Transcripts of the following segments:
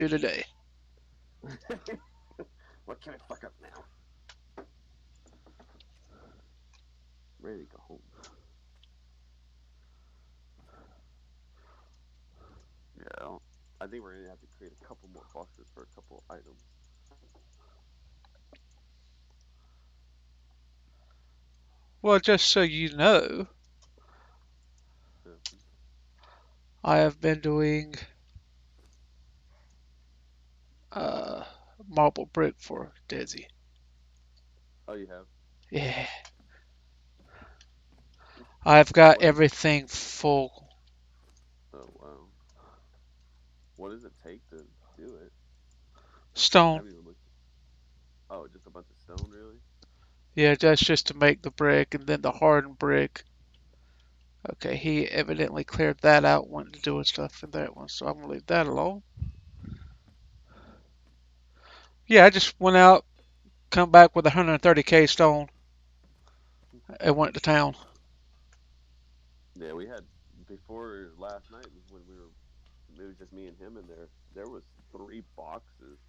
do today? What can I fuck up now? Ready to go home. Yeah, I think we're gonna have to create a couple more boxes for a couple items. Well, just so you know, Yeah. I have been doing uh, marble brick for Desi. Oh, you have? Yeah, I've got What is? everything full. Oh wow. What does it take to do it? I Stone. haven't even looked. Oh, just a bunch of stone, really? Yeah, that's just to make the brick and then the hardened brick. Okay, he evidently cleared that out, went to doing stuff in that one, so I'm gonna leave that alone. Yeah, I just went out, come back with 130K stone, and went to town. Yeah, we had before last night was when we were. It was just me and him in there. There was 3 boxes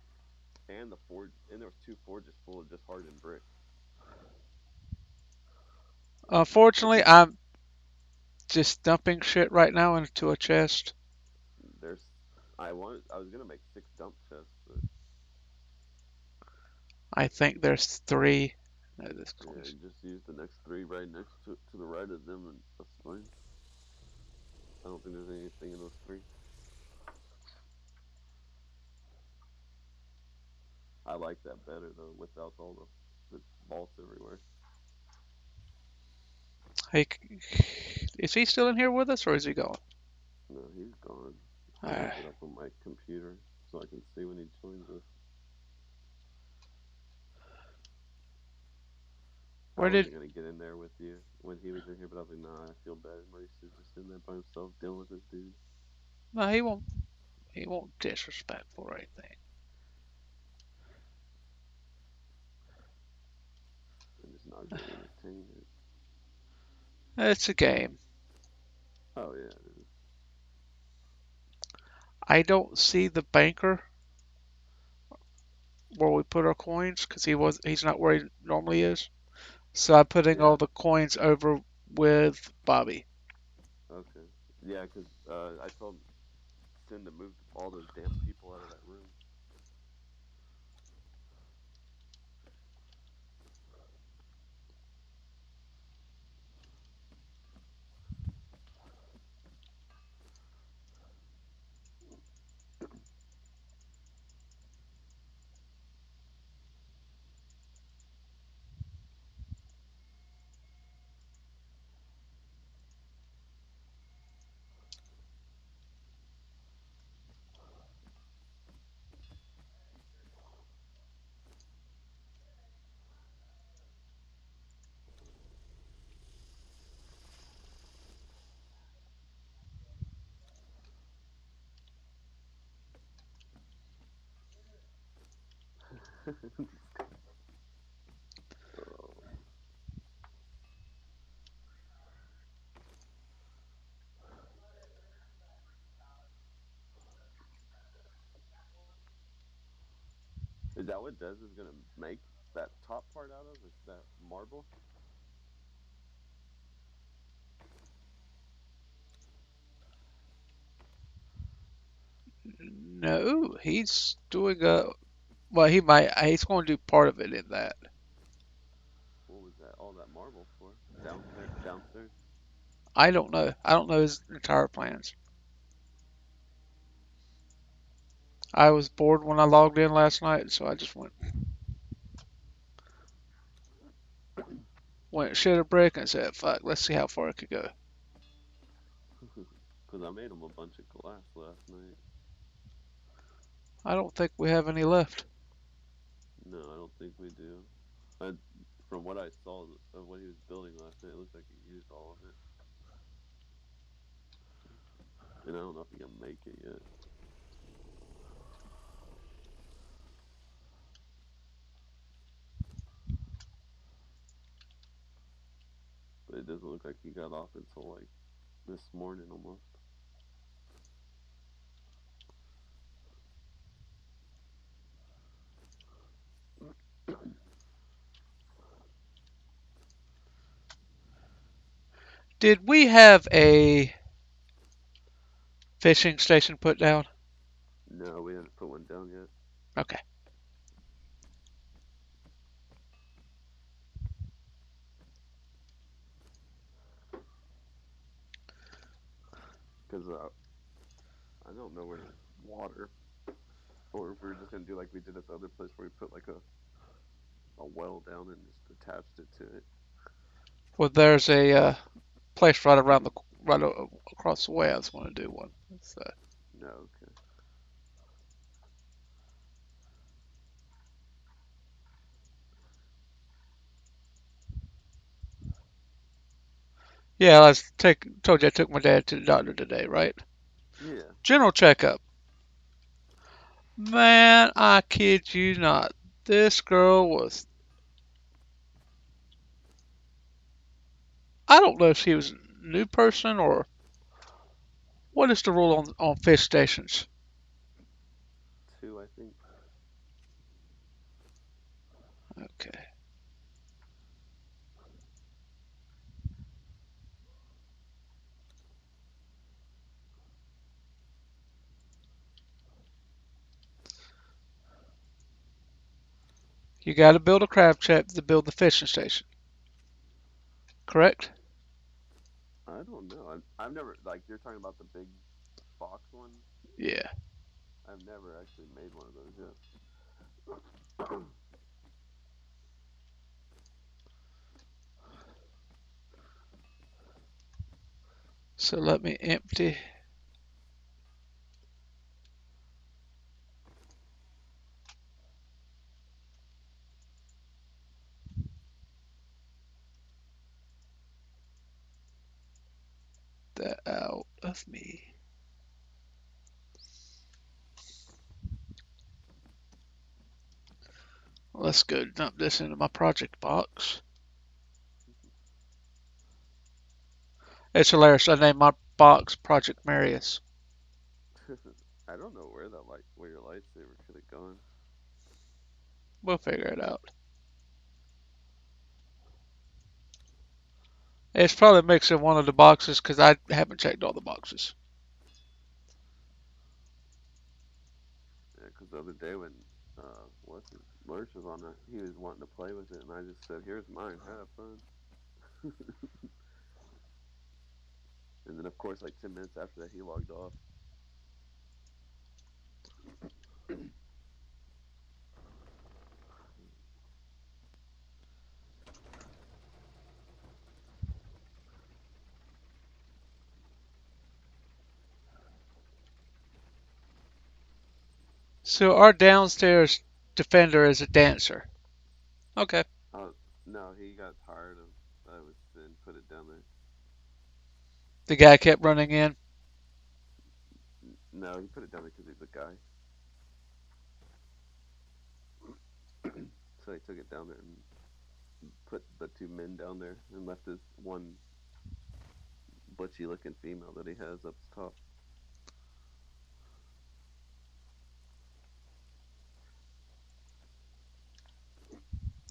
and the forge, and there was 2 forges full of just hardened brick. If Unfortunately, you I'm just dumping shit right now into a chest. there's, I was gonna make 6 dump chests, but I think there's three. No, this yeah, close. just use the next 3 right next to the right of them, and that's fine. I don't think there's anything in those 3. I like that better though, without all the bolts everywhere. Hey, is he still in here with us, or is he gone? No, he's gone. I gotta Alright. get up on my computer so I can see when he joins us. I Where did? wasn't gonna get in there with you when he was in here, but I was like, nah, I feel bad. Maurice is just in there by himself dealing with this dude. No, he won't. He won't disrespectful or anything. I'm just not gonna entertain it. It's a game. Oh yeah, it is. I don't see the banker where we put our coins because he's not where he normally is. So I'm putting all Yeah. the coins over with Bobby. Okay. Yeah, cause I told Sin to move all those damn people out of that room. Oh. Is that what Des is gonna make that top part out of? Is that marble? No, he's doing a. Well, he might. He's going to do part of it in that. What was that? All that marble for? Downstairs? Downstairs? I don't know. I don't know his entire plans. I was bored when I logged in last night, so I just went shit a brick and said, "Fuck, let's see how far it could go." Because I made him a bunch of glass last night. I don't think we have any left. No, I don't think we do. I, from what I saw of what he was building last night, it looks like he used all of it. And I don't know if he can make it yet. But it doesn't look like he got off until like this morning almost. Did we have a fishing station put down? No, we haven't put one down yet. Okay. Because I don't know where there's water. Or if we are just going to do like we did at the other place where we put like a well down and just attached it to it. Well, there's a place right around the across the way. I was going to do one. So No, okay. yeah, told you I took my dad to the doctor today, right? Yeah. General checkup. Man, I kid you not. This girl was. I don't know if she was a new person or what is the rule on fish stations. Two, I think. Okay. You got to build a crab trap to build the fishing station. Correct? I don't know. I've never, like, you're talking about the big box one? Yeah. I've never actually made one of those yet. So let me empty that out of me. Let's go dump this into my project box. It's hilarious. I named my box Project Marius. I don't know where your lightsaber could have gone. We'll figure it out. It's probably mixed in one of the boxes because I haven't checked all the boxes. Yeah, because the other day when what's his Lurch was on that, he was wanting to play with it, and I just said, "Here's mine, have fun." And then, of course, like 10 minutes after that, he logged off. So our downstairs defender is a dancer. Okay. Oh no, he got tired of it and put it down there. The guy kept running in. No, he put it down there because he's a guy. So he took it down there and put the two men down there and left his one butchy looking female that he has up top.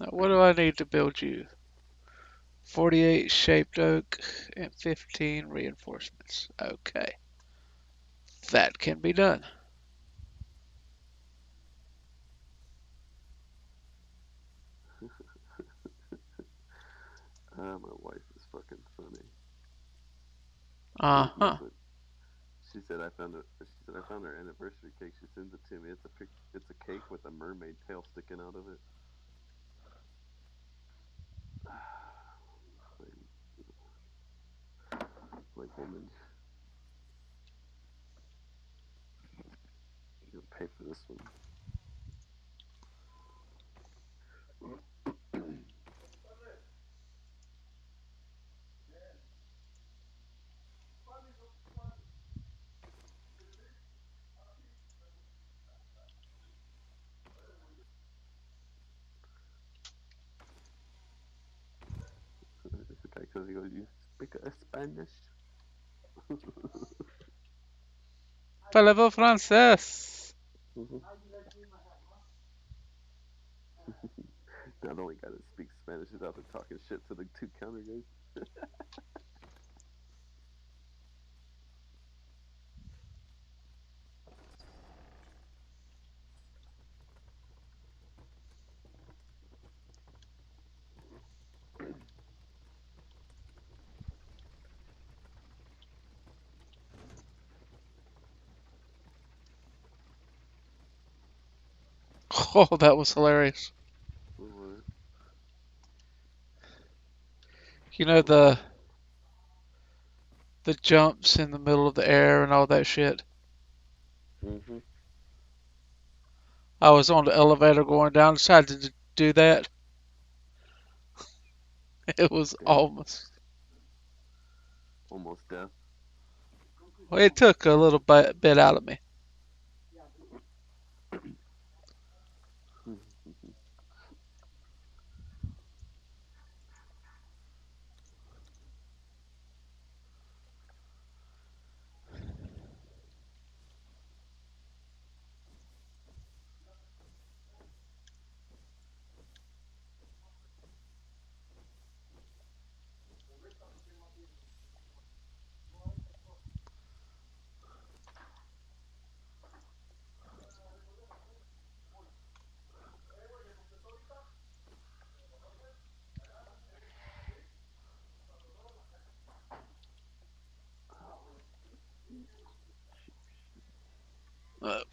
Now, what do I need to build you? 48 shaped oak and 15 reinforcements. Okay. That can be done. My wife is fucking funny. Uh That's huh. what she said. I found it. She said I found her anniversary cake. She sends it to me. It's a cake with a mermaid tail sticking out of it. Like woman, you don't pay for this one. It's okay because he goes, "You speak Spanish?" Parlez-vous français? Not only guy that speaks Spanish is out there talking shit to the two counter guys. Oh, that was hilarious. What? You know the jumps in the middle of the air and all that shit. Mm-hmm. I was on the elevator going down, decided to do that. It was Damn. almost. Almost death. Well, it took a little bit out of me.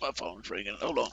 My phone's ringing. Hold on.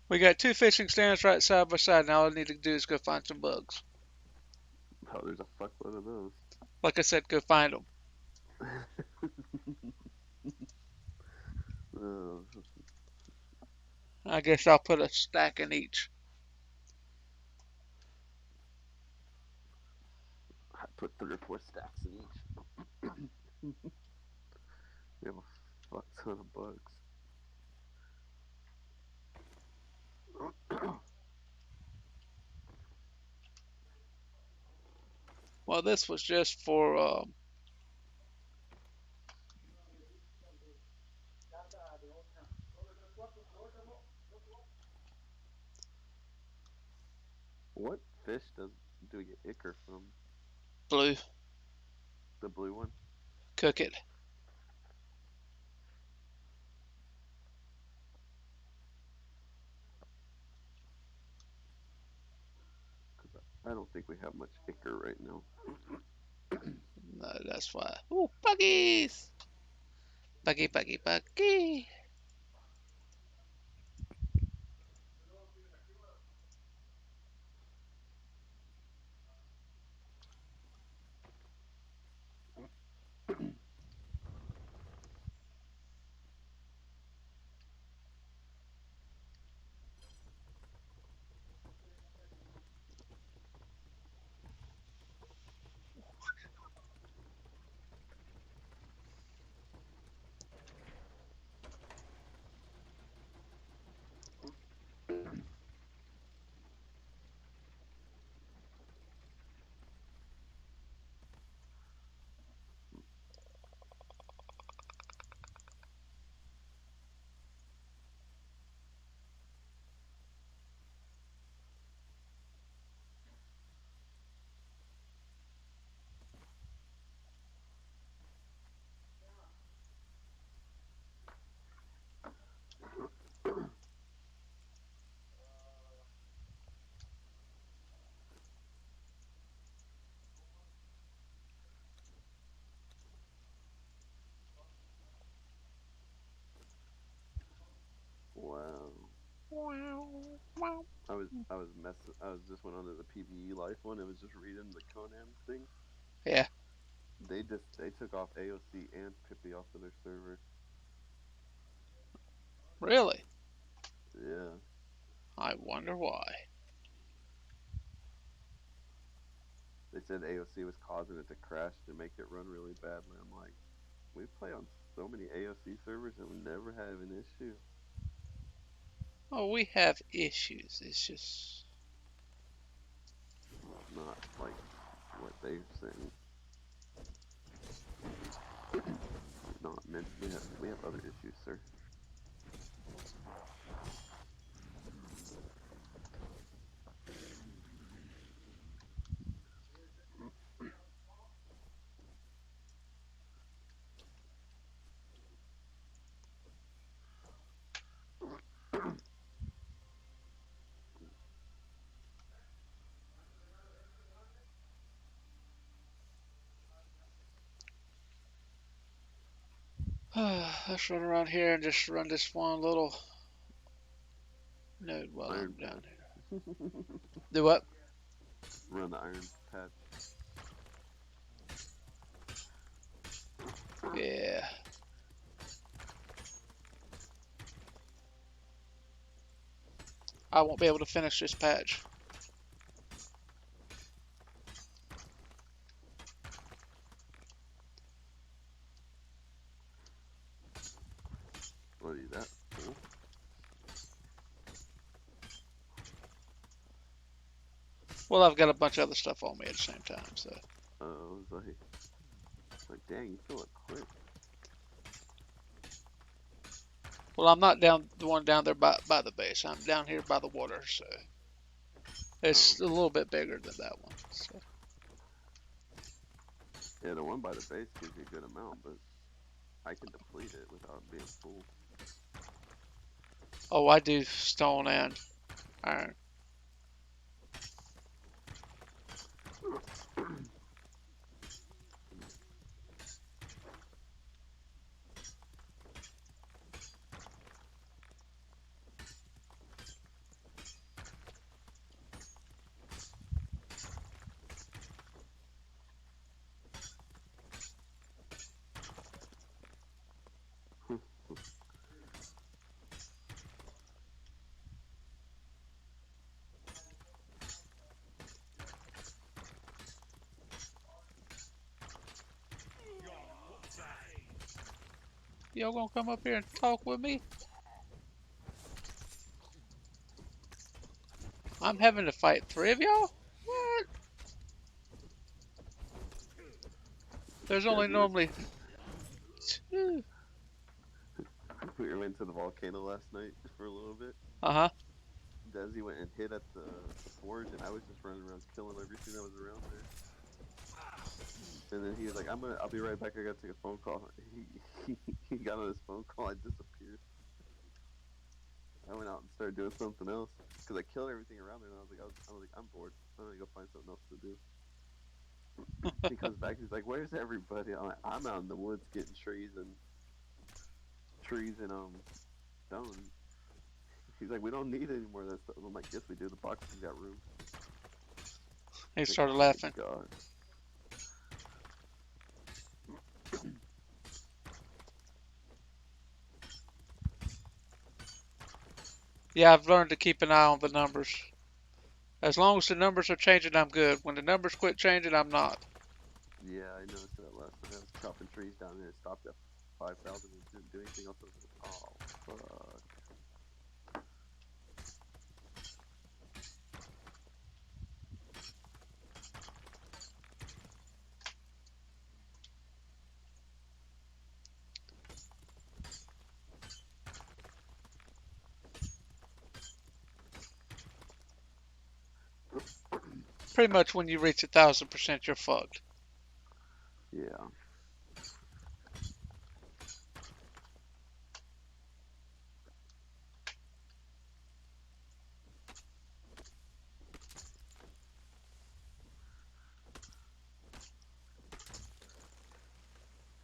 We got two fishing stands right side by side. Now all I need to do is go find some bugs. Oh, there's a fuckload of those. Like I said, go find them. Oh, I guess I'll put a stack in each. I put 3 or 4 stacks in each. We have a fuck ton of bugs. Well, this was just for What fish do we get ichor from? blue. The blue one? Cook it. Because I don't think we have much ichor right now. No, that's why. Ooh, buggies! Buggy, buggy, buggy. Wow. Wow, wow. I was just went onto the PvE life one. It was just reading the Conan thing. Yeah, They took off AOC and Pippi off of their server. really? Yeah. I wonder why. They said AOC was causing it to crash to make it run really badly. I'm like, We play on so many AOC servers and we never have an issue. Oh, we have issues. It's just Not like what they're saying. Not meant. We have other issues, sir. let's run around here and just run this one little node while Iron I'm down here. patch. Do what? Run the iron patch. Yeah. I won't be able to finish this patch. What are you that fool? Well, I've got a bunch of other stuff on me at the same time, so. I was like, dang, you fill up quick. Well, I'm not down the one down there by the base. I'm down here by the water, so it's a little bit bigger than that one. So. Yeah, the one by the base gives you a good amount, but I can deplete it without being full. Oh, I do stone and iron. Y'all gonna come up here and talk with me? I'm having to fight three of y'all? What? There's only Desi was normally two. we went to the volcano last night for a little bit. Uh-huh. Desi went and hid at the forge, and I was just running around killing everything that was around there. And then he was like, I'll be right back. I gotta take a phone call." He got on his phone call. I disappeared. I went out and started doing something else because I killed everything around there, and I was like, I'm bored. I'm gonna go find something else to do. He comes back. He's like, "Where's everybody?" I'm out in the woods getting trees and stone. He's like, "We don't need any more of that stuff." I'm like, "Yes, we do. The boxes got room." He Like, started oh my laughing. god. Yeah, I've learned to keep an eye on the numbers. As long as the numbers are changing, I'm good. When the numbers quit changing, I'm not. Yeah, I noticed that last night. I was chopping trees down there. It stopped at 5,000 and didn't do anything else. I was like, oh, fuck. Pretty much when you reach 1,000%, you're fucked. Yeah.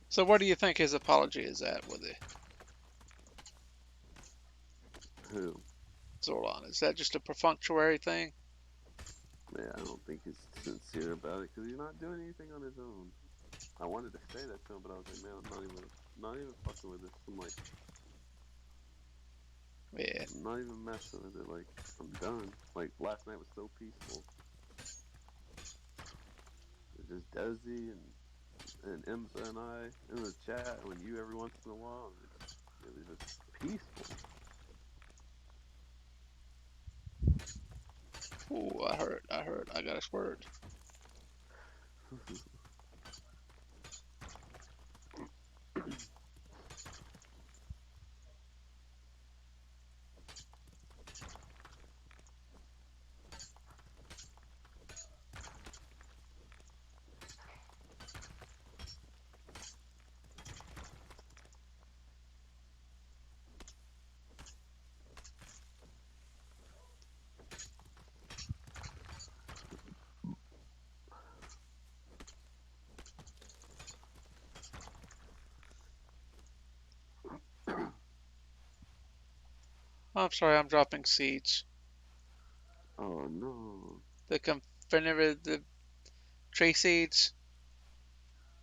So where do you think his apology is at with it, Who? Zorlon? Is that just a perfunctory thing? Yeah, I don't think he's sincere about it because he's not doing anything on his own. I wanted to say that to him, but I was like, man, I'm not even fucking with this. Yeah. I'm not even messing with it. Like, I'm done. Like, last night was so peaceful. It's just Desi and and Imsa and I in the chat when you every once in a while. It was just peaceful. Ooh, I heard. I heard. I got a squirt. I'm sorry. I'm dropping seeds. Oh no. The the tree seeds.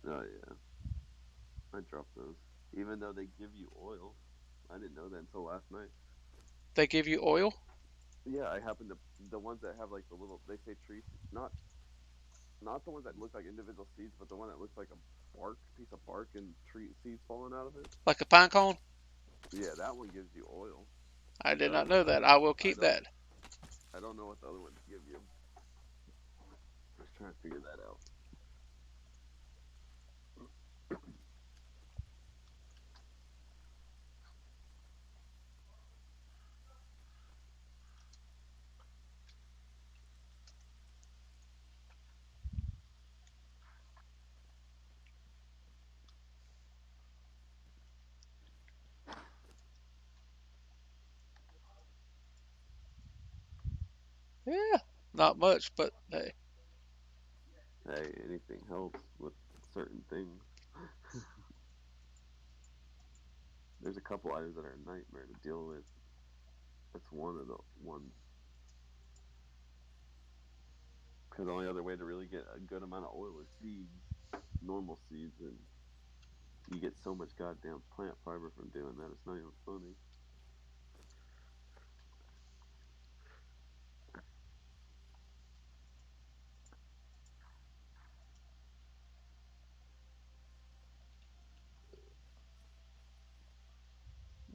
Oh yeah, I dropped those. Even though they give you oil, I didn't know that until last night. They give you oil, Yeah, I happened to the ones that have like the little they say tree not the ones that look like individual seeds, but the one that looks like a bark piece of bark and tree seeds falling out of it. like a pine cone. Yeah, that one gives you oil. I The did other not ones know that. I will I keep don't that. I don't know what the other ones give you. I was trying to figure that out. Yeah, not much, but hey, Hey, anything helps with certain things. There's a couple items that are a nightmare to deal with. That's one of the ones. Because the only other way to really get a good amount of oil is seeds, normal seeds, and you get so much goddamn plant fiber from doing that. It's not even funny.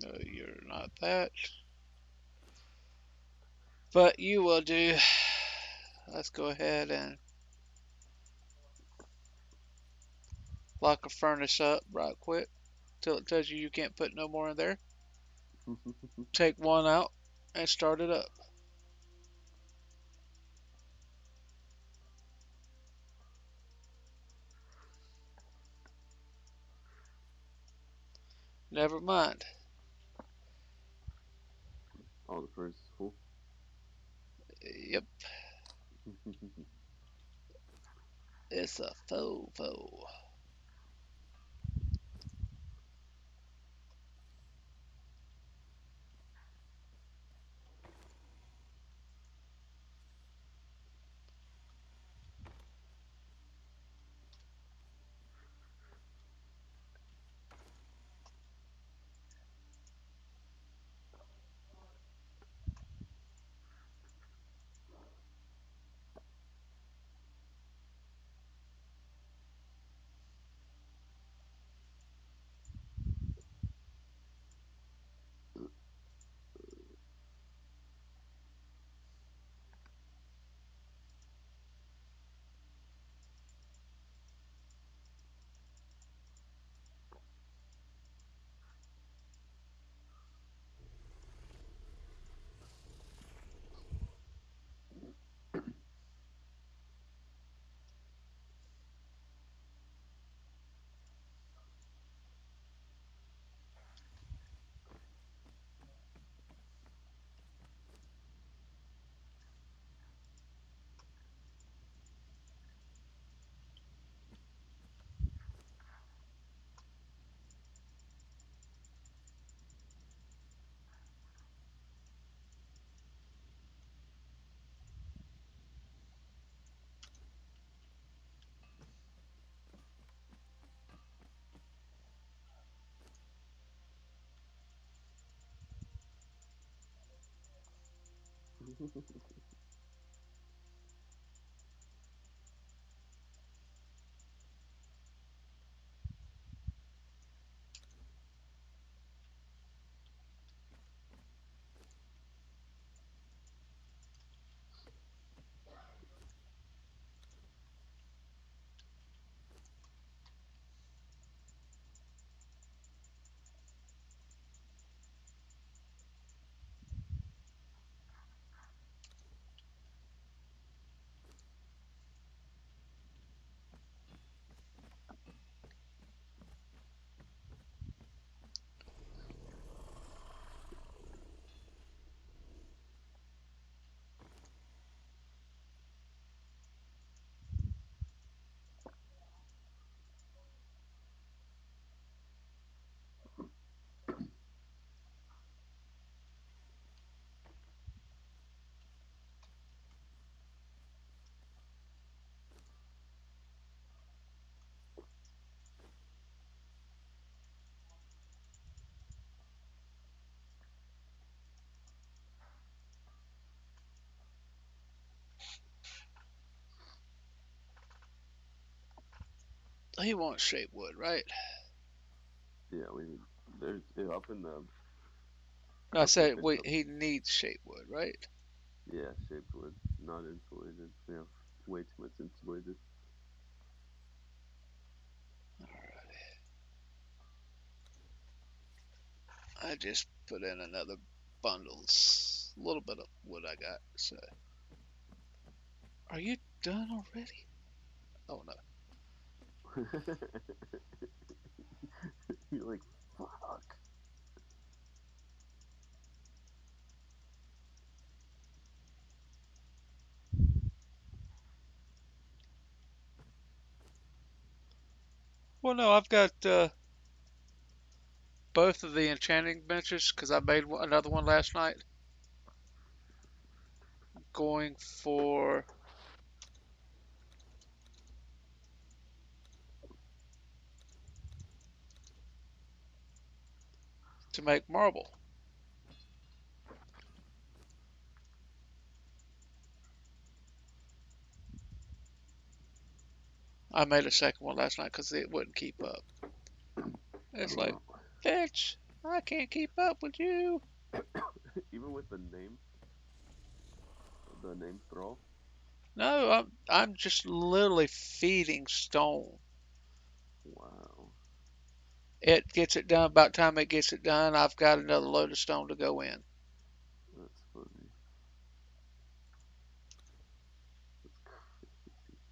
no, you're not that. But you will do. Let's go ahead and lock a furnace up right quick till it tells you you can't put no more in there. Take one out and start it up. Never mind. Oh, the furnace is full. Yep, it's a faux. He wants shape wood, right? Yeah, we need. There's up in the I up in the said fish hub. he needs shape wood, right? Yeah, shaped wood, not insulated. We have way too much insulated. I just put in another bundles. A little bit of wood I got. So, are you done already? Oh no. You're like, fuck. Well, no, I've got both of the enchanting benches because I made another one last night. Going for to make marble. I made a second one last night because it wouldn't keep up. It's like, Well, bitch, I can't keep up with you. even with the name Thrall. No, I'm just literally feeding stone. Wow, It gets it done. About time it gets it done, I've got another load of stone to go in. that's funny. That's crazy.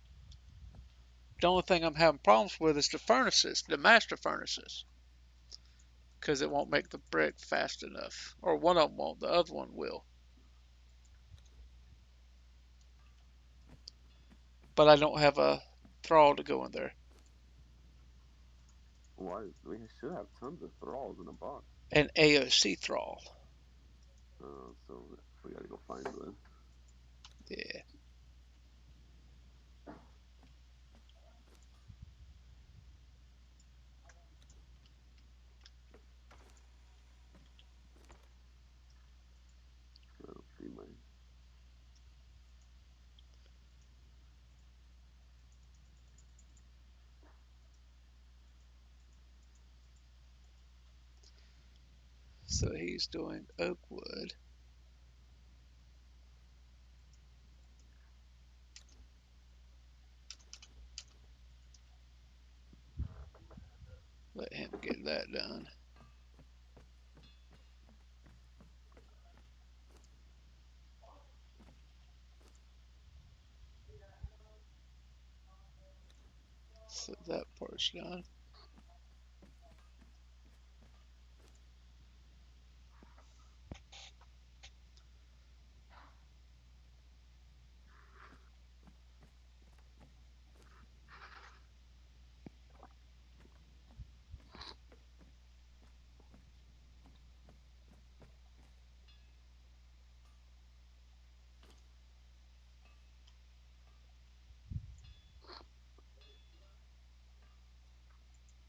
The only thing I'm having problems with is the furnaces, the master furnaces, because it won't make the brick fast enough. Or one of them won't, the other one will. But I don't have a thrall to go in there. Why? We should have tons of thralls in a box. An AOC thrall. So we gotta go find one. Yeah. I don't see mine. So he's doing oak wood. Let him get that done. So that part's done.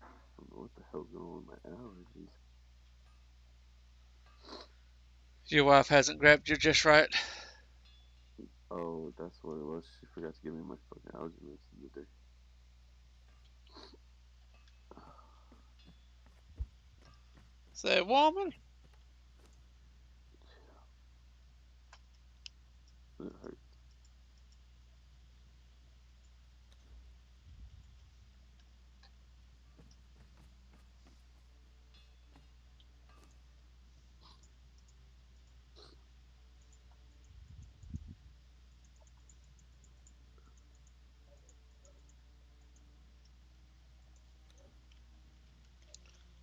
I don't know what the hell's going on with my allergies. Your wife hasn't grabbed you just right. Oh, that's what it was. She forgot to give me my fucking allergy medicine today. Say, woman. It hurt.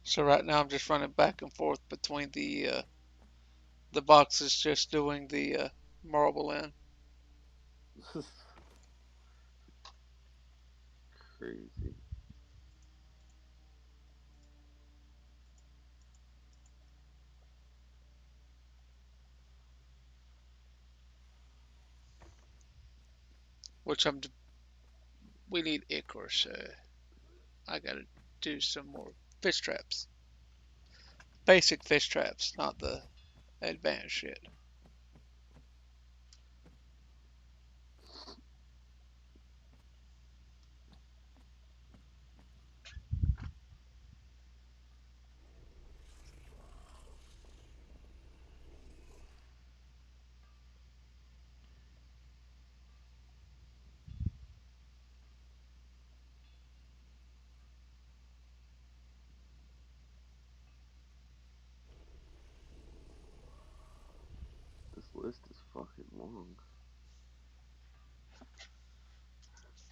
So right now I'm just running back and forth between the boxes, just doing the marble in. Crazy. Which we need ichor, so I gotta do some more fish traps. Basic fish traps, not the advanced shit. list is fucking long.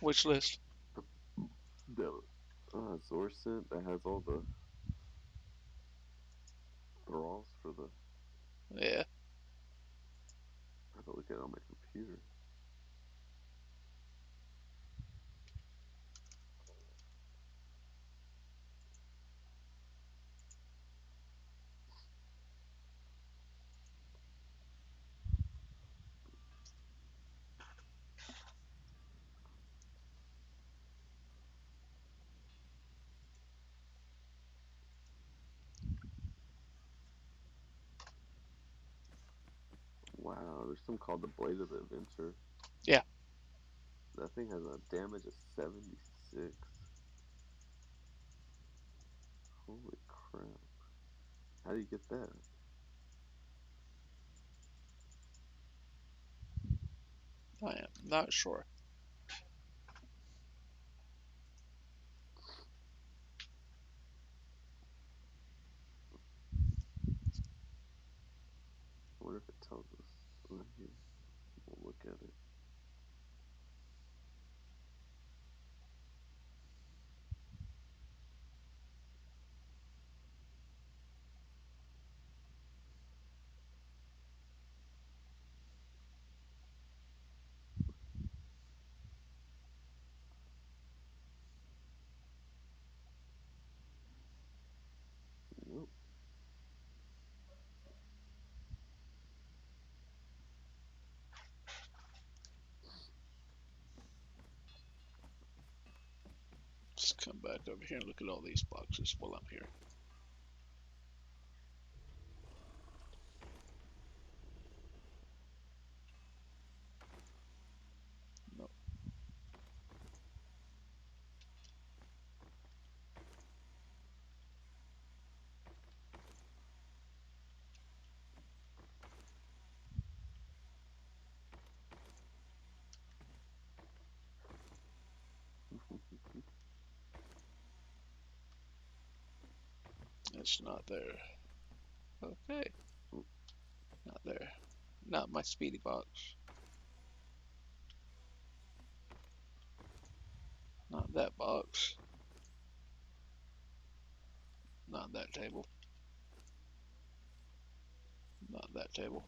Which list? The Zorcent that has all the thralls for the. Yeah. I have to look at it on my computer. Wow, there's some called the Blade of the Adventure. Yeah. That thing has a damage of 76. Holy crap. How do you get that? I am not sure. I wonder if it tells us right here. We'll look at it. Nope. Let's come back over here and look at all these boxes while I'm here. No. It's not there. Okay. Not there. Not my speedy box. Not that box. Not that table. Not that table.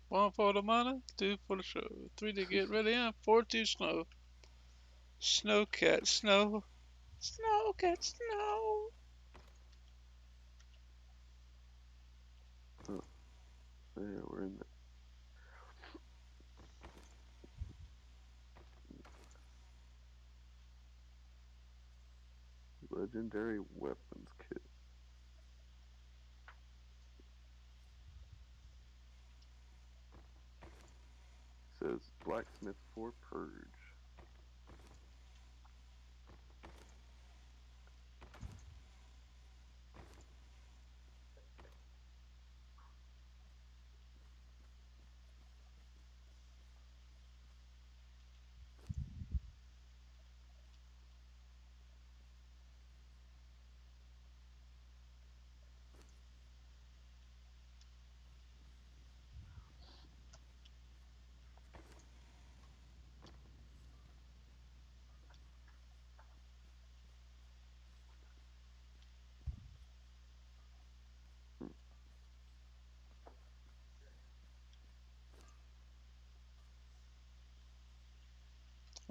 One for the money, two for the show, three to get ready, and four to snow. Snow cat, snow. Snow cat, snow. Oh, yeah, we're in the legendary weapons kit. It says blacksmith for purge.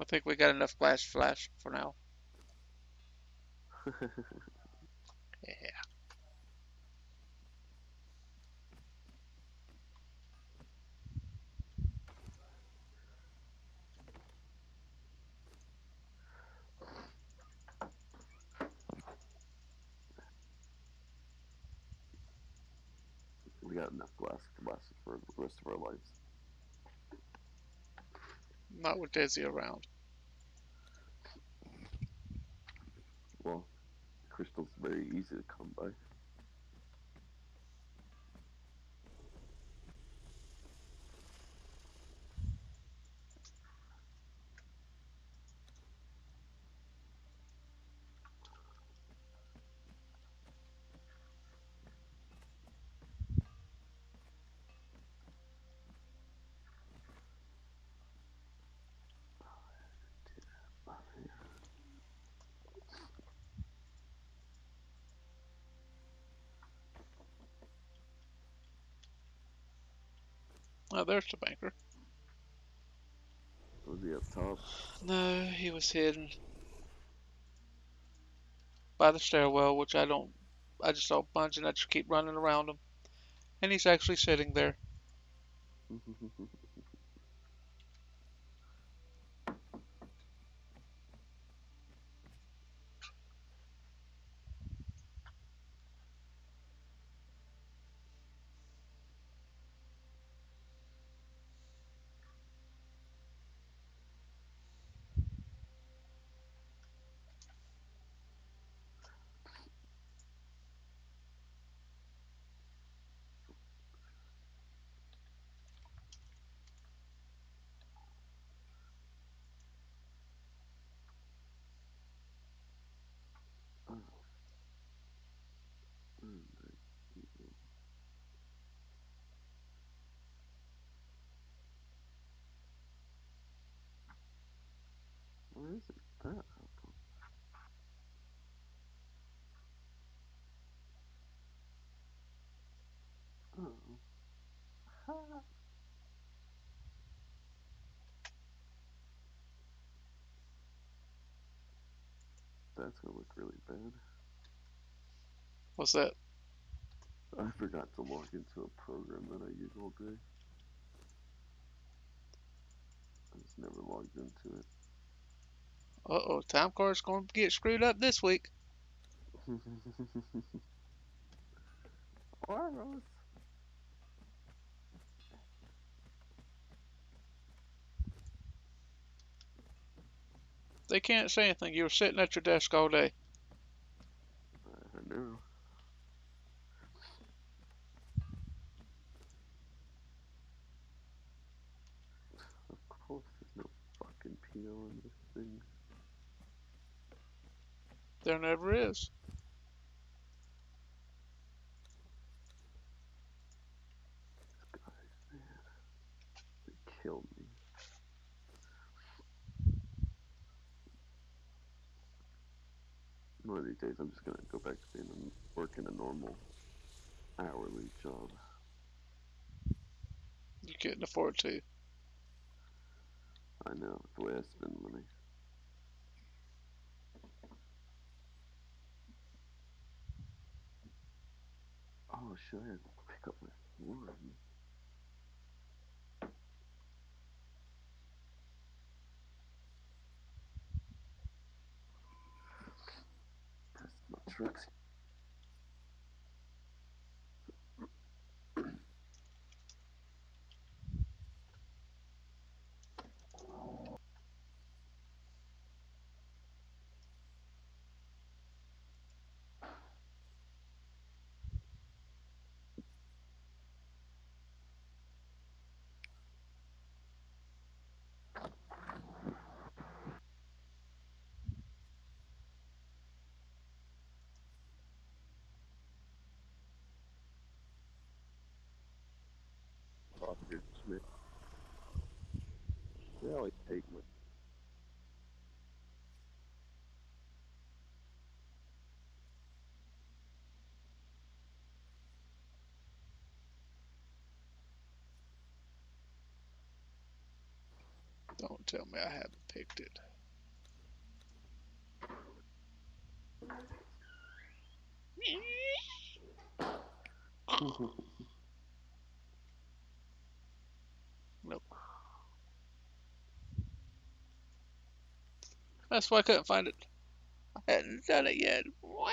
I think we got enough glass flash for now. Yeah. got enough glass to last us for the rest of our lives. Not with Desi around. Well, crystal's very easy to come by. Oh, there's the banker. Was he up top? No, he was hidden by the stairwell, which I don't. I just don't bunch and I just keep running around him. And he's actually sitting there. Where is it? That oh. That's gonna look really bad. What's that? I forgot to log into a program that I use all day. I just never logged into it. Uh-oh, time card's going to get screwed up this week. Alright. They can't say anything. You were sitting at your desk all day. I know. Of course, there's no fucking PO on this thing. There never is. These guys, man, they killed me. One of these days, I'm just gonna go back to being working a normal hourly job. You couldn't afford to. I know, it's the way I spend money. Oh shit, I had to pick up my one. That's my tricks. Sausage, man. They always take my. Don't tell me I haven't picked it. Nope. That's why I couldn't find it. I hadn't done it yet. Wah.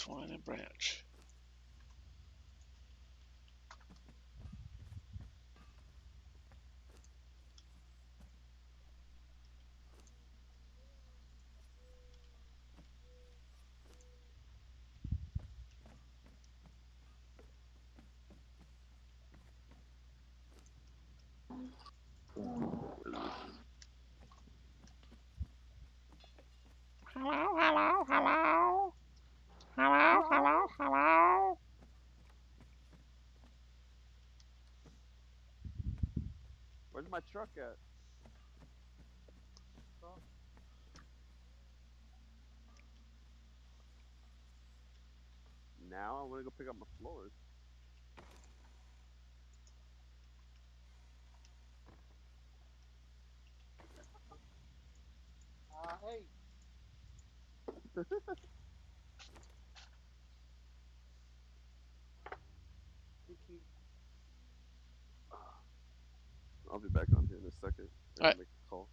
twine and branch. What is this? Hello, hello, hello. Hello, hello, hello. Where's my truck at? Now I want to go pick up my floors. Hey, Kiki. I'll be back on here in a second. I All gotta right. make a call.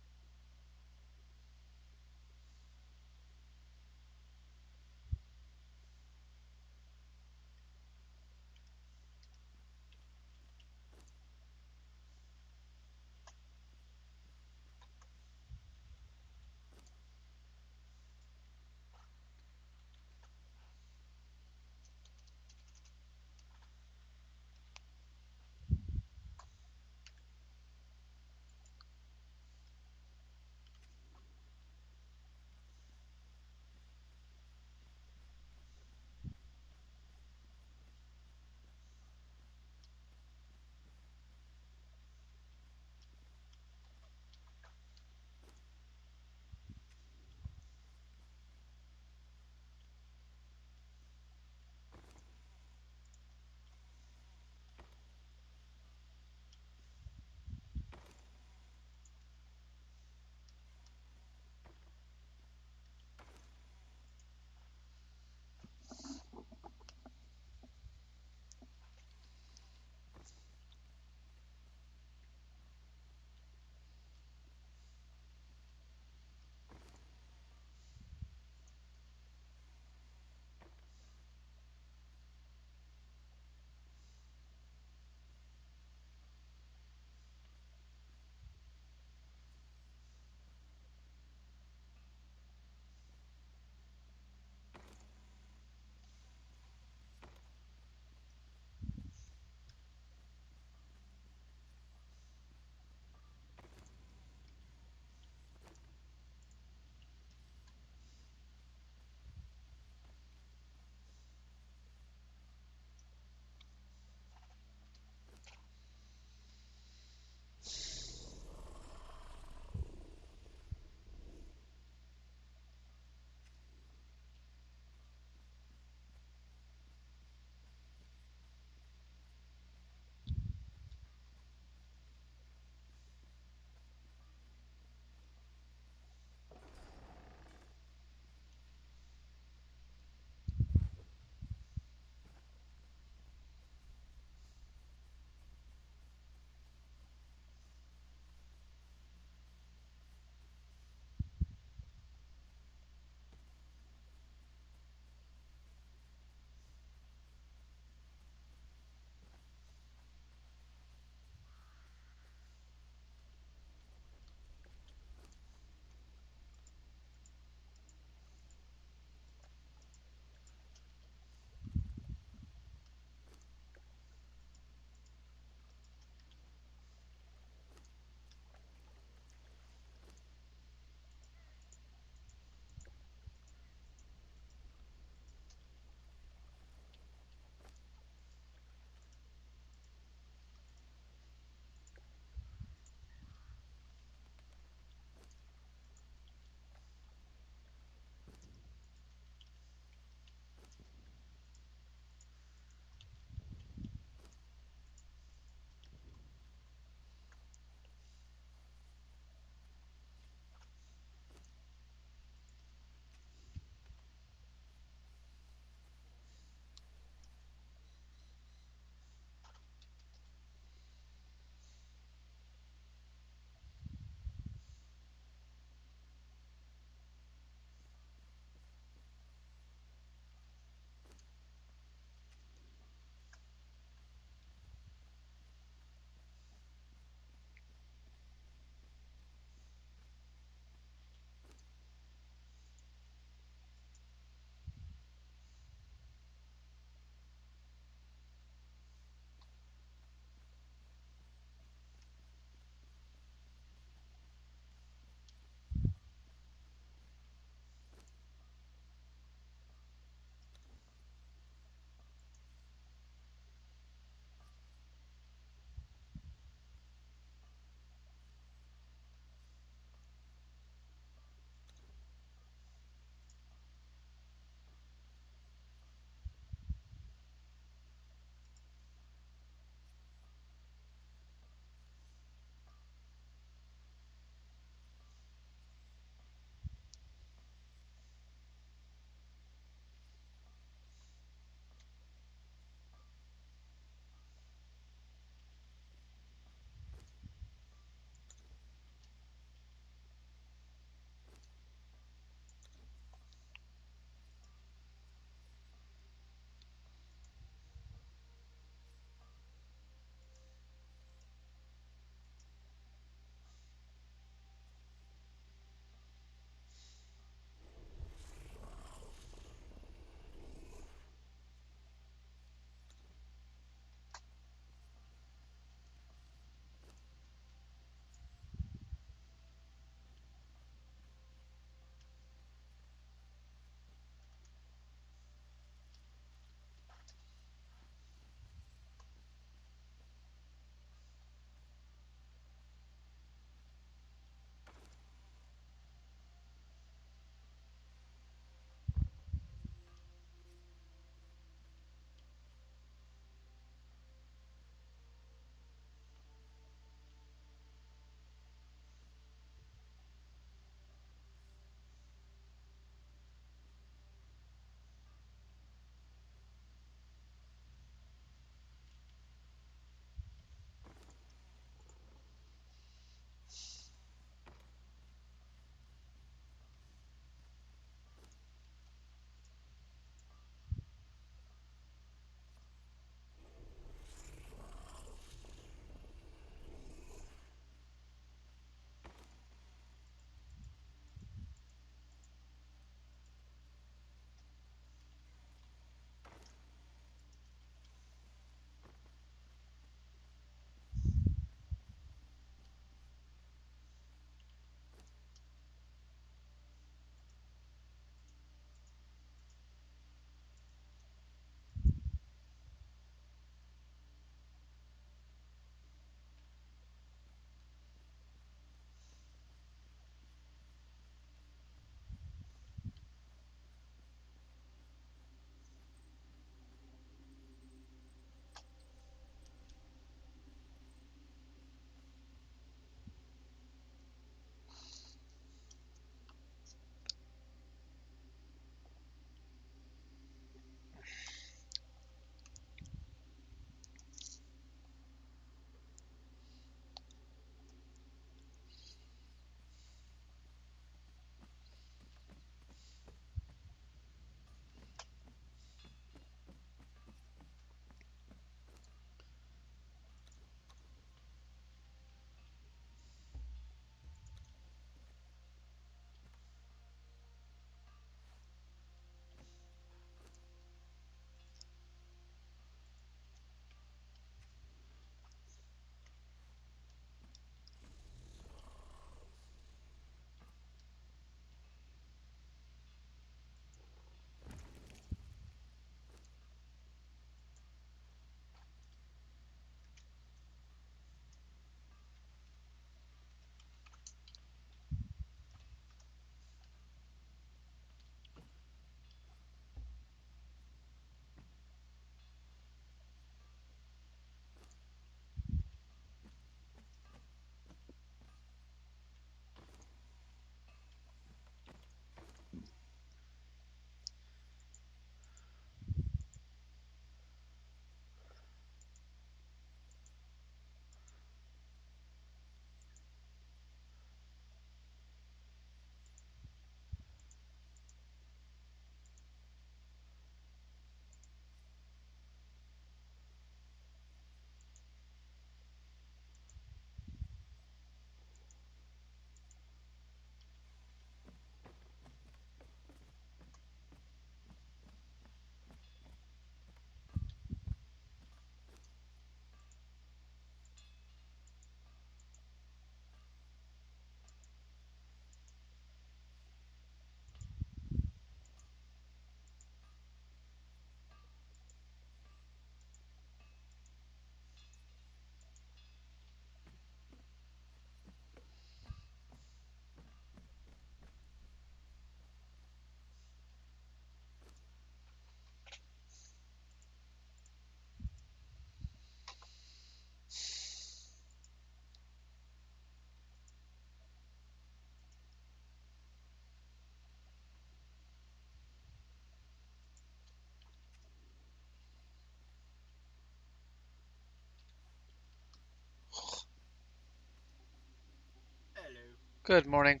Good morning.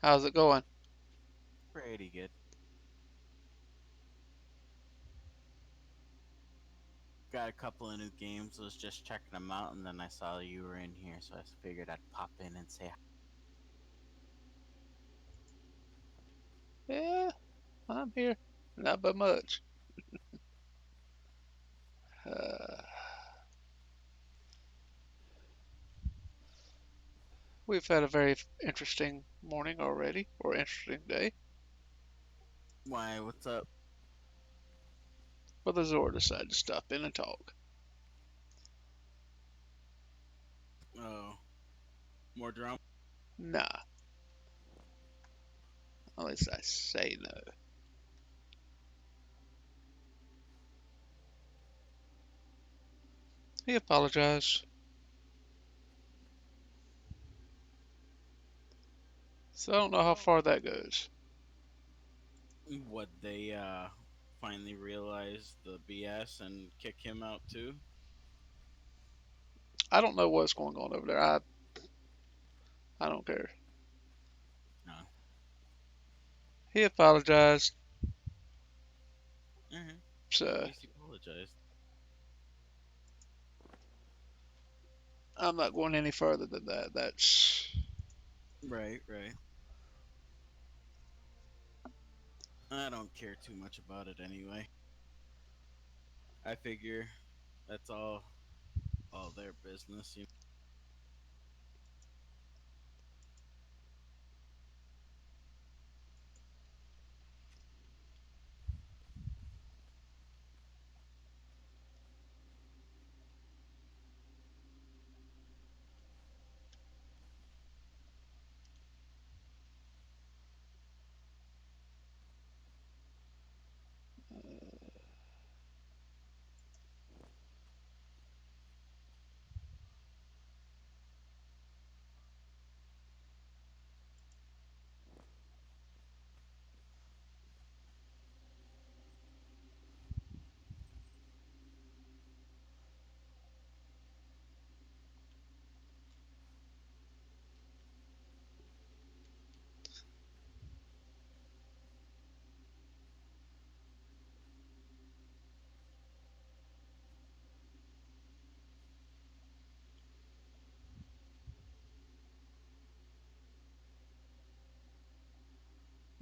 How's it going? Pretty good. Got a couple of new games. Was just checking them out, and then I saw you were in here, so I figured I'd pop in and say, Yeah, I'm here. Not by much. Uh, we've had a very interesting morning already, or interesting day. "Why? What's up?" But the Zora decided to stop in and talk. Oh, more drama. Nah, at least I say no. He apologized. So I don't know how far that goes. What they finally realized the BS and kick him out too? I don't know what's going on over there. I don't care. No. He apologized. Mm-hmm. At So least he apologized. I'm not going any further than that. That's Right, right. I don't care too much about it anyway. I figure that's all their business.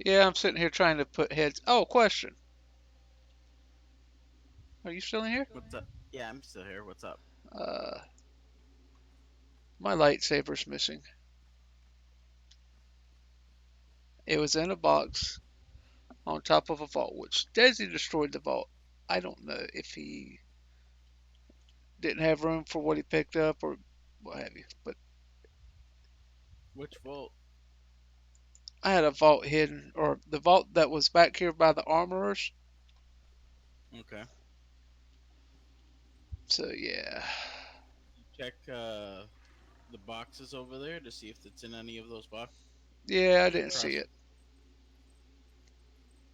yeah. I'm sitting here trying to put heads. Oh, question. Are you still in here? What's up? Yeah, I'm still here. What's up? Uh, my lightsaber's missing. It was in a box on top of a vault, which Desi destroyed the vault. I don't know if he didn't have room for what he picked up or what have you. But Which vault? I had a vault hidden, or the vault that was back here by the armorers. Okay. So yeah, Check the boxes over there to see if it's in any of those boxes. yeah, I didn't see Cross. it.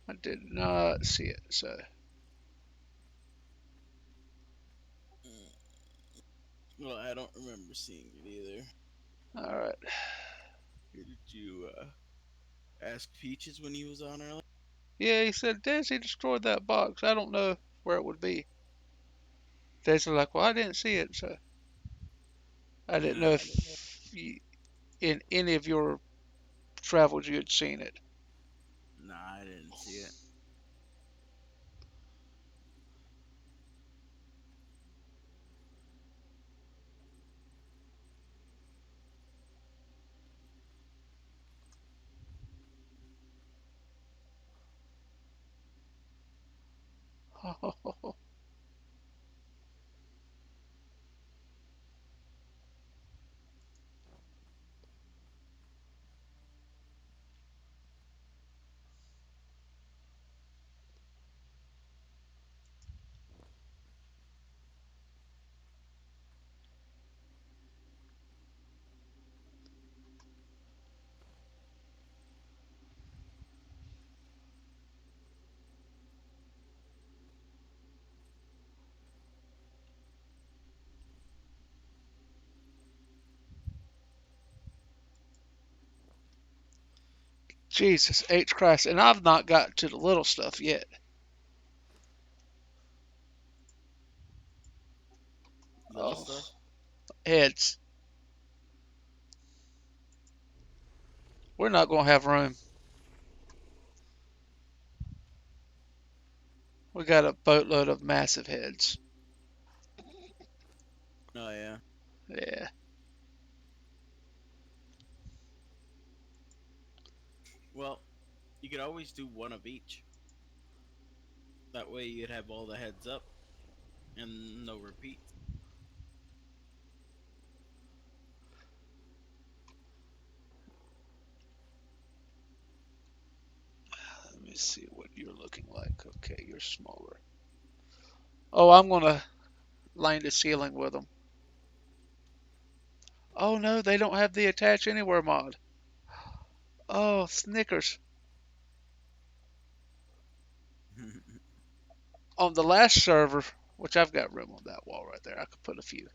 I did not see it. So Well, I don't remember seeing it either. all right. Did you ask Peaches when he was on earlier? Yeah, he said Desi destroyed that box. I don't know where it would be. Desi like, well, I didn't see it, so I didn't know Nah, if you, in any of your travels you had seen it. nah, I didn't see it. Jesus H Christ, and I've not got to the little stuff yet. Little Oh, stuff. heads. We're not gonna have room. We got a boatload of massive heads. Oh yeah. Yeah. Well, you could always do one of each. That way you'd have all the heads up and no repeats. Let me see what you're looking like. Okay, you're smaller. Oh, I'm gonna line the ceiling with them. Oh no, they don't have the attach anywhere mod. Oh, Snickers. On the last server, which I've got room on that wall right there, I could put a few.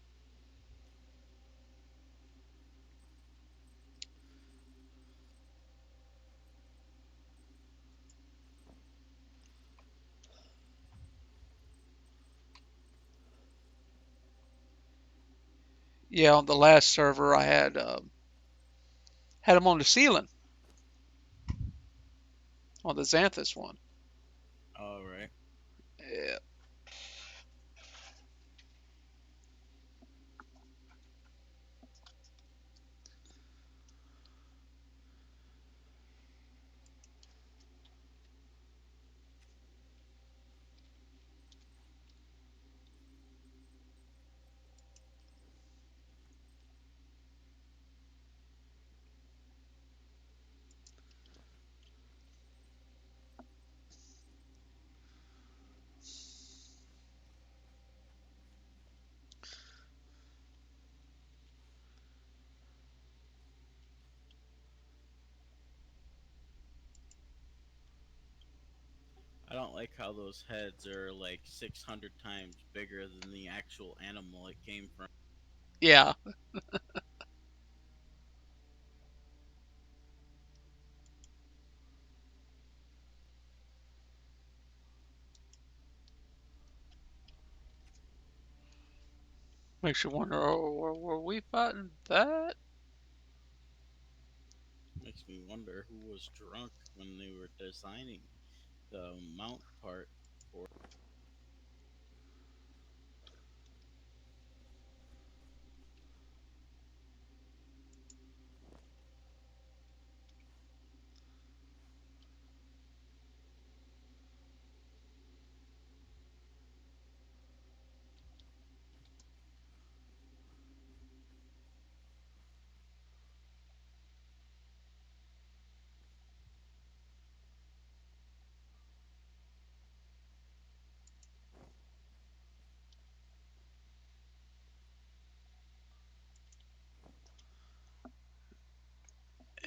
Yeah, on the last server, I had them on the ceiling on the Xanthus one. All right. Yeah, I don't like how those heads are like 600 times bigger than the actual animal it came from. yeah. Makes you wonder. Oh, were we fighting that? Makes me wonder who was drunk when they were designing the mount part for.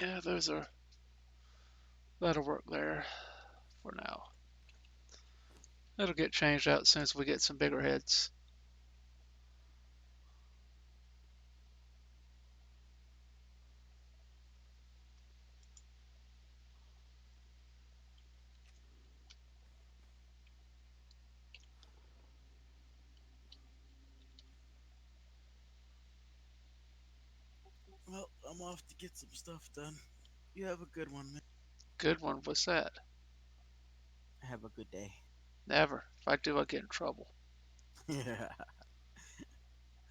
Yeah, those are. That'll work there for now. It'll get changed out as soon as we get some bigger heads. Well, I'm off to get some stuff done. You have a good one, man. Good one. What's that? Have a good day. Never. If I do, I get in trouble. Yeah.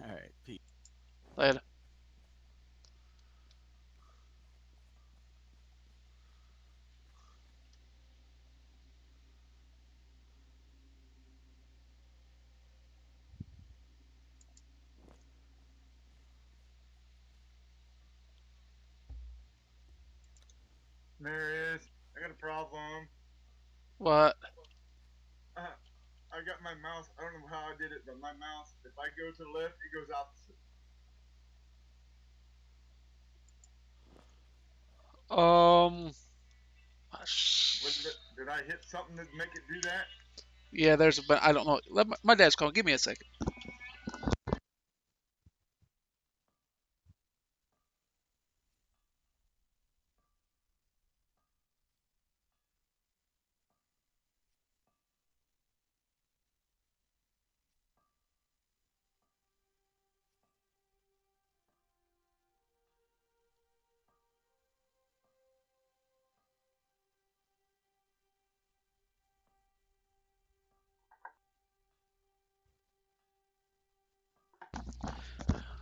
All right. Peace. Later. There is. I got a problem. What? Uh, I got my mouse. I don't know how I did it, but my mouse, if I go to the left, it goes opposite. Um. Did I hit something to make it do that? Yeah, there's a. But I don't know. My dad's calling. Give me a second.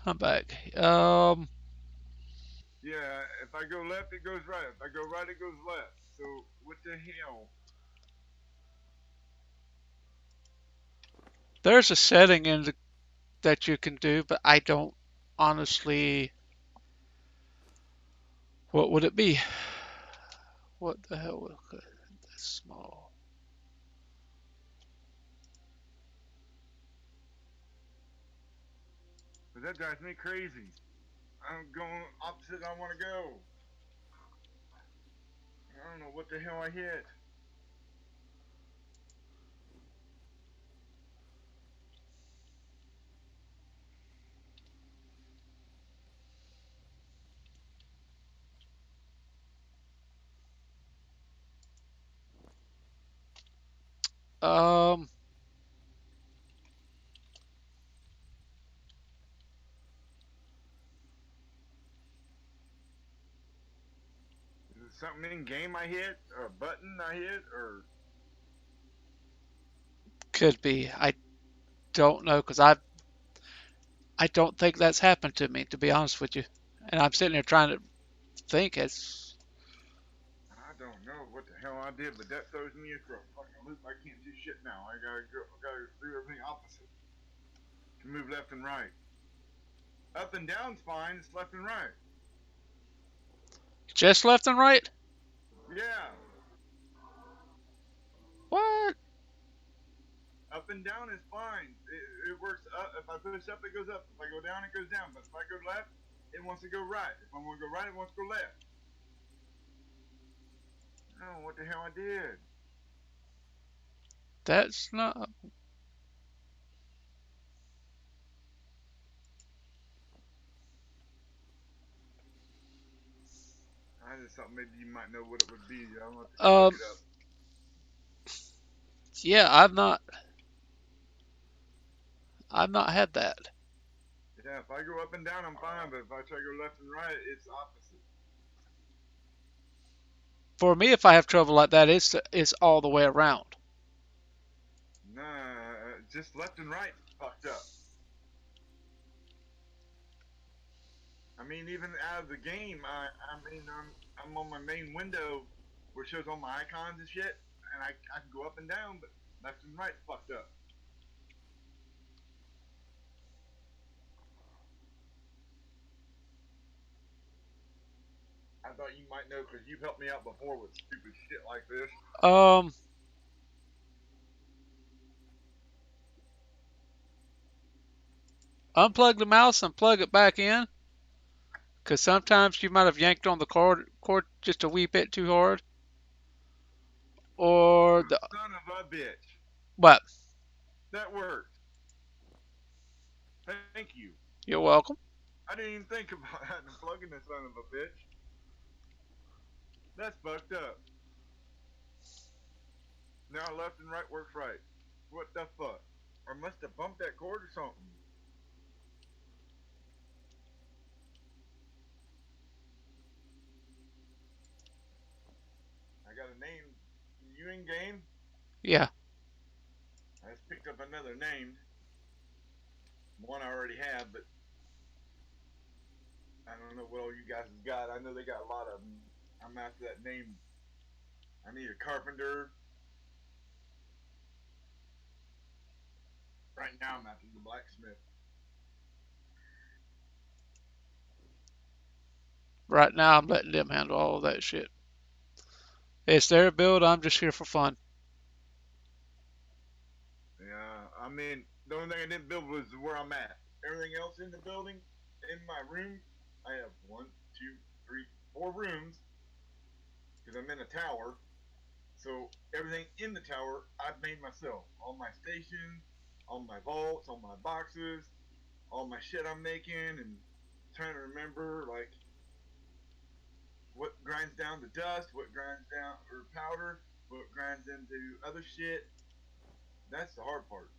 I'm back. Yeah, if I go left, it goes right. If I go right, it goes left. So what the hell? There's a setting that you can do, but I don't honestly. What would it be? What the hell? That's small. But that drives me crazy. I'm going opposite I want to go. I don't know what the hell I hit. Um, Is it something in game I hit? Or a button I hit? Or could be. I don't know because I don't think that's happened to me, to be honest with you. And I'm sitting here trying to think. It's I don't know what the hell I did, but that throws me into a fucking loop. I can't do shit now. I gotta do everything opposite. To move left and right. Up and down's fine, it's left and right. just left and right. Yeah. What? Up and down is fine. It works up. If I push up, it goes up. If I go down, it goes down. But if I go left, it wants to go right. If I want to go right, it wants to go left. Oh, what the hell I did? That's not. I just thought maybe you might know what it would be. I'm gonna have to go look Um, it up. yeah, I've not had that. Yeah, if I go up and down, I'm fine. But if I try to go left and right, it's opposite. For me, if I have trouble like that, it's all the way around. Nah, just left and right fucked up. I mean, even out of the game, I'm on my main window where it shows all my icons and shit, and I can go up and down, but left and right fucked up. I thought you might know because you've helped me out before with stupid shit like this. Um, unplug the mouse and plug it back in, because sometimes you might have yanked on the cord just a wee bit too hard, or the Son of a bitch. what? That worked. Thank you. You're welcome. I didn't even think about unplugging the son of a bitch. That's fucked up. Now left and right works right. What the fuck? I must have bumped that cord or something. I got a name. You in game? Yeah. I just picked up another name. One I already have, but I don't know what all you guys has got. I know they got a lot of them. I'm after that name. I need a carpenter. Right now, I'm after the blacksmith. Right now, I'm letting them handle all of that shit. It's their build. I'm just here for fun. Yeah, I mean, the only thing I didn't build was where I'm at. Everything else in the building, in my room, I have one, two, three, four rooms because I'm in a tower. So everything in the tower, I've made myself. All my stations, all my vaults, all my boxes, all my shit I'm making, and trying to remember like what grinds down the dust, what grinds down or powder, what grinds into other shit. That's the hard part.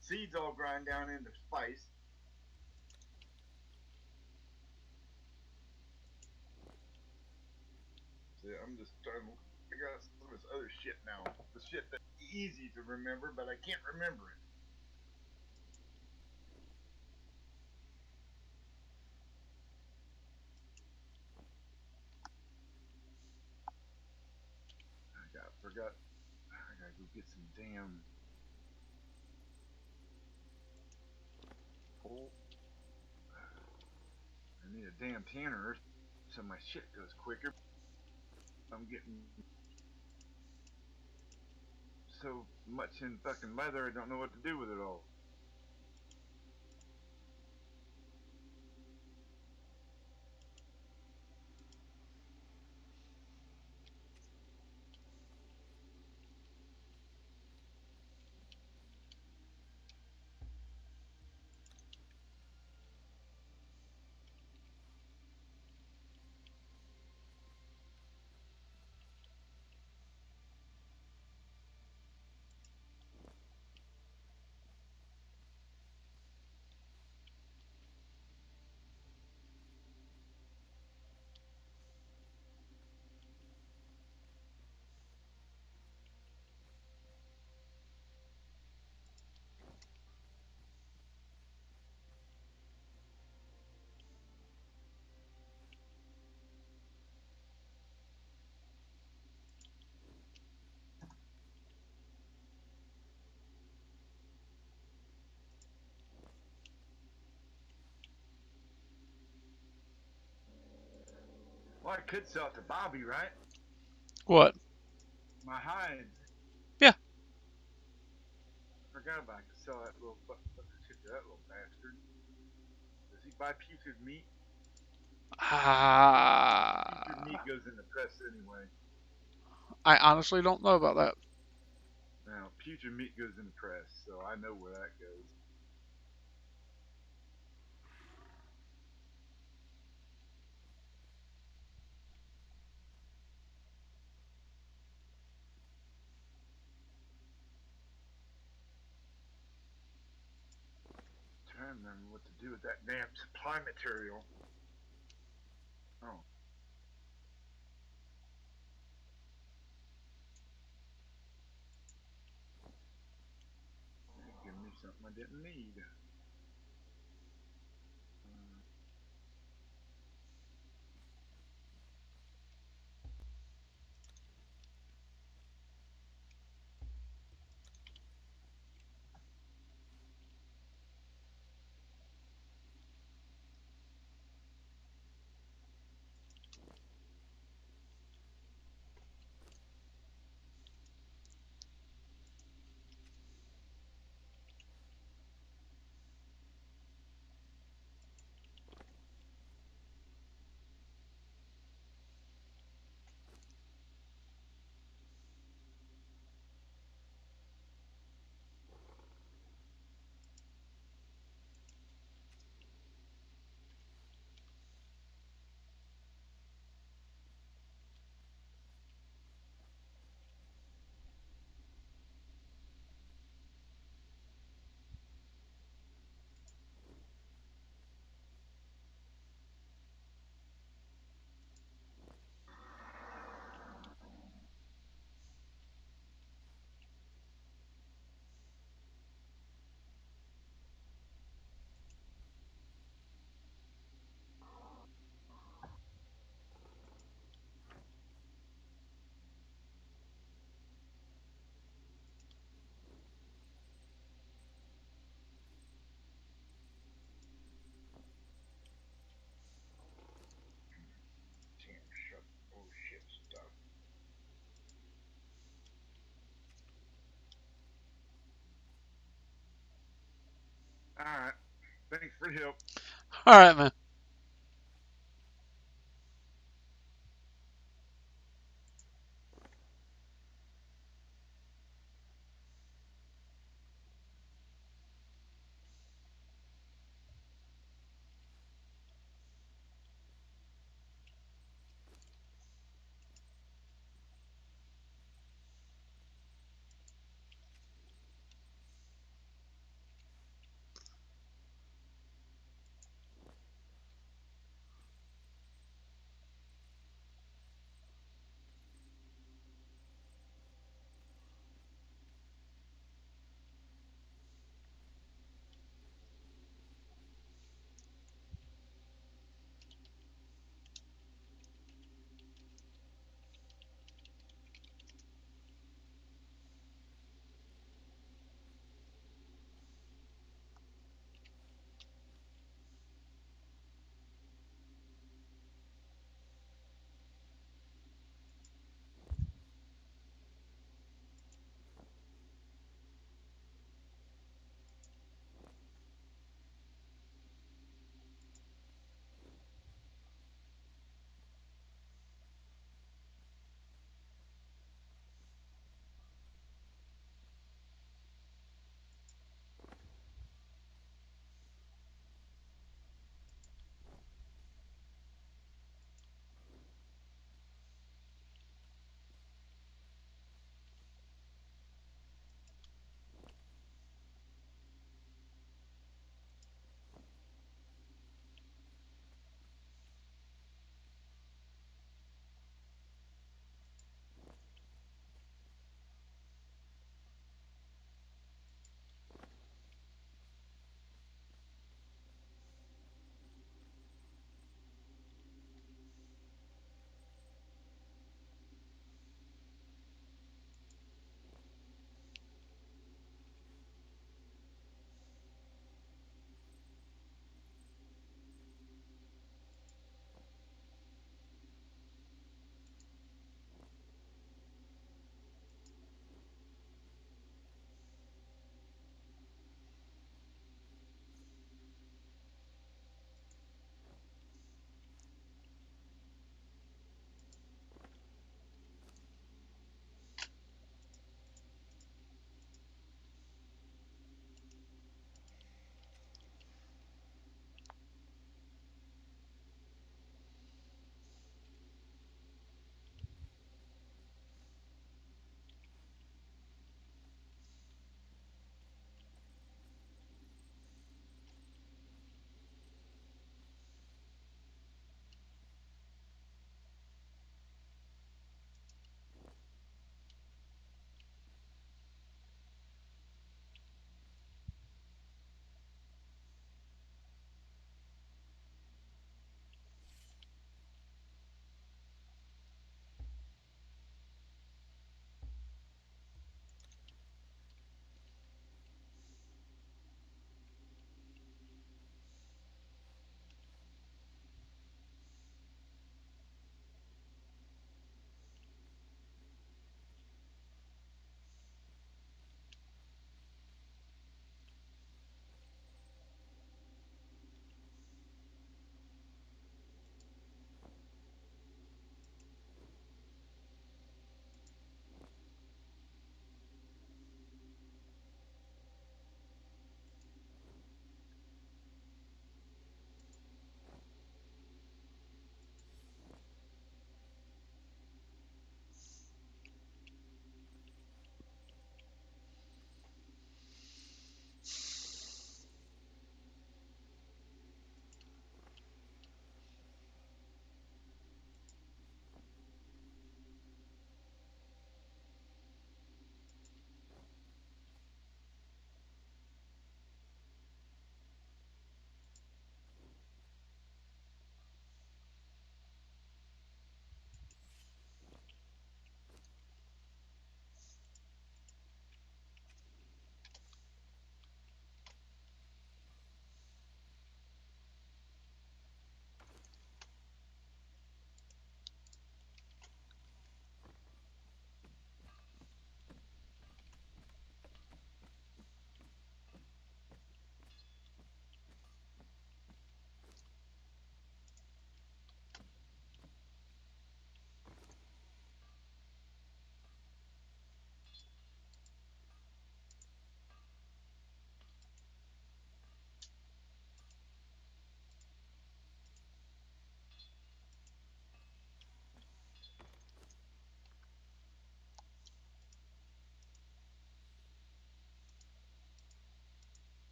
Seeds all grind down into spice. So I'm just trying to figure out some of this other shit now. The shit that's easy to remember, but I can't remember it. forgot. I gotta go get some damn pole. I need a damn tanner so my shit goes quicker. I'm getting so much in fucking leather, I don't know what to do with it all. Well, I could sell it to Bobby, right? What? My hides. Yeah. I forgot about I could sell that little fucking shit to that little bastard. Does he buy putrid meat? Putrid Ah, meat goes in the press anyway. I honestly don't know about that. Now, putrid meat goes in the press, so I know where that goes. I'm trying to remember what to do with that damn supply material. Oh, they giving me something I didn't need. Uh, damn shut bullshit stuff. Alright, thanks for the help. All right, man.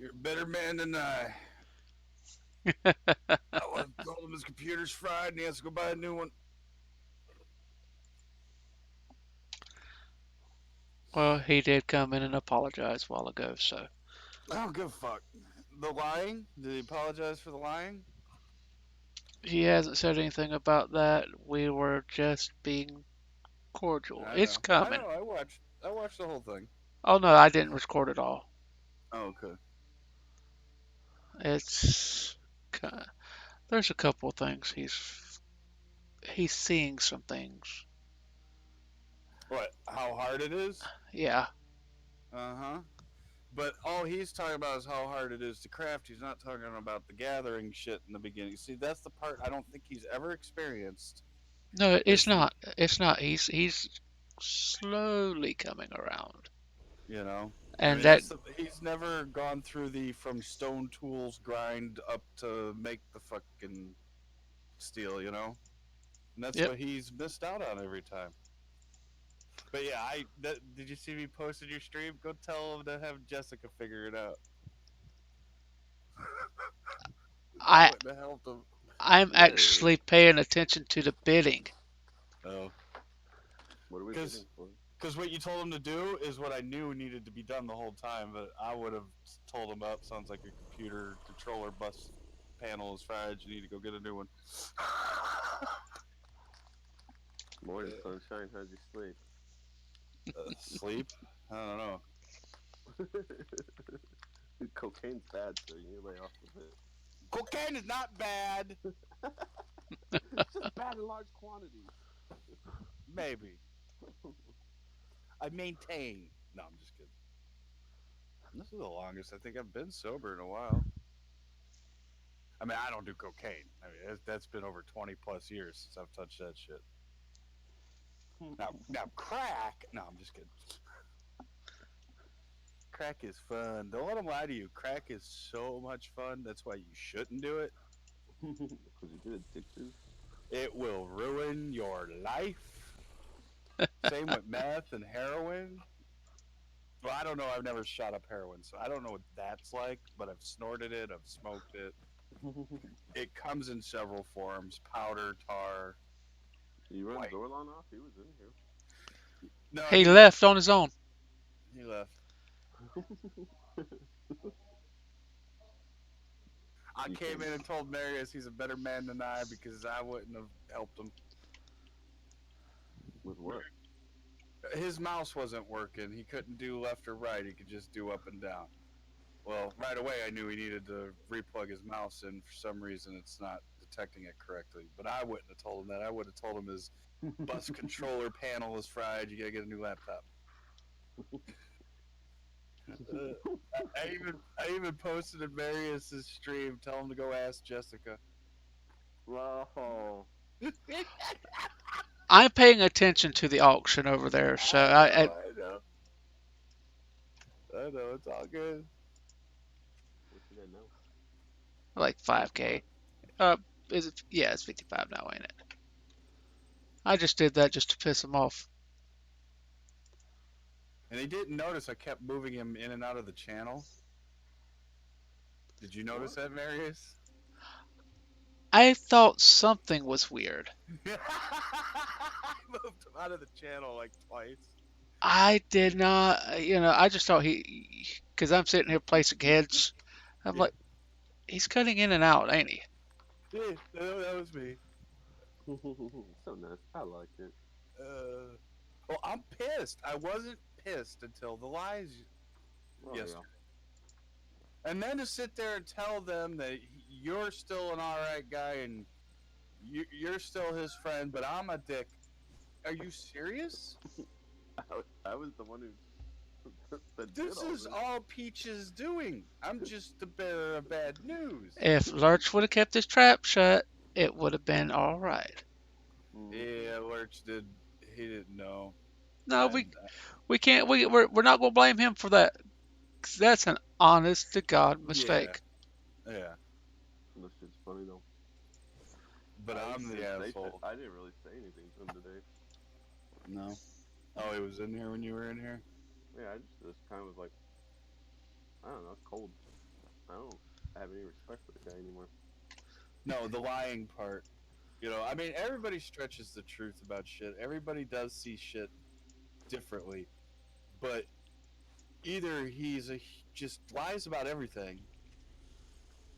You're a better man than I. I would have told him his computer's fried and he has to go buy a new one. Well, he did come in and apologize a while ago, so I don't give a fuck. The lying? Did he apologize for the lying? he hasn't said anything about that. We were just being cordial. I It's know. I coming. know. I watched the whole thing. Oh no, I didn't record it all. Oh, okay. It's there's a couple of things he's seeing some things. What? How hard it is? Yeah. Uh huh. But all he's talking about is how hard it is to craft. He's not talking about the gathering shit in the beginning. See, that's the part I don't think he's ever experienced. No, it's Is the not. It's not. He's slowly coming around. you know? I And mean, that he's never gone through the from stone tools grind up to make the fucking steel. And that's yep. what he's missed out on every time. But yeah, did you see me posted your stream? Go tell him to have Jessica figure it out. That I wouldn't have helped him. I'm Yeah. actually paying attention to the bidding. Oh, What are we because bidding for? because what you told him to do is what I knew needed to be done the whole time. But I would have told him, "Up, sounds like your computer controller bus panel is fried. You need to go get a new one." Morning sunshine. How'd you sleep? Sleep? I don't know. Cocaine's bad, so you need to lay off of it. Cocaine is not bad. It's just bad in large quantities. Maybe. I maintain. No, I'm just kidding. This is the longest I think I've been sober in a while. I mean, I don't do cocaine. I mean, that's been over 20 plus years since I've touched that shit. Now crack. No, I'm just kidding. Crack is fun. Don't let them lie to you. Crack is so much fun. That's why you shouldn't do it. Because you get addicted. It will ruin your life. Same with meth and heroin. Well, I don't know. I've never shot up heroin, so I don't know what that's like. But I've snorted it. I've smoked it. It comes in several forms: powder, tar. You run White. Zorlon off? He was in here. No, He left on his own. he left. I You came can. in and told Marius he's a better man than I because I wouldn't have helped him. With what? His mouse wasn't working. He couldn't do left or right. He could just do up and down. Well, right away I knew he needed to replug his mouse in. For some reason, it's not detecting it correctly. But I wouldn't have told him that. I would have told him his bus controller panel is fried. You gotta get a new laptop. I even posted in Marius's stream. Tell him to go ask Jessica. Wow. I'm paying attention to the auction over there, so I know. I know. It's all good. What should I know? like 5K. Is it? Yeah, it's 55 now, ain't it? I just did that just to piss him off. And he didn't notice I kept moving him in and out of the channel. Did you notice that, Marius? I thought something was weird. I moved him out of the channel like twice. I did not, I just thought because I'm sitting here placing heads. I'm Yeah, like, he's cutting in and out, ain't he? yeah, that was me. So nice. I like it. Well, I'm pissed. I wasn't pissed until the lies Oh, yesterday. And then to sit there and tell them that you're still an alright guy and you're still his friend, but I'm a dick. Are you serious? yeah. I was the one who that did This all is this. all Peach is doing. I'm just the bearer of bad news. If Lurch would have kept his trap shut, it would have been all right. Yeah, Lurch did. He didn't know. No, And we can't. We're not gonna blame him for that. 'Cause that's an honest to God yeah, mistake. yeah. This shit's funny though. But I'm the asshole. I didn't really say anything to him today. No. Oh, he was in here when you were in here? Yeah, I just kind of was like, I don't know, it's cold. I don't have any respect for the guy anymore. No, the lying part. I mean, everybody stretches the truth about shit. Everybody does see shit differently, but either just lies about everything,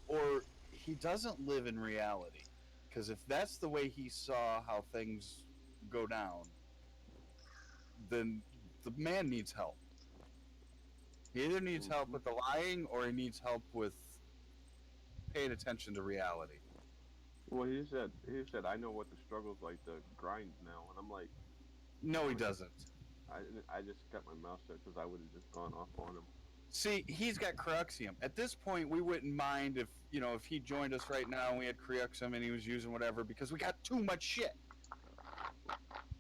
or he doesn't live in reality. Because if that's the way he saw how things go down, then the man needs help. He either needs help Hmm. with the lying, or he needs help with paying attention to reality. Well, he said I know what the struggle's like to grind now, and I'm No, he like doesn't. I just kept my mouth shut because I would have just gone off on him. See, he's got Cruxium. At this point, we wouldn't mind if he joined us right now and we had Cruxium and he was using whatever because we got too much shit.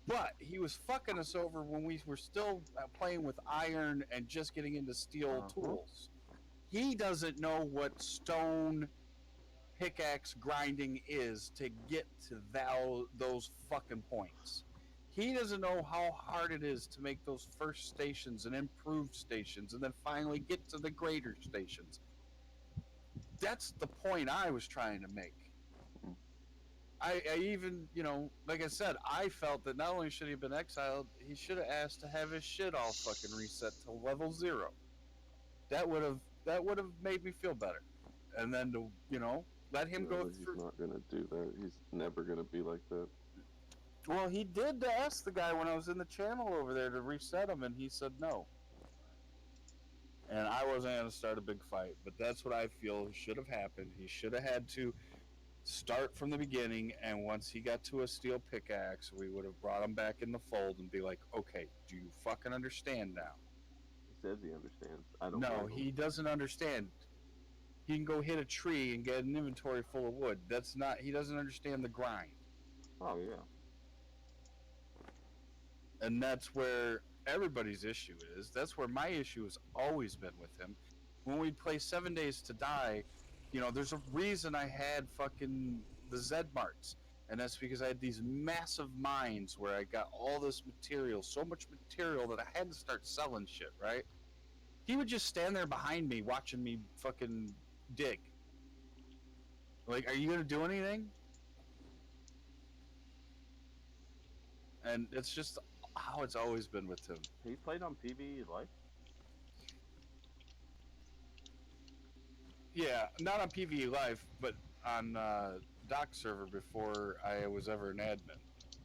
But he was fucking us over when we were still playing with iron and just getting into steel Uh-huh. tools. He doesn't know what stone pickaxe grinding is to get to those fucking points. He doesn't know how hard it is to make those first stations and improved stations and then finally get to the greater stations. That's the point I was trying to make. Mm. I even, like I said, I felt that not only should he have been exiled, he should have asked to have his shit all fucking reset to level 0. That would have made me feel better. And then to, let him go No, he's through. not gonna do that. He's never gonna be like that. Well, he did ask the guy when I was in the channel over there to reset him, and he said no. And I wasn't going to start a big fight, but that's what I feel should have happened. He should have had to start from the beginning, and once he got to a steel pickaxe, we would have brought him back in the fold and be like, okay, do you fucking understand now? He says he understands. I don't No, believe him. he doesn't understand. He can go hit a tree and get an inventory full of wood. He doesn't understand the grind. Oh yeah. And that's where everybody's issue is. That's where my issue has always been with him. When we play 7 Days to Die, there's a reason I had fucking the Z marts. And that's because I had these massive mines where I got all this material, so much material that I had to start selling shit, right? He would just stand there behind me watching me fucking dig. Like, are you gonna do anything? And it's just how it's always been with him. He played on PvE Life. Yeah, not on PvE Live, but on Doc server before I was ever an admin.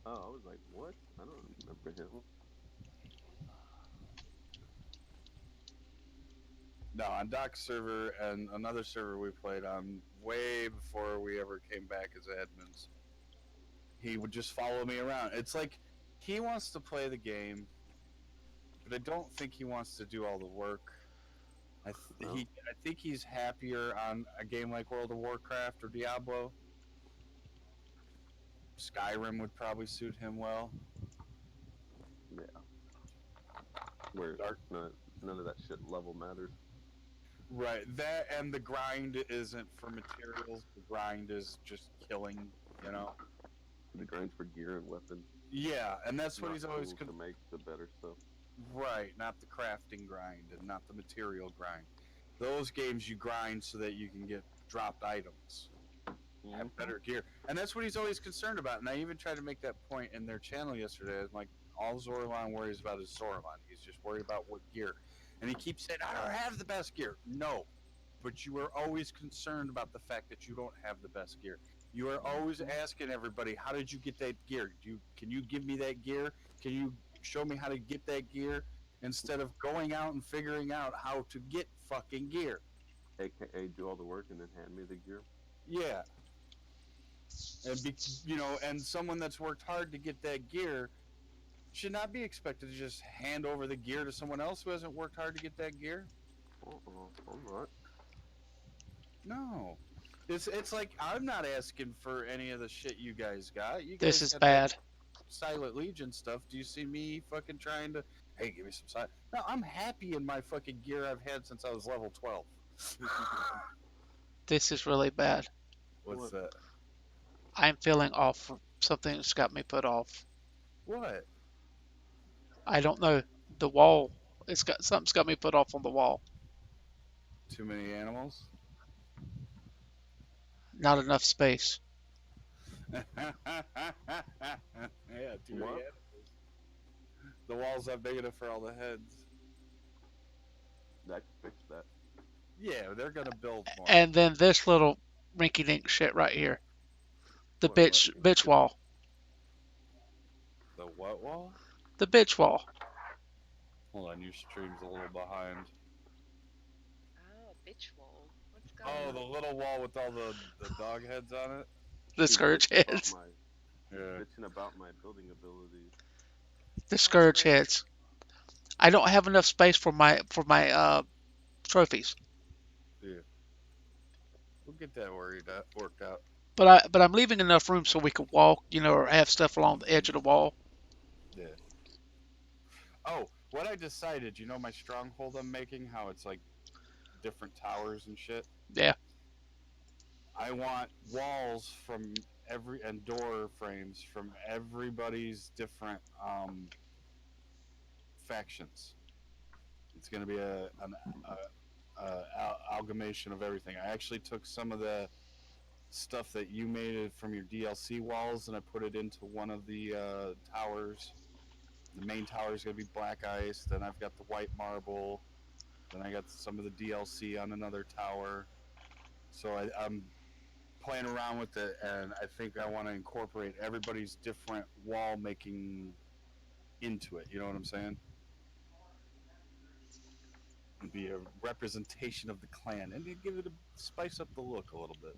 Oh, I was like, what? I don't remember him. No, on Doc server and another server we played on way before we ever came back as admins. He would just follow me around. It's like he wants to play the game, but I don't think he wants to do all the work. No. I think he's happier on a game like World of Warcraft or Diablo. Skyrim would probably suit him well. Yeah. Where Dark none of that shit level matters. Right. That and the grind isn't for materials. The grind is just killing, you know? The grinds for gear and weapons, Yeah, and that's what not he's always. tools to make the better stuff. Right, not the crafting grind and not the material grind. Those games you grind so that you can get dropped items, have Mm-hmm. better gear. And that's what he's always concerned about. And I even tried to make that point in their channel yesterday. I'm like, all Zorlon worries about is Zorlon. He's just worried about what gear. And he keeps saying, I don't have the best gear. No, but you are always concerned about the fact that you don't have the best gear. You are always asking everybody, how did you get that gear? Can you give me that gear? Can you show me how to get that gear? Instead of going out and figuring out how to get fucking gear. AKA do all the work and then hand me the gear. Yeah. And and someone that's worked hard to get that gear should not be expected to just hand over the gear to someone else who hasn't worked hard to get that gear. I'm not. No. It's like I'm not asking for any of the shit you guys got. You This guys is got that bad. Silent Legion stuff. Do you see me fucking trying to hey, give me some silent? No, I'm happy in my fucking gear I've had since I was level 12. This is really bad. What's What? that? I'm feeling off. Something's got me put off. What? I don't know. The wall. It's got something's got me put off on the wall. Too many animals? Not enough space. Yeah, too many What? animals. The walls not big enough for all the heads. I could fix that. Yeah, they're gonna build more. And then this little rinky dink shit right here. The What? bitch wall. The what wall? The bitch wall. Hold on, your stream's a little behind. Oh, bitch wall. What's going Oh, Yeah. the on? little wall with all the dog heads on it. The He's scourge bitching about heads. my Yeah. building abilities. The That's scourge great. heads. I don't have enough space for my trophies. Yeah. We'll get that worked out. But I'm leaving enough room so we can walk, or have stuff along the edge of the wall. Yeah. Oh, what I decided, my stronghold I'm making, how it's like different towers and shit. Yeah. I want walls from every and door frames from everybody's different factions. It's going to be a amalgamation of everything. I actually took some of the stuff that you made it from your DLC walls and I put it into one of the towers. The main tower is going to be black ice. Then I've got the white marble. Then I got some of the DLC on another tower. So I'm playing around with it, and I think I want to incorporate everybody's different wall making into it. You know what I'm saying? And be a representation of the clan, and give it a spice up the look a little bit.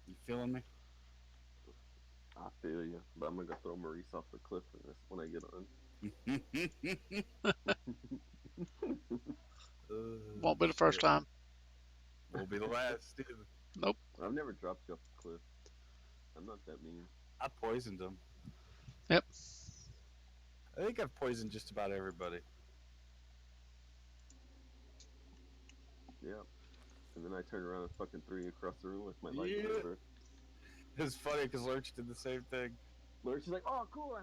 You feeling me? I feel you, but I'm gonna go throw Maurice off the cliff when I get on. Won't be the first Shit. time. Won't be the last either. Nope. I've never dropped you off the cliff. I'm not that mean. I poisoned him. Yep. I think I've poisoned just about everybody. Yeah. And then I turn around and fucking threw you across the room with my Yeah. lightsaber. It's funny because Lurch did the same thing. Lord, she's like, "Oh, cool."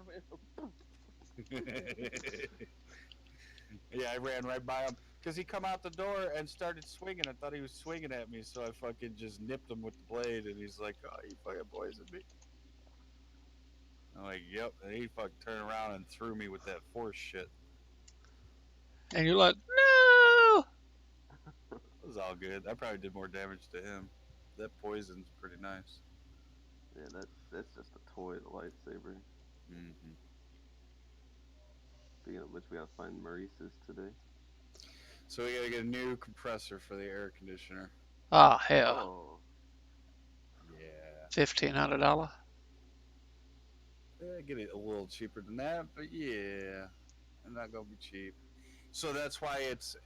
Yeah, I ran right by him because he come out the door and started swinging. I thought he was swinging at me, so I fucking just nipped him with the blade, and he's like, "Oh, you fucking poisoned me." I'm like, "Yep," and he fucking turned around and threw me with that force shit. And you're like, no. It was all good. I probably did more damage to him. That poison's pretty nice. Yeah, that's just a toy, the lightsaber. Hmm. Speaking of which, we gotta find Maurice's today. So we gotta get a new compressor for the air conditioner. Ah, hell. Oh, Yeah, $1,500. get it a little cheaper than that, but yeah, I'm not gonna be cheap. So that's why it's.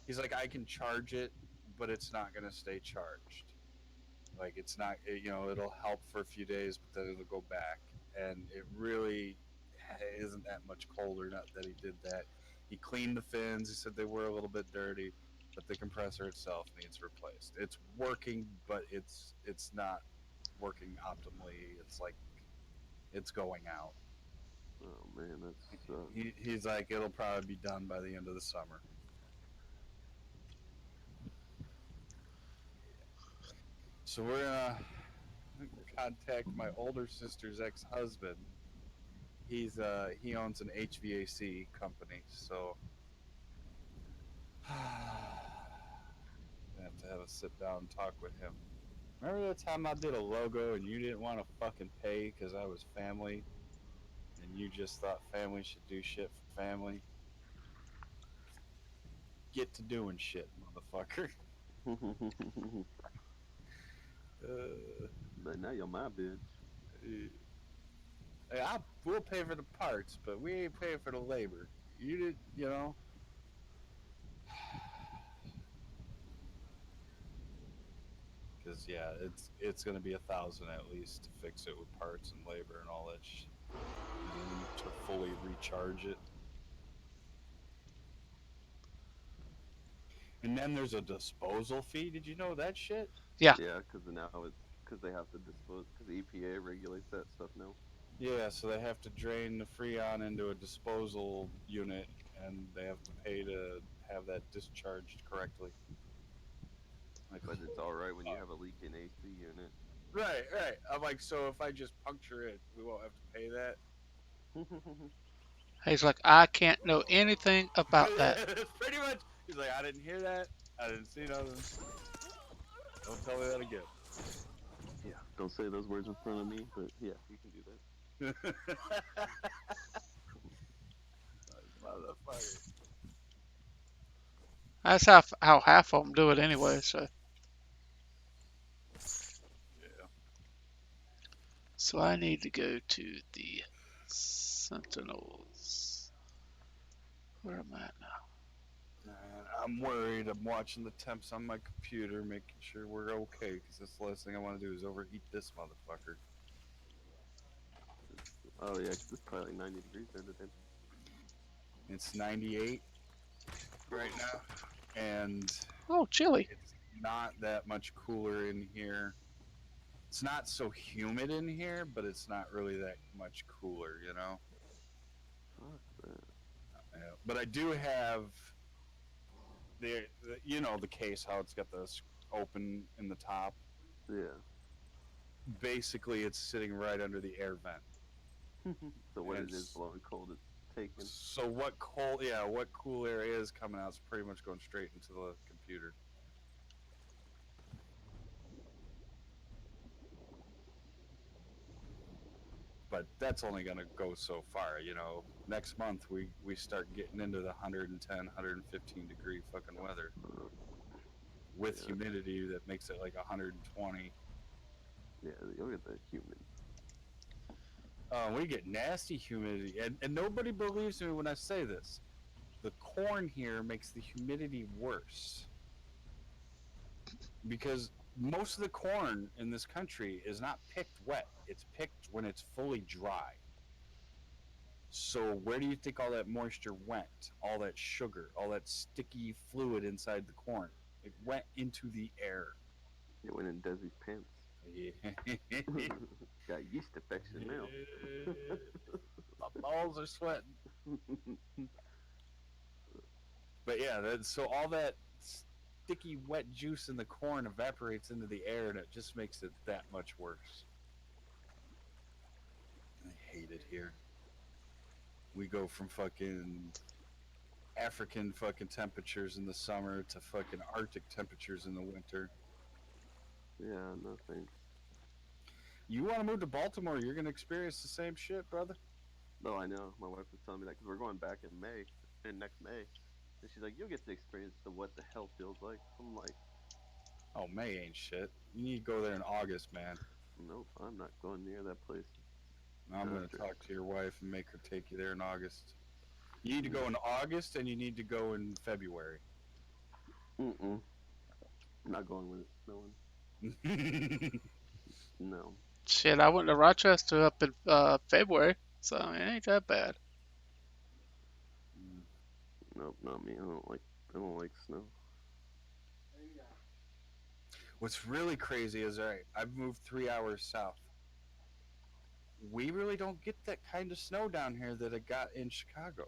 He's like, I can charge it, but it's not gonna stay charged. Like it's not, it'll help for a few days, but then it'll go back, and it really isn't that much colder. Not that he did that. He cleaned the fins. He said they were a little bit dirty, but the compressor itself needs replaced. It's working, but it's not working optimally. It's like it's going out. oh man, that sucks. He's like, it'll probably be done by the end of the summer. So we're gonna contact my older sister's ex-husband. He owns an HVAC company, so I have to have a sit down and talk with him. Remember that time I did a logo and you didn't want to fucking pay because I was family, and you just thought family should do shit for family? Get to doing shit, motherfucker. Uh, But now you're my bitch. I will pay for the parts, but we ain't paying for the labor. You did, because yeah, it's gonna be 1,000 at least to fix it with parts and labor and all that and then to fully recharge it. And then there's a disposal fee. Did you know that shit? Yeah. Yeah, because now it's because they have to dispose because the EPA regulates that stuff now. Yeah, so they have to drain the freon into a disposal unit, and they have to pay to have that discharged correctly. Like, But it's all right when you have a leaking AC unit. right, right. I'm like, so if I just puncture it, we won't have to pay that. He's like, I can't know anything about that. It's pretty much. He's like, I didn't hear that. I didn't see nothing. Don't tell me that again. Yeah, don't say those words in front of me, but yeah, you can do that. Motherfucker. That's how half of them do it anyway. So, Yeah. so I need to go to the Sentinels. Where am I at now? And I'm worried. I'm watching the temps on my computer, making sure we're okay, because that's the last thing I want to do is overheat this motherfucker. Oh yeah, 'cause it's probably like 90 degrees there today. It's 98 right now, and Oh, chilly. it's not that much cooler in here. It's not so humid in here, but it's not really that much cooler, you know? Fuck that. Yeah. But I do have the case, how it's got this open in the top. Yeah. Basically, it's sitting right under the air vent. So what And it is blowing cold, it's taken. so what cool air is coming out is pretty much going straight into the computer. But that's only going to go so far, you know. Next month we start getting into the 110, 115 degree fucking weather with Yeah. humidity that makes it like 120. Yeah, you'll get that humid. We get nasty humidity, and nobody believes me when I say this. The corn here makes the humidity worse because most of the corn in this country is not picked wet. It's picked when it's fully dry. So where do you think all that moisture went? All that sugar, all that sticky fluid inside the corn. It went into the air. It went in Desi's pants. Yeah. Got yeast infection now. My balls are sweating. But yeah, so all that sticky, wet juice in the corn evaporates into the air, and it just makes it that much worse. I hate it here. We go from fucking African fucking temperatures in the summer to fucking Arctic temperatures in the winter. Yeah, no thanks. You want to move to Baltimore, you're going to experience the same shit, brother. No, I know. My wife was telling me that because we're going back in next May. And she's like, you'll get to experience what the hell feels like. I'm like, Oh, May ain't shit. You need to go there in August, man. nope, I'm not going near that place. I'm going to After. talk to your wife and make her take you there in August. You need to go in August and you need to go in February. Mm-mm. I'm not going when it's snowing. No. Shit, I went to Rochester up in February, so I mean, it ain't that bad. Nope, not me. I don't like snow. What's really crazy is, all right, I've moved 3 hours south. We really don't get that kind of snow down here that it got in Chicago.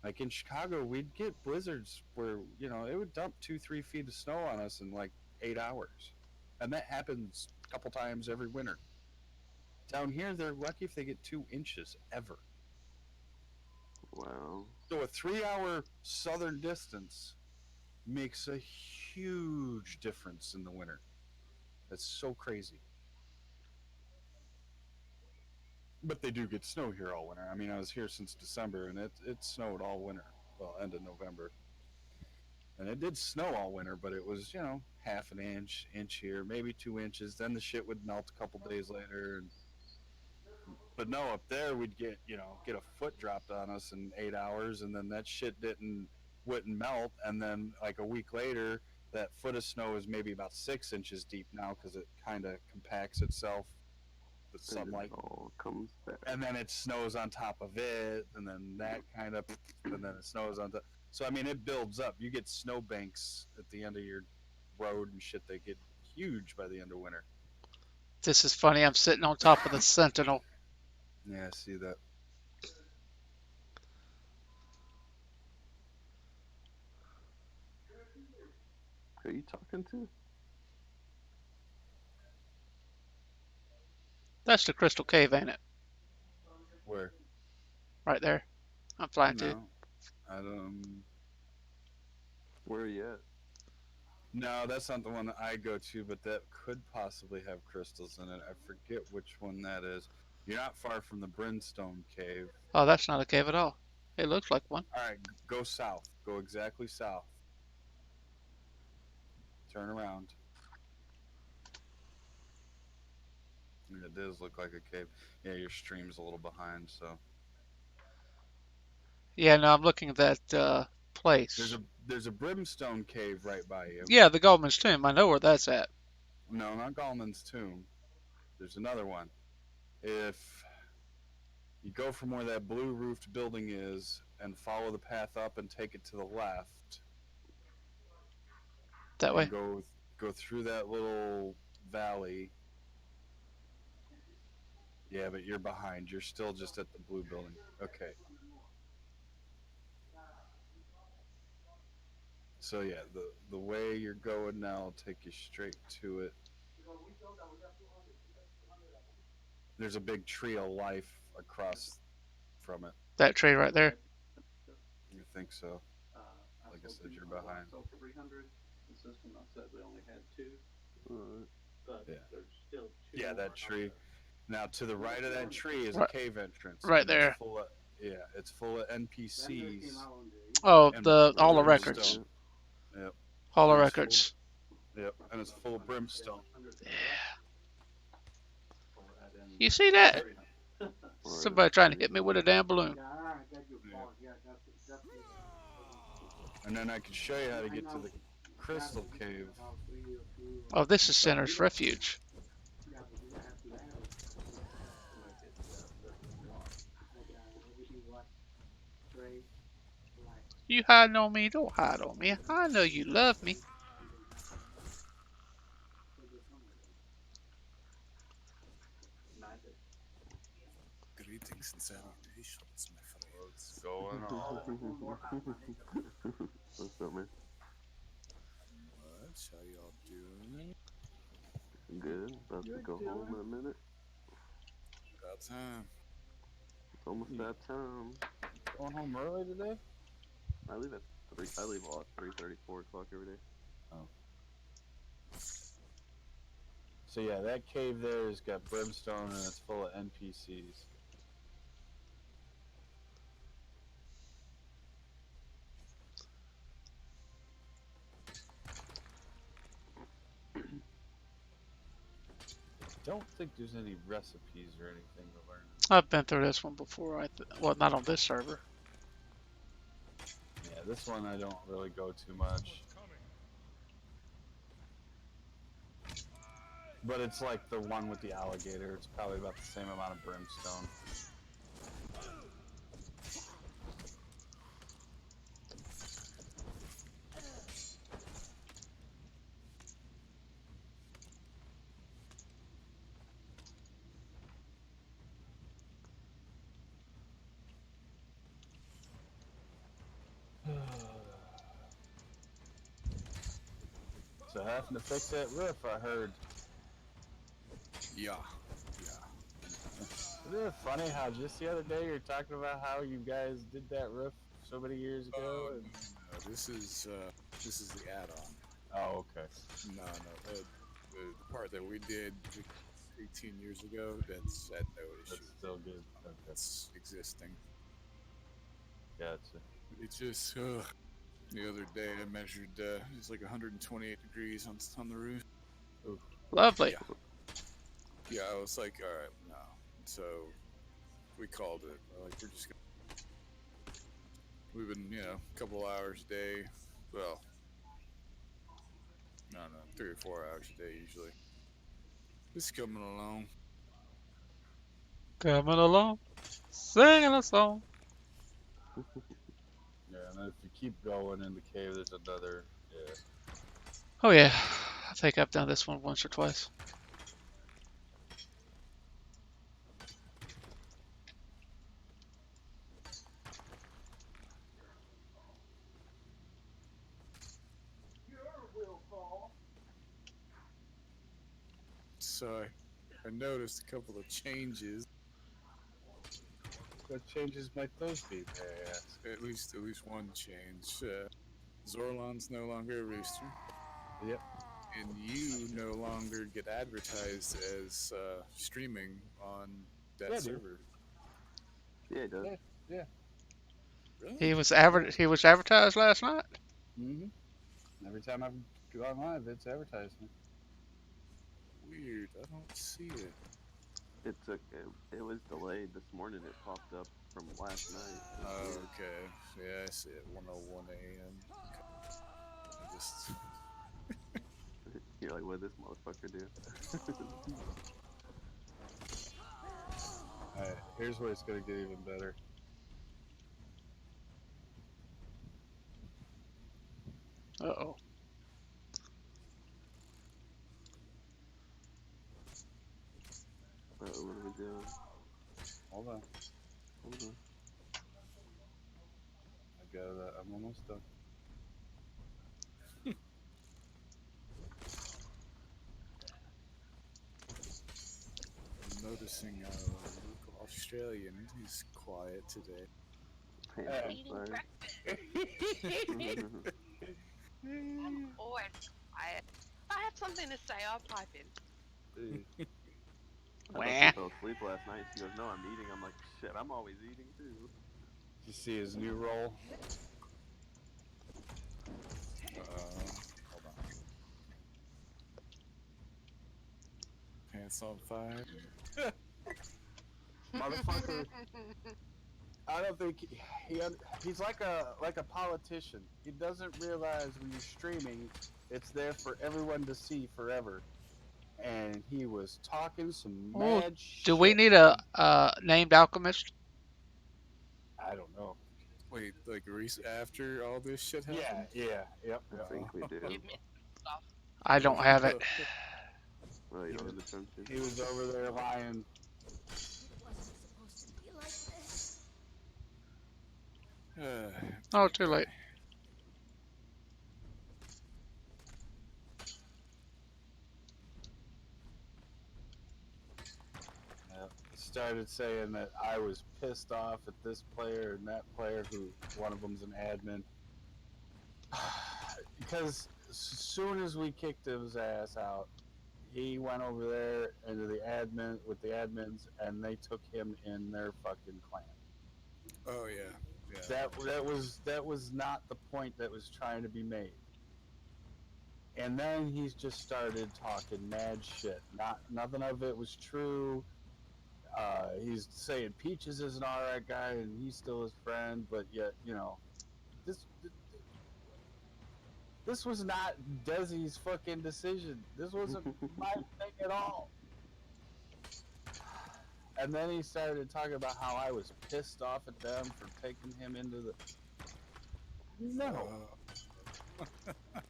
Like in Chicago, we'd get blizzards where, it would dump 2, 3 feet of snow on us in like 8 hours. And that happens a couple times every winter. Down here, they're lucky if they get 2 inches ever. Wow. So a 3 hour southern distance makes a huge difference in the winter. That's so crazy. But they do get snow here all winter. I mean, I was here since December, and it snowed all winter. Well, end of November, and it did snow all winter, but it was half an inch here, maybe 2 inches. Then the shit would melt a couple days later. But no, up there we'd get a foot dropped on us in 8 hours, and then that shit wouldn't melt, and then like a week later, that foot of snow is maybe about 6 inches deep now because it kind of compacts itself with And it sunlight, all comes back. and then it snows on top of it, and then that kind of, and then it snows on top. So I mean, it builds up. You get snow banks at the end of your road and shit. They get huge by the end of winter. This is funny. I'm sitting on top of the Sentinel. Yeah, I see that. Who are you talking to? That's the Crystal Cave, ain't it? Where? Right there. I'm flying to. No, I don't. Where are you at? No, that's not the one that I go to, but that could possibly have crystals in it. I forget which one that is. You're not far from the Brimstone Cave. Oh, that's not a cave at all. It looks like one. All right, go south. Go exactly south. Turn around. It does look like a cave. Yeah, your stream's a little behind, so Yeah, no, I'm looking at that there's place. a Brimstone Cave right by you. Yeah, the Goldman's Tomb. I know where that's at. No, not Gallman's Tomb. There's another one. If you go from where that blue roofed building is and follow the path up and take it to the left That and way. go through that little valley. Yeah, but you're behind. You're still just at the blue building. Okay. So yeah, the way you're going now will take you straight to it. There's a big tree of life across from it. That tree right there. You think so? Like I said, you're behind. Yeah, that tree. Now to the right of that tree is a Right, cave entrance, right and it's there. full of it's full of NPCs Oh, and the Hall of Records. brimstone. Yep, Hall of and it's full. Records. Yep, and it's full of brimstone. Yeah. You see that? Somebody trying to hit me with a damn balloon. And then I can show you how to get to the crystal cave. Oh, this is Sinner's Refuge. You hiding on me? Don't hide on me. I know you love me. Greetings and salutations, my friends. What's going on? What's up, man? What? How y'all doing? Good. About to go home in a minute. About time. It's almost that time. Going home early today? I leave at 3. I leave at 3:30, 4 o'clock every day. Oh. So yeah, that cave there has got brimstone and it's full of NPCs. Don't think there's any recipes or anything to learn. I've been through this one before. Well, not on this server. Yeah, this one I don't really go too much. But it's like the one with the alligator. It's probably about the same amount of brimstone. So having to fix that roof, I heard. Yeah. Isn't it funny how just the other day you were talking about how you guys did that roof so many years ago? Oh, no, this is the add-on. Oh, okay. No, the part that we did 18 years ago, that's at no issue. That's still good. Okay. That's existing. Gotcha. It's just the other day I measured it's like 128 degrees on the roof. Lovely. Yeah, I was like, all right, no. So we called it. We're like, we're just gonna. We've been, a couple hours a day. Well, no, 3 or 4 hours a day usually. Just coming along. Coming along, singing a song. Yeah, and if you keep going in the cave, there's another. Yeah. Oh yeah, I think I've done this one once or twice. So I noticed a couple of changes. What changes might those be, may I ask? At least one change. Zorlon's no longer a rooster, Yep. and you no longer get advertised as streaming on that Yeah, dude. server. Yeah, it does. Yeah, yeah. Really? He was advertised last night. Mm-hmm. Every time I've gone live, it's advertisement. Weird. I don't see it. It was delayed this morning. It popped up from last night. It was Oh, weird. okay. Yeah, I see it. 1:01 a.m. Okay. I just You're like, what did this motherfucker do? All right, here's where it's gonna get even better. Uh-oh. What are we doing? Hold on, Hold on. I got it. I'm almost done. I'm noticing local Australian. He's quiet today. Pants Hey. on Eating fire. breakfast. I'm always quiet. If I have something to say, I'll pipe in. Dude, I thought Wah. she fell asleep last night. She goes, "No, I'm eating." I'm like, "Shit, I'm always eating too." you see his new role? Hold on. Pants on fire. Motherfucker. I don't think he's like a politician. He doesn't realize when you're streaming, it's there for everyone to see forever. And he was talking some Oh, mad do we shit. need a named alchemist? I don't know. Wait, like after all this shit Yeah, happened? yeah, yep. I think we do. You missed stuff. I don't have it. Well, you don't have the junction. He was over there lying. Oh, too late. Started saying that I was pissed off at this player and that player, who one of them's an admin. Because as soon as we kicked his ass out, he went over there into the admin with the admins, and they took him in their fucking clan. Oh yeah, yeah. That was not the point that was trying to be made. And then he's just started talking mad shit. Nothing of it was true. He's saying Peaches is an alright guy and he's still his friend, but yet, this this was not Desi's fucking decision. This wasn't my thing at all. And then he started talking about how I was pissed off at them for taking him into the. No,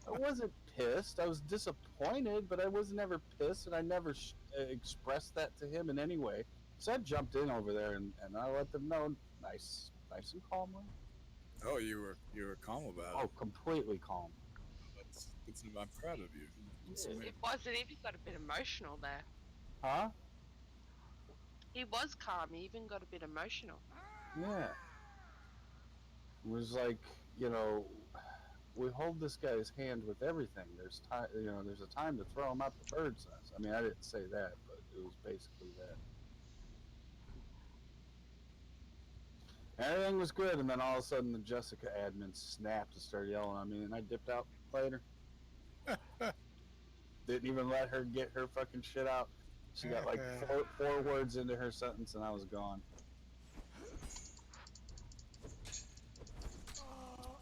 I wasn't pissed. I was disappointed, but I was never pissed, and I never expressed that to him in any way. So I jumped in over there and I let them know, nice and calmly. Oh, you were calm about Oh, it. completely calm. I'm proud of you. It wasn't. He got a bit emotional there. Huh? He was calm. He even got a bit emotional. Yeah. It was like, you know, we hold this guy's hand with everything. There's time, there's a time to throw him out the bird's nest. I mean, I didn't say that, but it was basically that. Everything was good, and then all of a sudden the Jessica admin snapped and started yelling at me, and I dipped out later. Didn't even let her get her fucking shit out. She got like four words into her sentence, and I was gone.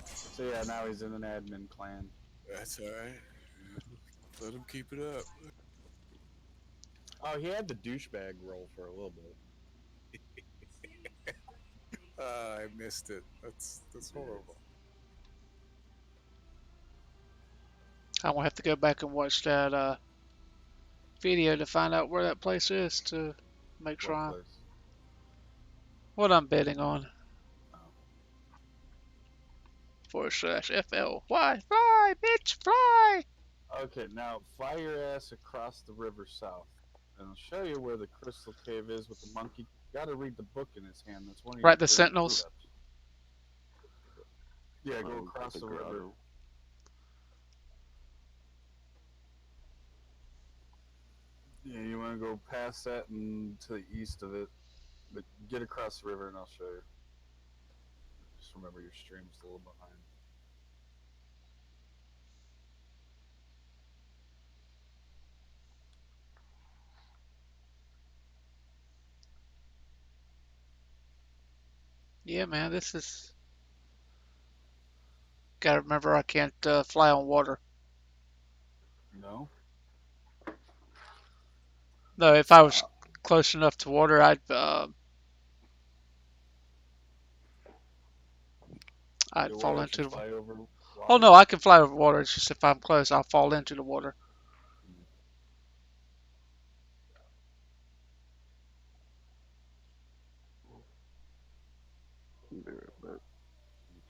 So yeah, now he's in an admin clan. That's all right. Let him keep it up. Oh, he had the douchebag role for a little bit. I missed it. That's horrible. I'm gonna have to go back and watch that video to find out where that place is to make sure What I'm place? what I'm betting on. Oh. /FL. Fly, bitch, fly! Okay, now fly your ass across the river south. and I'll show you where the crystal cave is with the monkey. Got to read the book in his hand. That's one of your Right, the journey Sentinels. steps. Yeah, go across the the river. grotto. Yeah, you want to go past that and to the east of it, but get across the river and I'll show you. Just remember your stream's a little behind. Yeah, man, this is. Gotta remember I can't fly on water. No? No, if I was close enough to water, I'd Yeah, why fall don't you into the. fly over Oh water? no, I can fly over water. It's just if I'm close, I'll fall into the water. Mm, Be right back.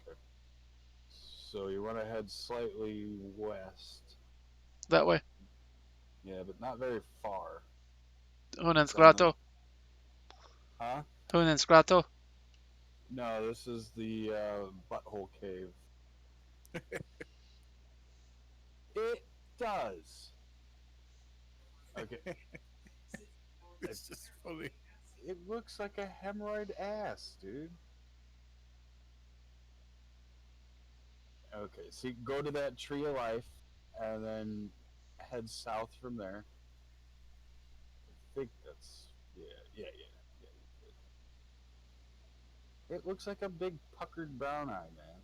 okay. So you want to head slightly west. That way. Yeah, but not very far. Hunan's Down the. Grotto. Huh? Hunan's Grotto. No, this is the butthole cave. It does. Okay. It's just funny. It looks like a hemorrhoid ass, dude. Okay, so you go to that tree of life and then head south from there. I think that's yeah. It looks like a big puckered brown eye, man.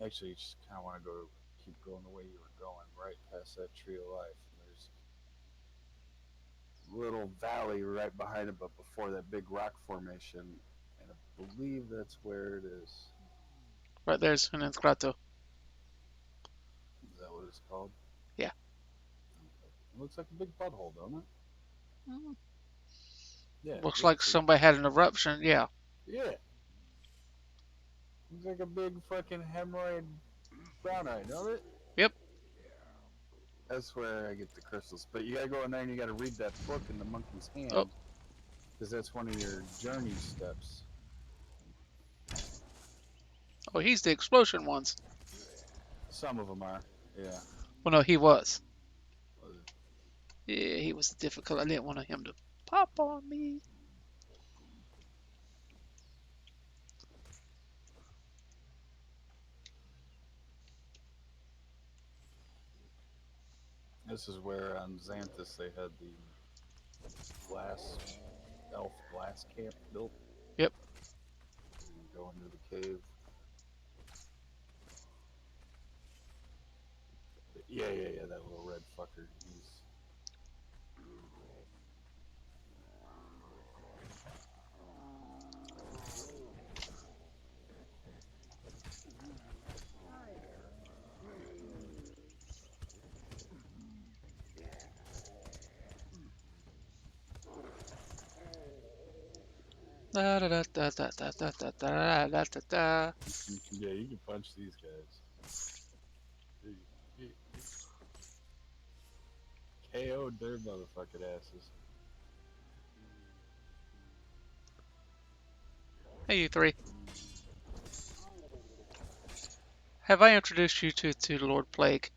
Actually, you just kind of want to go keep going the way you were going, right past that tree of life. And there's a little valley right behind it, but before that big rock formation, and I believe that's where it is. Right there's Hunan's Grotto. Is that what it's called? Yeah. Okay. It looks like a big butthole, don't it? Mm, Yeah, looks yeah. like See, somebody had an eruption. Yeah. yeah. Looks like a big fucking hemorrhoid brown eye, don't it? Yep. That's where I get the crystals. But you gotta go in there and you gotta read that book in the monkey's Oh, hand, because that's one of your journey steps. oh, he's the explosion ones. Some of them are, yeah. Well, no, he was. Was Yeah, he was difficult. I didn't want him to pop on me. This is where on Xanthus they had the glass elf glass camp built. Yep. You go into the cave. Yeah, that little red fucker. He's Da da da da da da da da da da da da. yeah, you can punch these guys. KO'd their motherfucking asses. Hey, you three. Have I introduced you to Lord Plague?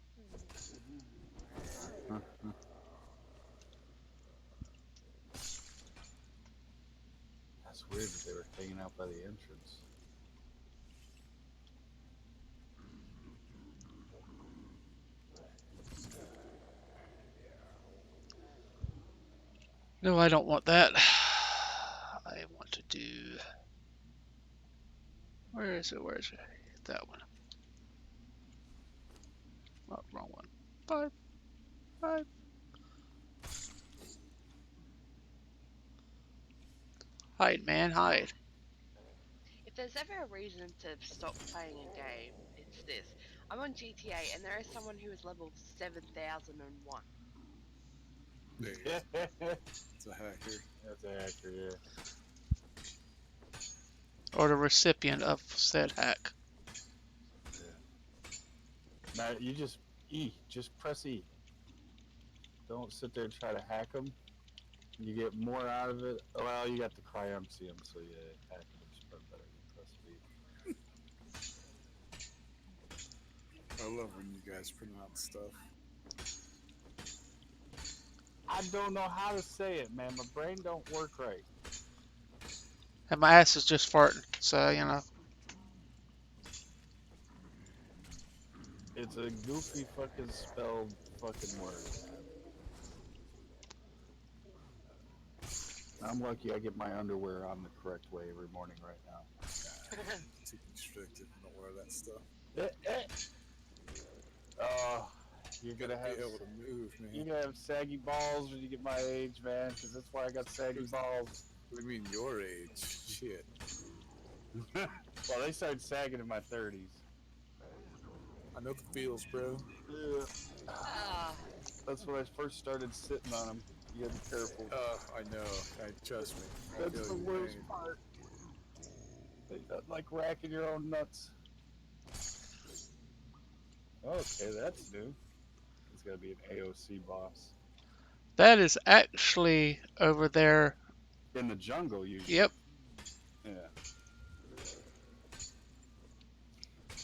That's weird that they were hanging out by the entrance. No, I don't want that. I want to do. Where is it? Where is it? That one. Oh, wrong one. Five. Five. Hide, man, hide. If there's ever a reason to stop playing a game, it's this. I'm on GTA and there is someone who is level 7001. There you go. It's a hacker. That's a hacker, yeah. Or the recipient of said hack. Now, you just just press E. Don't sit there and try to hack them. You get more out of it. Well, you got the Cryumcium, so yeah, hacking them's probably better than press V. I love when you guys pronounce stuff. I don't know how to say it, man. My brain don't work right. And my ass is just farting, so you know. It's a goofy fucking spelled fucking word. I'm lucky I get my underwear on the correct way every morning right now. Too constricted. Don't wear that stuff. Oh, you're gonna Gotta have be able to move, man. you're gonna have saggy balls when you get my age, man. Because that's why I got saggy balls. What do you mean your age? Shit. Well, they started sagging in my 30s. I know the feels, bro. Yeah. Ah, That's when I first started sitting on them. You gotta be careful. I know. Trust me. I That's feel the your worst pain. part. They don't like racking your own nuts. Okay, that's new. It's gotta be an AOC boss. That is actually over there. In the jungle, usually. Yep. Yeah.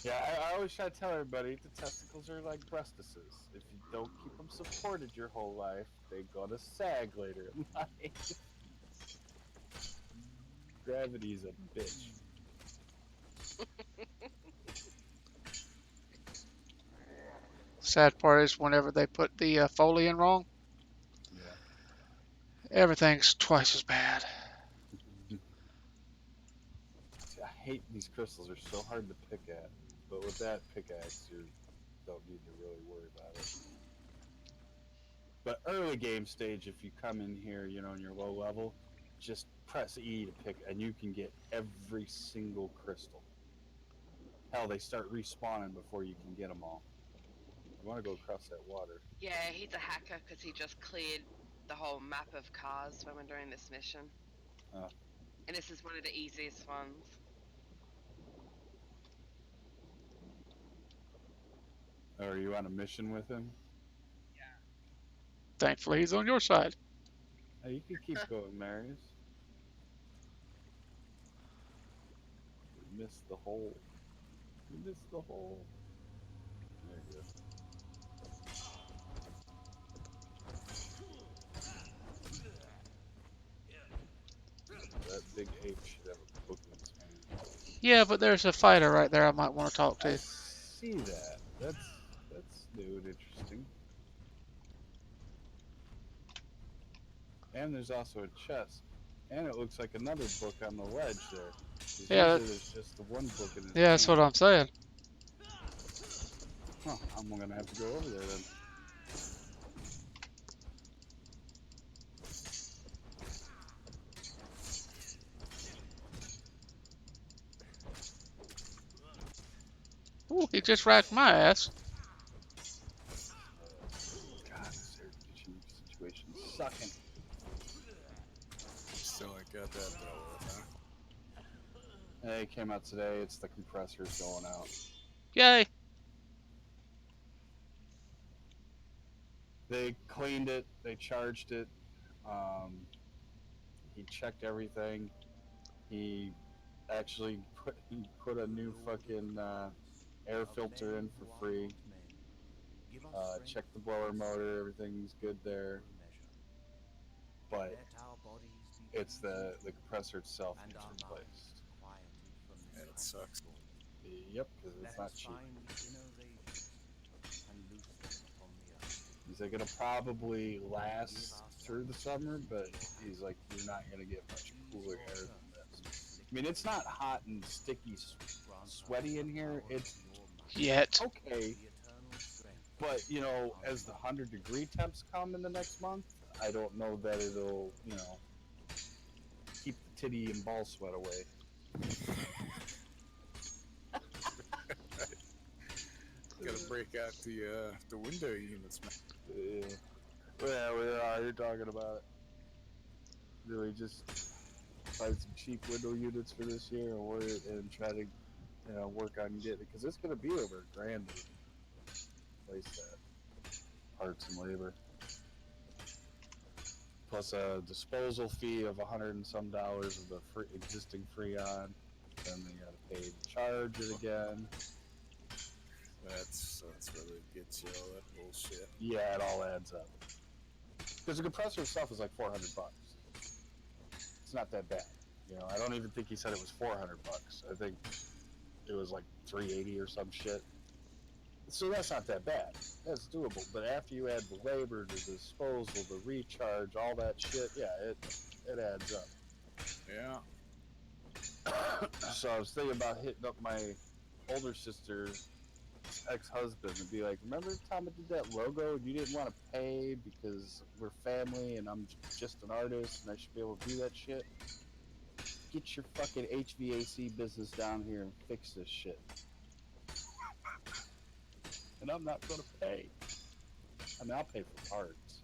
Yeah, I always try to tell everybody the testicles are like breastises. If you don't keep them supported your whole life, they gonna sag later in life. Gravity's a bitch. Sad part is whenever they put the Foley in wrong, Yeah. everything's twice as bad. See, I hate these crystals. They're so hard to pick at. But with that pickaxe, you don't need to really worry about it. But early game stage, if you come in here, you know, in your low level, just press E to pick, and you can get every single crystal. Hell, they start respawning before you can get them all. You want to go across that water. yeah, he's a hacker because he just cleared the whole map of cars when we're doing this mission. Oh. And this is one of the easiest ones. Or are you on a mission with him? Thankfully, he's on your side. Hey, you can keep going, Marius. You missed the hole. You missed the hole. There you go. That big ape should have a book in his hand. Yeah, but there's a fighter right there I might want to talk I to. see that. That's new and interesting. And there's also a chest. And it looks like another book on the ledge there. 'Cause Yeah, usually there's just the one book in his yeah, that's what hand. I'm saying. Huh, I'm gonna have to go over there then. Ooh, he just racked my ass. God, this air conditioning situation is sucking. Still ain't got that dealt with, huh? It came out today. It's the compressors going out. Yay. They cleaned it. They charged it. He checked everything. He actually put a new fucking air filter in for free. Checked the blower motor. Everything's good there. But it's the compressor itself needs replaced. Yeah, it sucks. Yep, because it's not cheap. He's like, it'll probably last through the summer, but he's like, you're not going to get much cooler air than this. I mean, it's not hot and sticky, sweaty in here. It's Yet. okay. But, you know, as the 100-degree temps come in the next month, I don't know that it'll, you know, keep the titty and ball sweat away. Gotta break out the window units, man. Well, were talking about it. Do we just find some cheap window units for this year, or and try to work on getting it? Because it's going to be over $1,000 to replace that parts and labor, plus a disposal fee of $100 and some of the existing Freon. Then they got to pay to charge it again. That's where they get you all that bullshit. Yeah, it all adds up. Because the compressor itself is like $400. It's not that bad. I don't even think he said it was $400. I think it was like $380 or some shit. So that's not that bad. That's doable. But after you add the labor, the disposal, the recharge, all that shit, yeah, it adds up. Yeah. So I was thinking about hitting up my older sister's ex-husband and be like, remember the time I did that logo and you didn't want to pay because we're family and I'm just an artist and I should be able to do that shit? Get your fucking HVAC business down here and fix this shit. And I'm not going to pay. I mean, I'll pay for parts.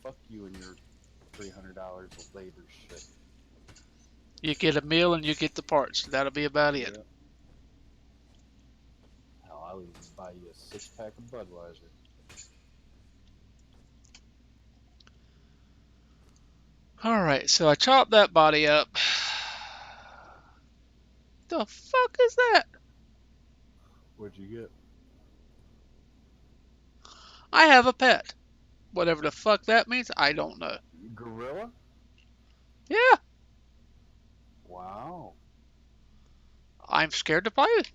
Fuck you and your $300 of labor shit. You get a meal and you get the parts. That'll be about it. Yeah. Hell, I'll even buy you a 6-pack of Budweiser. Alright, so I chopped that body up. The fuck is that? What'd you get? I have a pet. Whatever the fuck that means, I don't know. Gorilla? Yeah, Wow. I'm scared to play it.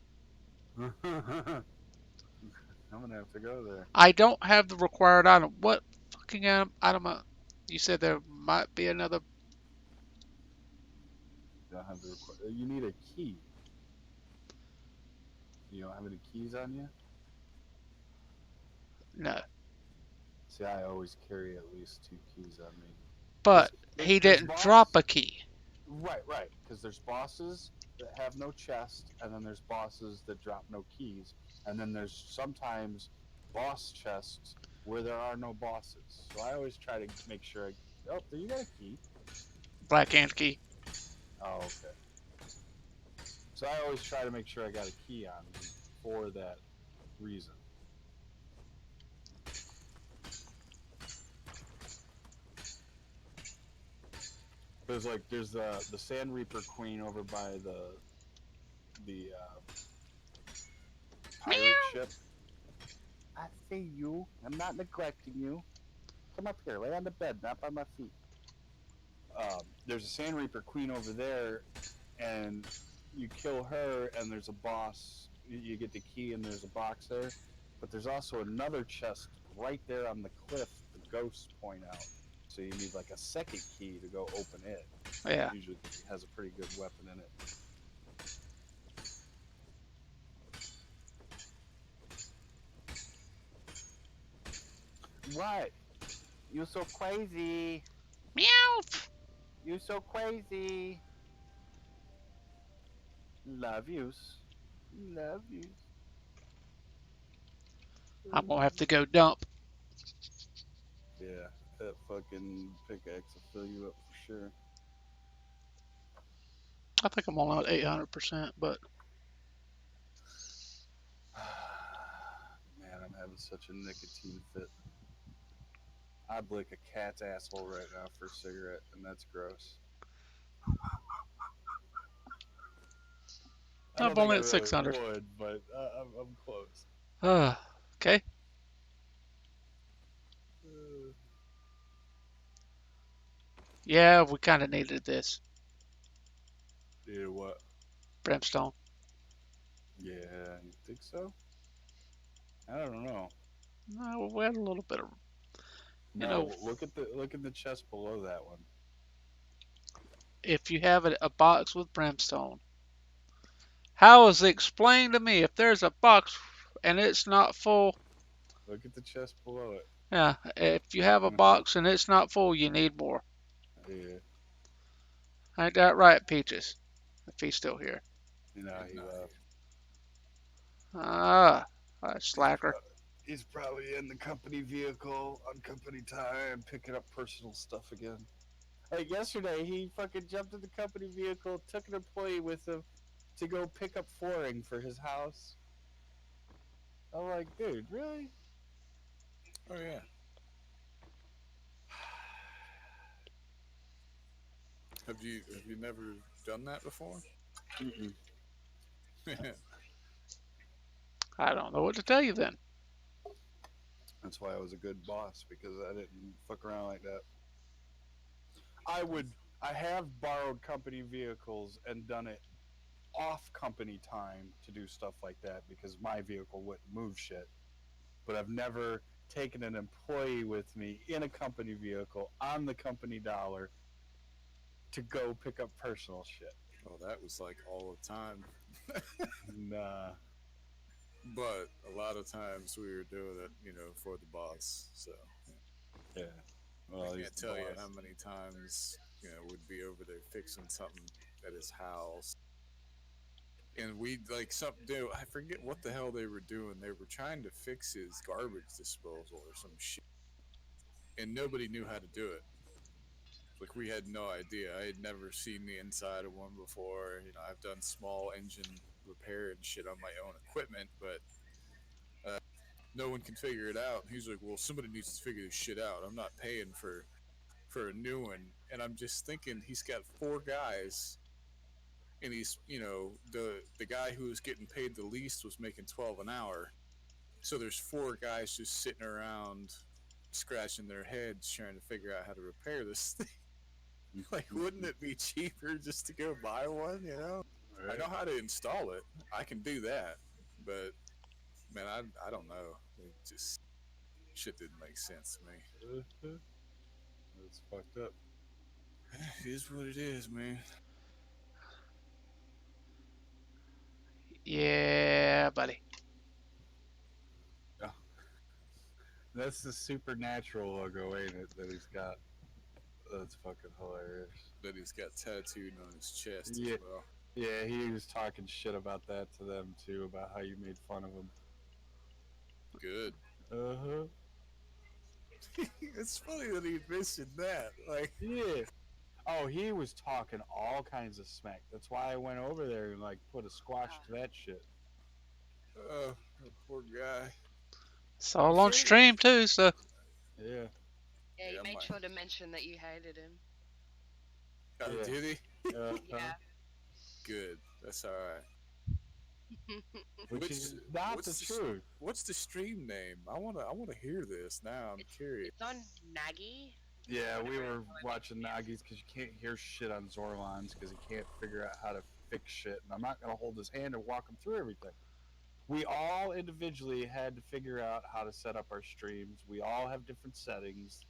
I'm gonna have to go there. I don't have the required item. What fucking item? You said there might be another. Don't have the you need a key. You don't have any keys on you? No, See, I always carry at least 2 keys on me. but he didn't drop a key. Right. Because there's bosses that have no chest, and then there's bosses that drop no keys, and then there's sometimes boss chests where there are no bosses. So I always try to make sure oh, you got a key. Black ant key. Oh, okay. So I always try to make sure I got a key on me for that reason. There's the Sand Reaper Queen over by the pirate ship. I see you. I'm not neglecting you. Come up here. Lay on the bed, not by my feet. There's a Sand Reaper Queen over there, and you kill her, and there's a boss. You get the key, and there's a box there. But there's also another chest right there on the cliff the ghosts point out. So you need like a second key to go open it. Yeah. Usually it has a pretty good weapon in it. What? You so crazy. Meow. You so crazy. Love yous. Love yous. I'm gonna have to go dump. Yeah, that fucking pickaxe will fill you up for sure. I think I'm on 800%, but Man, I'm having such a nicotine fit. I'd lick a cat's asshole right now for a cigarette, and that's gross. I I'm don't think only I at 600. would, but I'm close. Okay. Yeah, we kind of needed this. Yeah, what? Brimstone. Yeah, you think so? I don't know. No, we had a little bit of, No, look at the chest below that one. if you have a box with brimstone. How is it explained to me if there's a box and it's not full? Look at the chest below it. Yeah, if you have a box and it's not full, you need more. Yeah. Ain't that right, Peaches? If he's still here. You know, he left. Slacker. He's probably in the company vehicle on company time, picking up personal stuff again. Like yesterday, he fucking jumped in the company vehicle, took an employee with him to go pick up flooring for his house. I'm like, dude, really? Oh yeah. Have you never done that before? Mm-mm. I don't know what to tell you then. That's why I was a good boss because I didn't fuck around like that. I would. I have borrowed company vehicles and done it off company time to do stuff like that because my vehicle wouldn't move shit. But I've never taken an employee with me in a company vehicle on the company dollar to go pick up personal shit. Well, that was like all the time. Nah. But a lot of times we were doing it, for the boss. So Yeah. I Well, he's can't the tell you boss. how many times, we'd be over there fixing something at his house. And we like something. I forget what the hell they were doing. They were trying to fix his garbage disposal or some shit, and nobody knew how to do it. Like we had no idea. I had never seen the inside of one before. I've done small engine repair and shit on my own equipment, but no one can figure it out. And he's like, "Well, somebody needs to figure this shit out. I'm not paying for a new one." And I'm just thinking, he's got four guys, and he's the guy who was getting paid the least was making 12 an hour. So there's four guys just sitting around scratching their heads trying to figure out how to repair this thing. Like, wouldn't it be cheaper just to go buy one? I Right. know how to install it. I can do that, but man, I don't know. It just shit didn't make sense to me. That's fucked up. It is what it is, man. Yeah, buddy. Yeah. That's the supernatural logo, ain't it? That he's got. That's fucking hilarious. That he's got tattooed on his chest as Yeah. well. Yeah, he was talking shit about that to them too, about how you made fun of him. Good. Uh huh. It's funny that he mentioned that. Like, Yeah. Oh, he was talking all kinds of smack. That's why I went over there and like put a squash to that shit. that poor guy. It's I'm all on sure. stream too, so Yeah. Yeah, you Yeah, made sure to mention that you hated him. Oh, Yeah. did he? Uh-huh. Yeah. Good. That's all right. Which Which is not the what's truth. what's the stream name? I wanna hear this now. I'm curious. It's on Nagi. Yeah, we Whatever were how it watching makes Nagis because you can't hear shit on Zorlons because he can't figure out how to fix shit. And I'm not going to hold his hand and walk him through everything. We all individually had to figure out how to set up our streams. We all have different settings.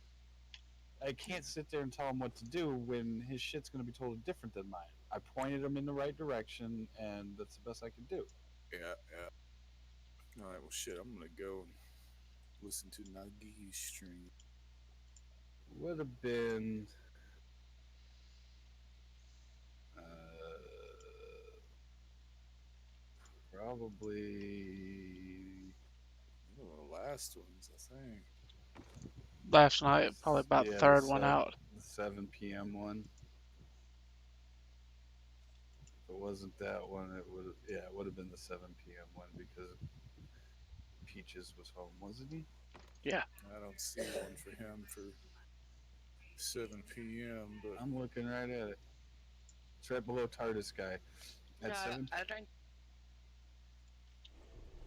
I can't sit there and tell him what to do when his shit's going to be totally different than mine. I pointed him in the right direction, and that's the best I can do. Yeah, yeah. All right. Well, shit. I'm gonna go and listen to Nagi's stream. Would have been uh, probably One of the last ones, I think. last night probably about the yeah third one out. the 7 p.m. one. If it wasn't that one, it would have been the 7 p.m. one because Peaches was home, wasn't he? Yeah. I don't see one for him for 7 p.m. But I'm looking right at it. It's right below TARDIS guy. No, At seven, I don't.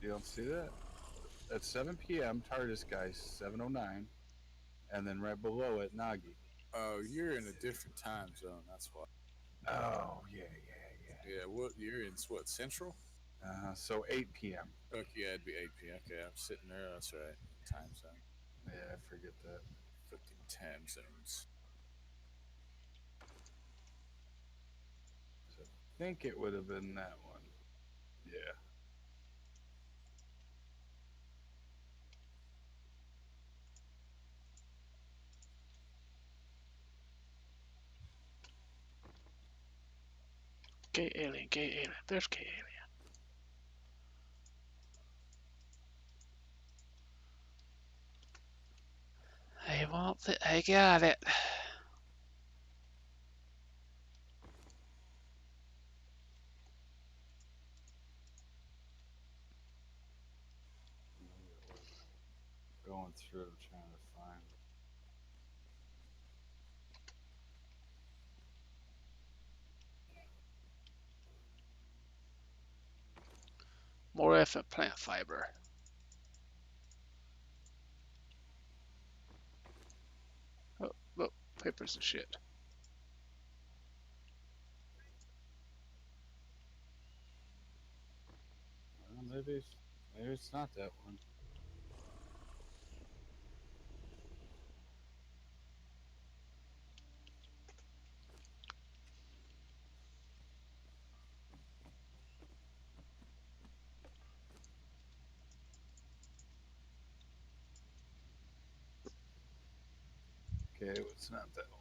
you don't see that? At 7 p.m. TARDIS guy 7:09, and then right below it Nagi. oh, you're in a different time zone. That's why. Oh yeah. Yeah. What you're in? What Central? So 8 p.m. Okay, yeah, it'd be 8 p.m. Okay, I'm sitting there. That's right. Time zone. Yeah, I forget that. Fucking time zones. So I think it would have been that one. Yeah. Gay alien, gay alien. There's gay alien. I got it. Going through, trying to find. More effing plant fiber. Oh, oh, papers and shit. Well, maybe it's not that one. Okay, it's not that one.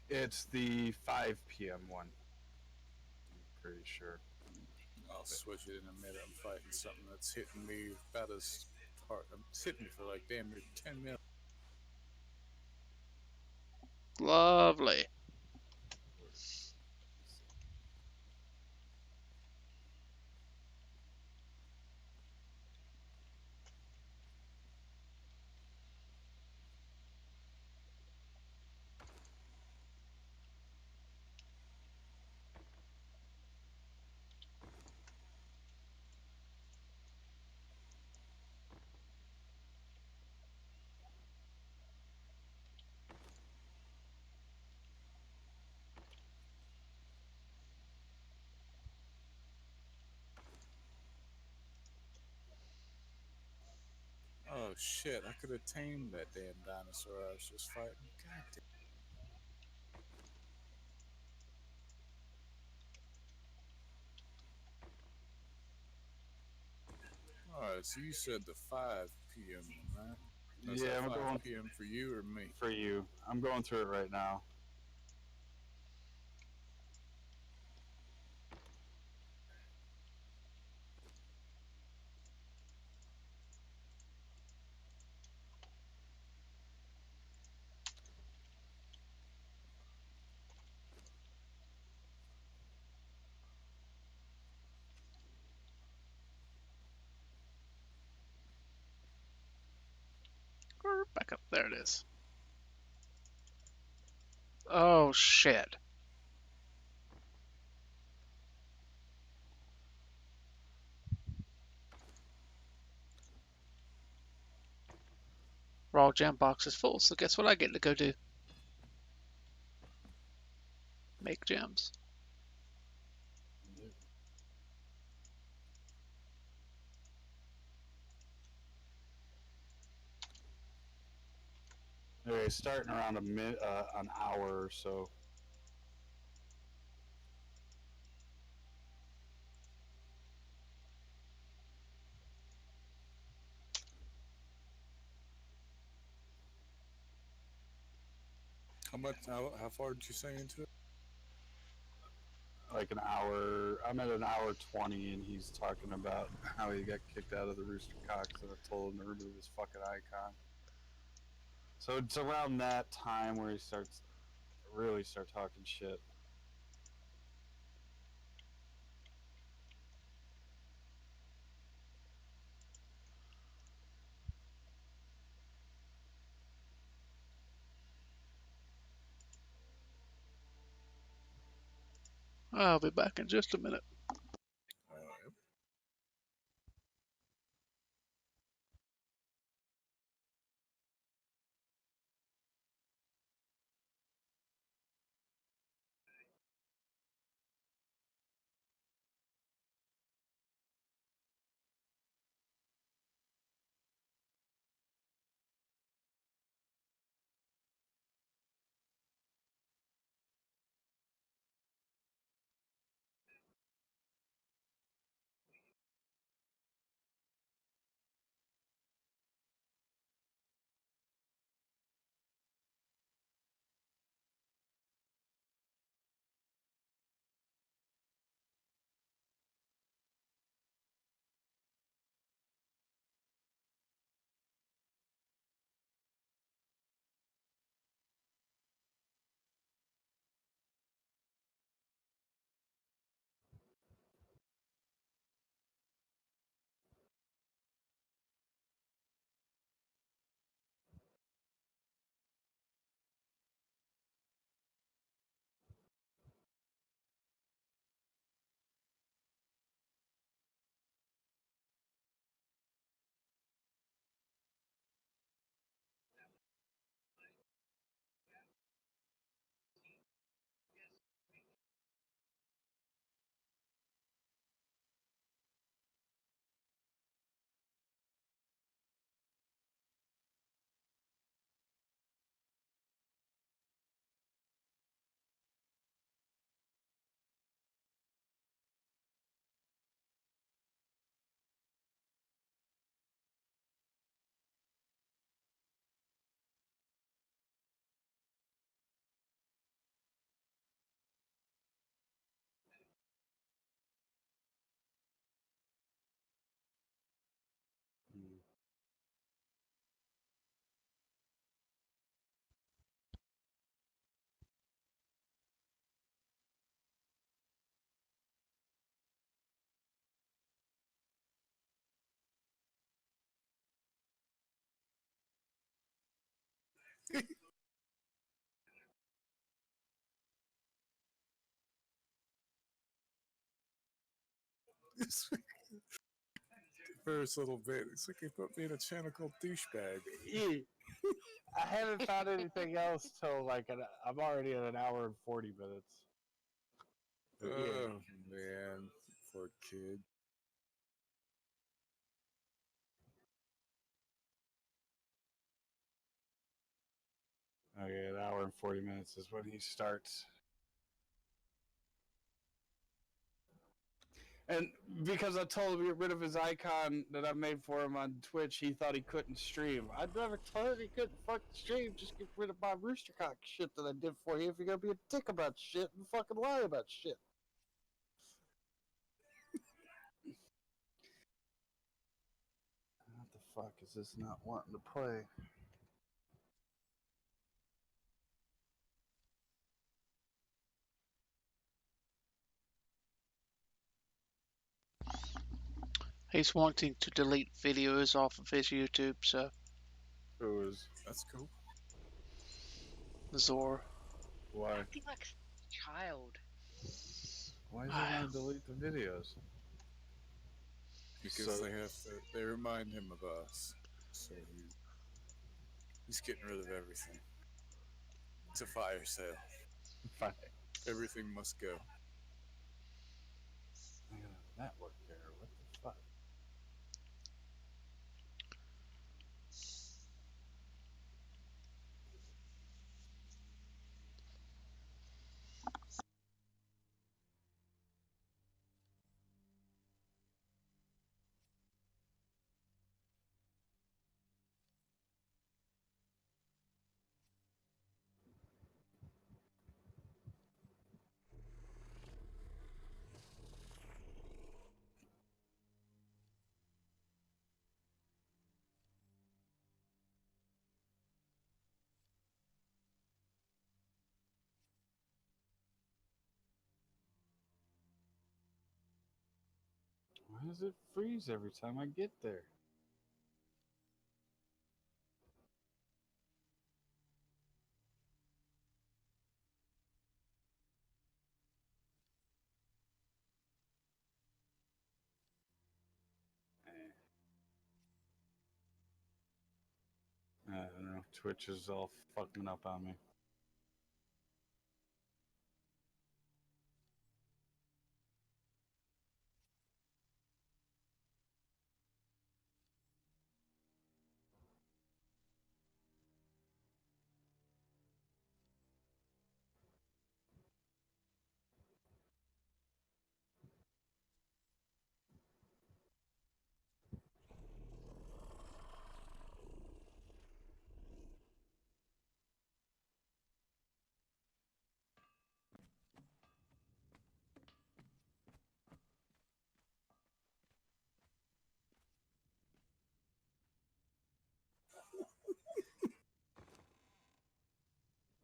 It's the 5 p.m. one. I'm pretty sure. I'll switch it in a minute. I'm fighting something that's hitting me about as hard. It's hitting me for like damn near 10 minutes. Lovely. Oh shit! I could have tamed that damn dinosaur I was just fighting. God damn. All right, so you said the 5 p.m. one, right? Is Yeah, that I'm going 5 p.m. for you or me? for you. I'm going through it right now. Back up. There it is. Oh shit. Raw gem box is full, so guess what I get to go do? Make gems. Okay, starting around an hour or so. How much? How far did you say into it? Like an hour. I'm at an hour 20, and he's talking about how he got kicked out of the Rooster Cocks, and I told him to remove his fucking icon. So it's around that time where he really start talking shit. I'll be back in just a minute. Uh, First little bit, it's like he put me in a channel called douchebag. I haven't found anything else till I'm already at an hour and 40 minutes. But yeah. Oh man, poor kid. Okay, an hour and 40 minutes is when he starts. And because I told him to get rid of his icon that I made for him on Twitch, he thought he couldn't stream. I never told him he couldn't fucking stream. Just get rid of my rooster cock shit that I did for you if you're gonna be a dick about shit and fucking lie about shit. What the fuck is this not wanting to play? He's wanting to delete videos off of his YouTube, so Who is? That's cool. Zor. Why? Acting like a child. Why does he want to delete the videos? Because So- they have to. They remind him of us. So he's getting rid of everything. It's a fire sale. Fine. Everything must go. I got a network error. What the fuck? Why does it freeze every time I get there? I don't know. Twitch is all fucking up on me.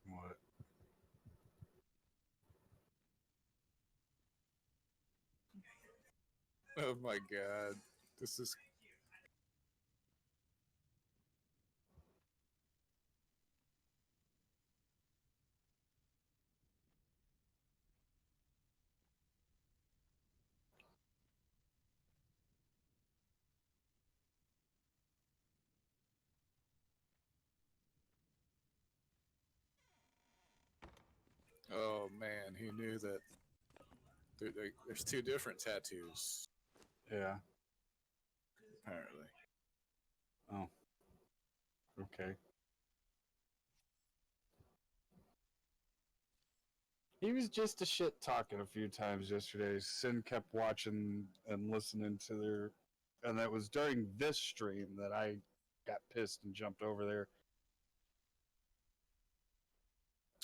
What? Oh my god. This is. Oh man, he knew that. There's two different tattoos, Yeah. apparently. Oh. Okay. He was just a shit talking a few times yesterday. Sin kept watching and listening to their, and that was during this stream that I got pissed and jumped over there.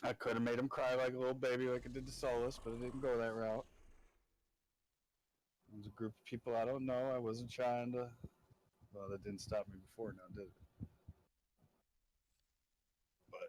I could have made him cry like a little baby, like I did to Solus, but I didn't go that route. It was a group of people I don't know. I wasn't trying to. Well, that didn't stop me before, now did it? But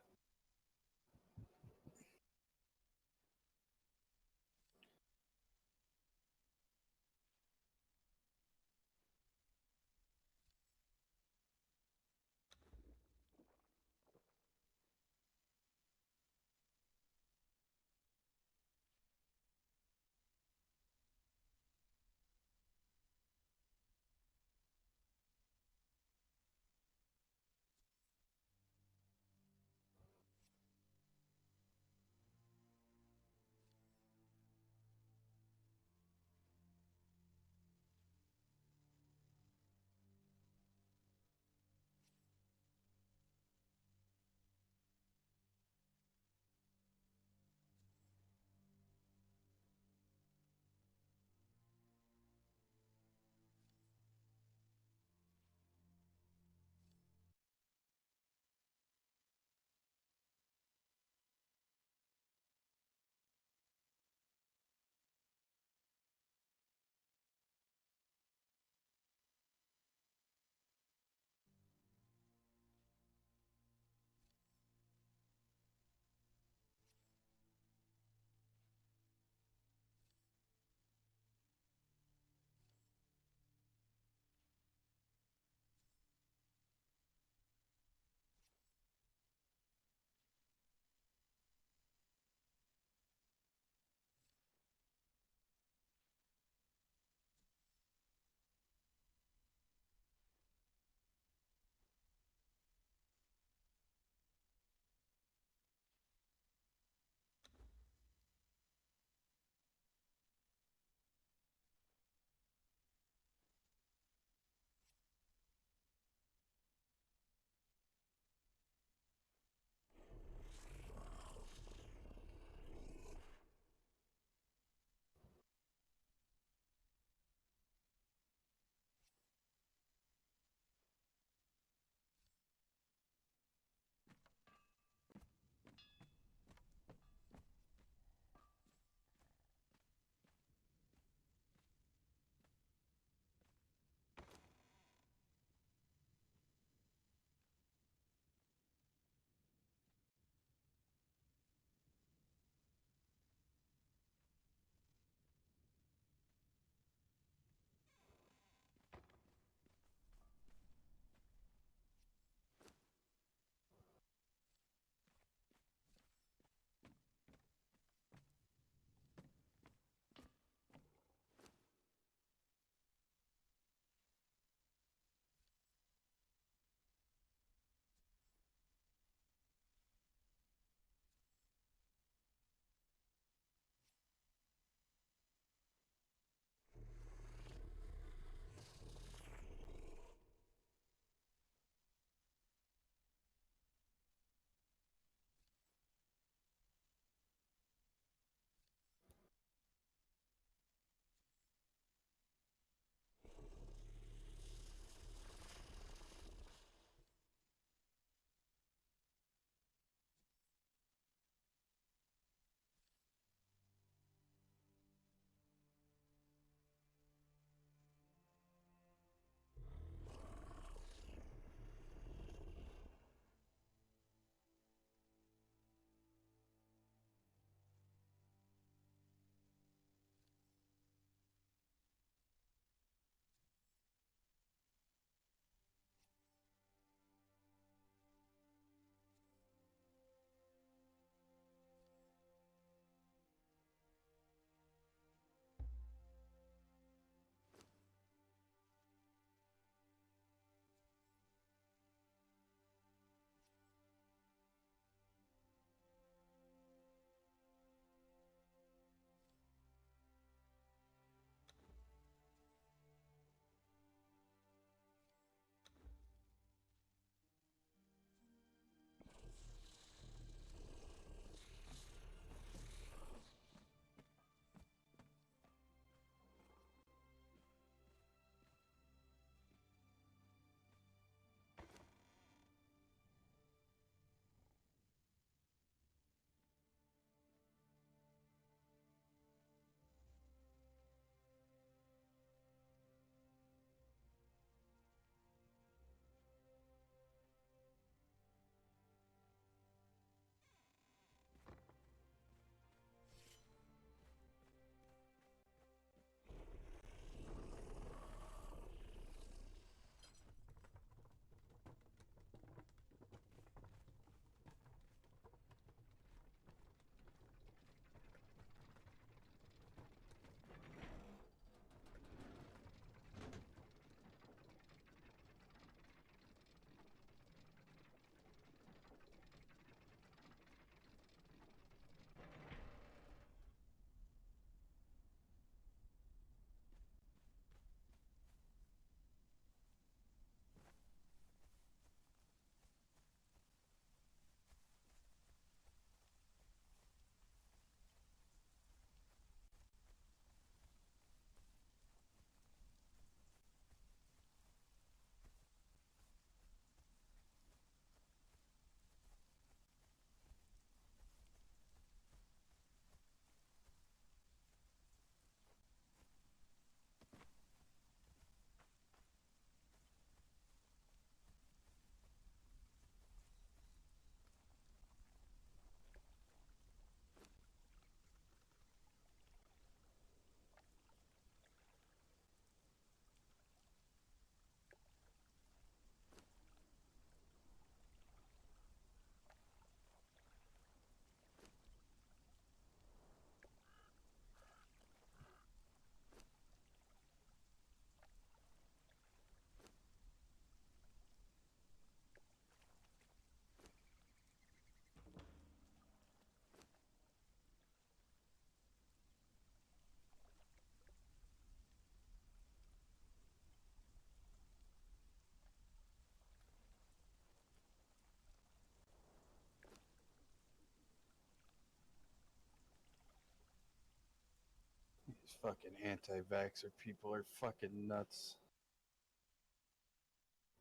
These fucking anti-vaxxer people are fucking nuts.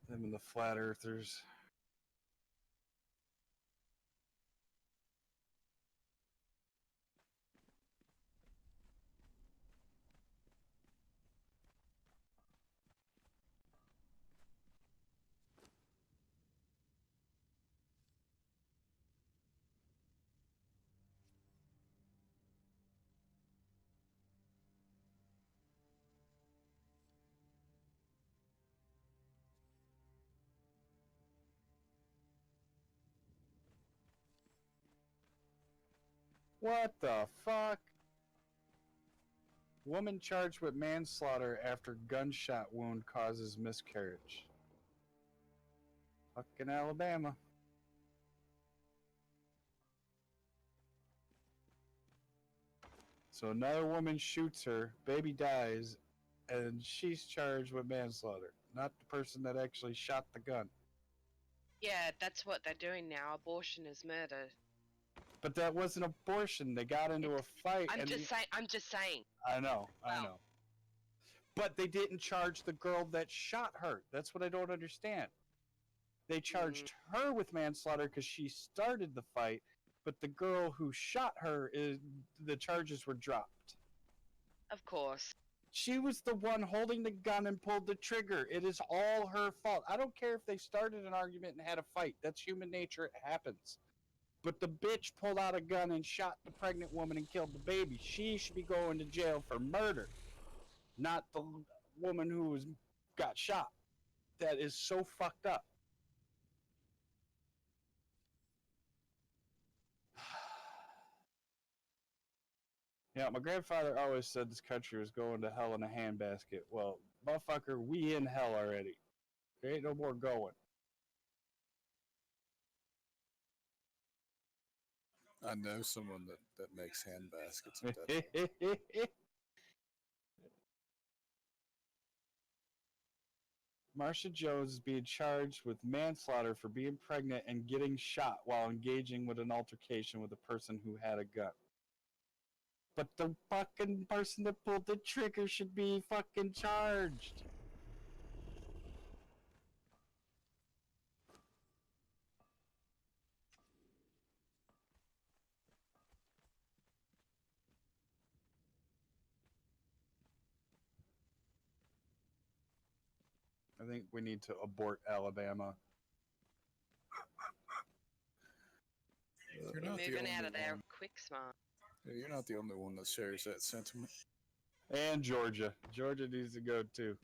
Them and the flat earthers. What the fuck? Woman charged with manslaughter after gunshot wound causes miscarriage. Fucking Alabama. So another woman shoots her, baby dies, and she's charged with manslaughter, not the person that actually shot the gun. Yeah, that's what they're doing now. Abortion is murder. But that wasn't abortion. They got into a fight. I'm just saying. I know. Wow. But they didn't charge the girl that shot her. That's what I don't understand. They charged her with manslaughter because she started the fight, but the girl who shot her, the charges were dropped. Of course. She was the one holding the gun and pulled the trigger. It is all her fault. I don't care if they started an argument and had a fight. That's human nature. It happens. But the bitch pulled out a gun and shot the pregnant woman and killed the baby. She should be going to jail for murder, not the woman who got shot. That is so fucked up. Yeah, my grandfather always said this country was going to hell in a handbasket. Well, motherfucker, we in hell already. There ain't no more going. I know someone that makes hand baskets. Marsha Jones is being charged with manslaughter for being pregnant and getting shot while engaging with an altercation with a person who had a gun. But the fucking person that pulled the trigger should be fucking charged. I think we need to abort Alabama. You're You're not the moving only out of there one. quick, smart. You're not the only one that shares that sentiment. And Georgia. Georgia needs to go too.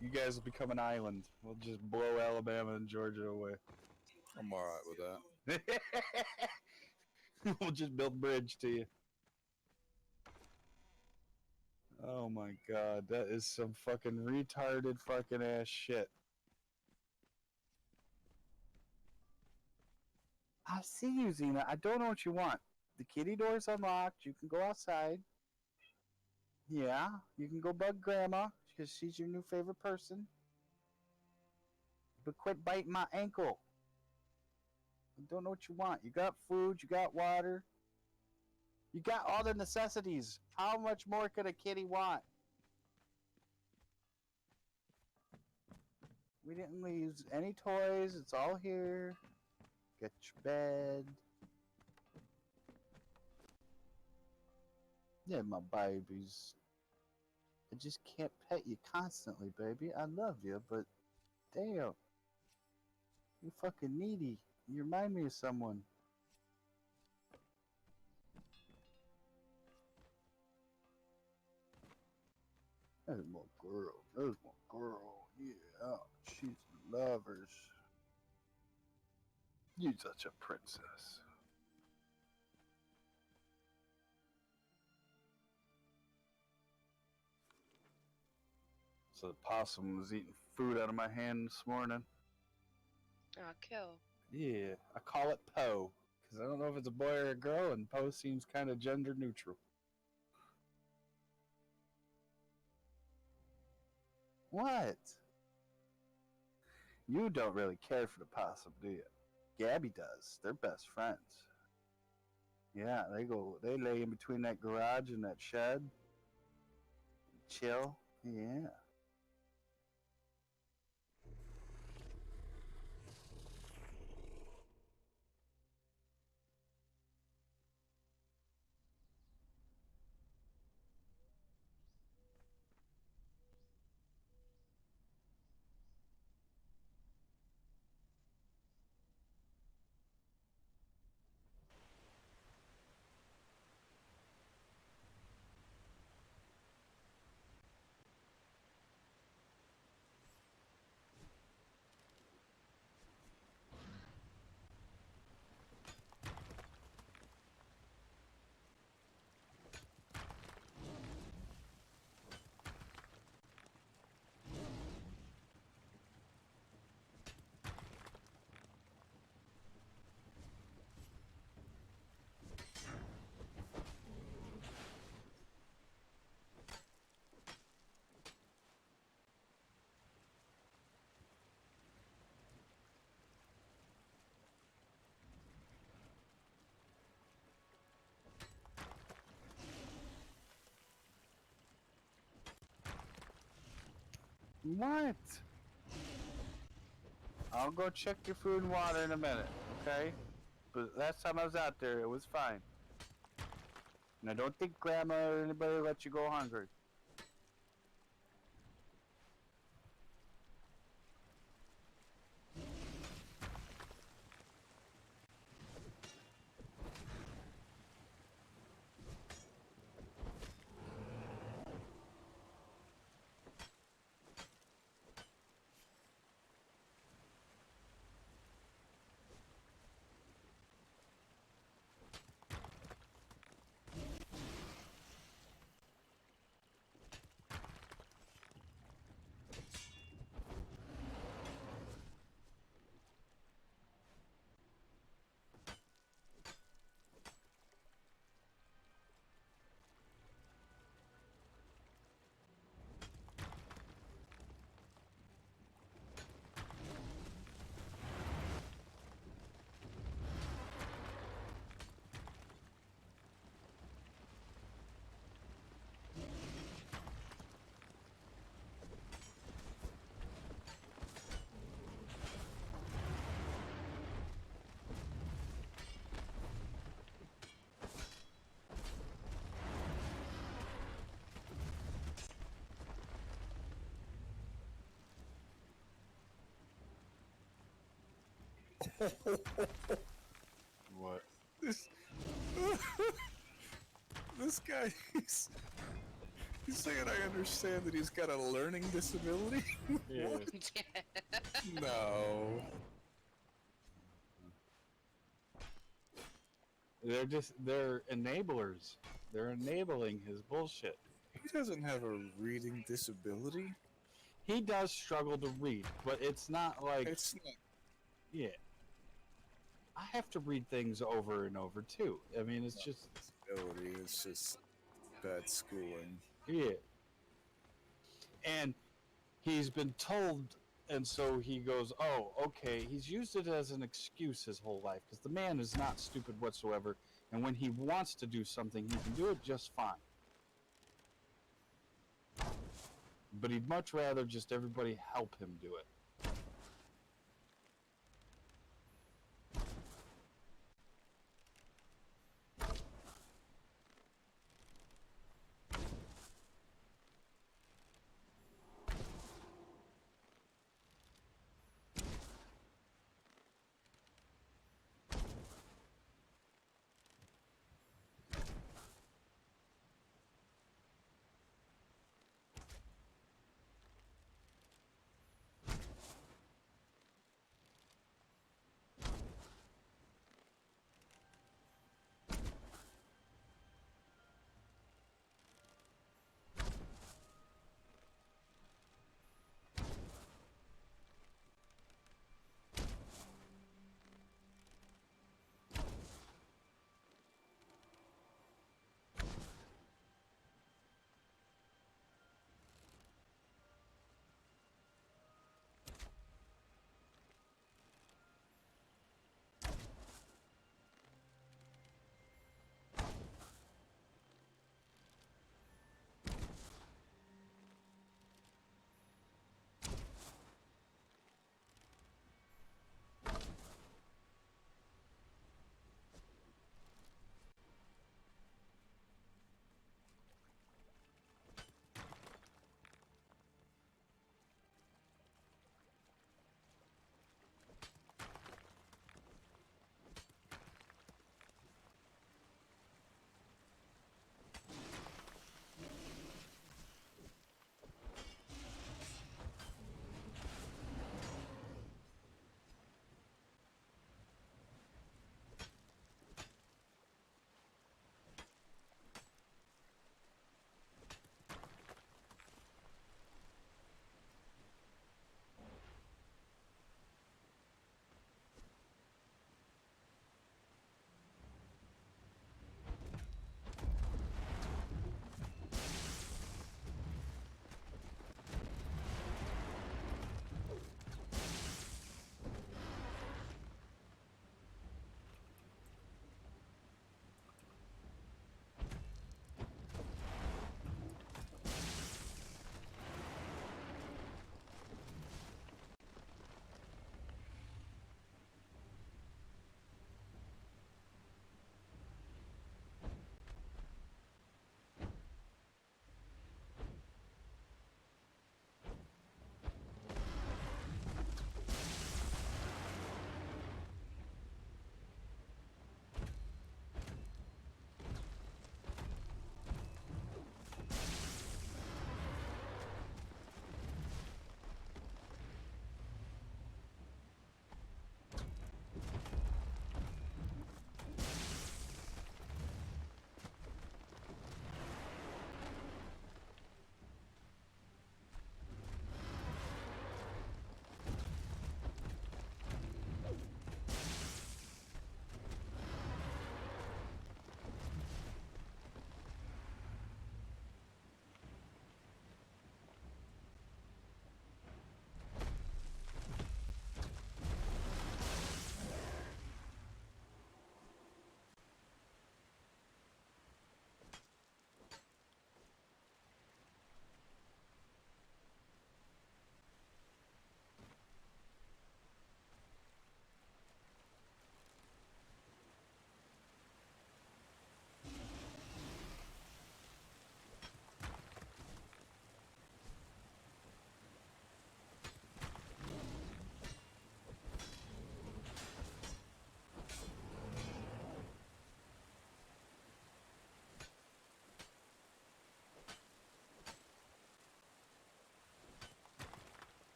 You guys will become an island. We'll just blow Alabama and Georgia away. I'm all right with that. We'll just build a bridge to you. Oh my god, that is some fucking retarded fucking ass shit. I see you, Xena. I don't know what you want. The kitty door's unlocked. You can go outside. Yeah, you can go bug Grandma because she's your new favorite person. But quit biting my ankle. I don't know what you want. You got food, you got water. You got all the necessities. How much more could a kitty want? We didn't use any toys. It's all here. Get your bed. Yeah, my babies. I just can't pet you constantly, baby. I love you, but damn. You're fucking needy. You remind me of someone. There's my girl. There's my girl. Yeah, she's lovers. You're such a princess. So the possum was eating food out of my hand this morning. Oh, cool. Yeah, I call it Poe because I don't know if it's a boy or a girl, and Poe seems kind of gender neutral. What? You don't really care for the possum, do you? Gabby does. They're best friends. Yeah, they go. They lay in between that garage and that shed. Chill. Yeah. What? I'll go check your food and water in a minute, okay? But last time I was out there, it was fine. And I don't think Grandma or anybody let you go hungry. What? This, this guy, he's saying I understand that he's got a learning disability? Yeah. No. They're enablers. They're enabling his bullshit. He doesn't have a reading disability. He does struggle to read, but it's not like, It's not. yeah. I have to read things over and over too. I mean, it's just, Disability, it's just bad schooling. yeah. And he's been told, and so he goes, oh, okay. He's used it as an excuse his whole life because the man is not stupid whatsoever. And when he wants to do something, he can do it just fine. But he'd much rather just everybody help him do it.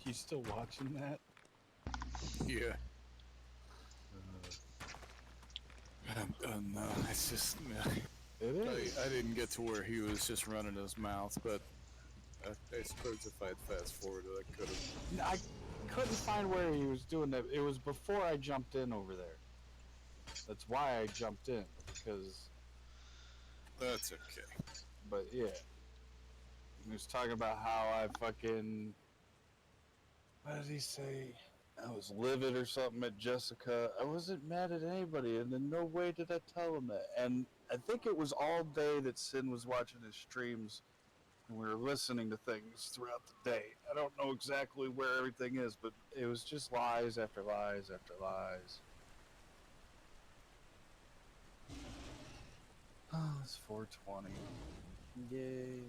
You still watching that? Yeah. Uh, I'm done now. It's just, it is. I didn't get to where he was just running his mouth, but I suppose if I'd fast forwarded, I could have. I couldn't find where he was doing that. It was before I jumped in over there. That's why I jumped in, because. That's okay. But yeah, he was talking about how I fucking. What did he say? I was livid or something at Jessica. I wasn't mad at anybody, and in no way did I tell him that. And I think it was all day that Sin was watching his streams, and we were listening to things throughout the day. I don't know exactly where everything is, but it was just lies after lies after lies. Oh, it's 4:20. Yay.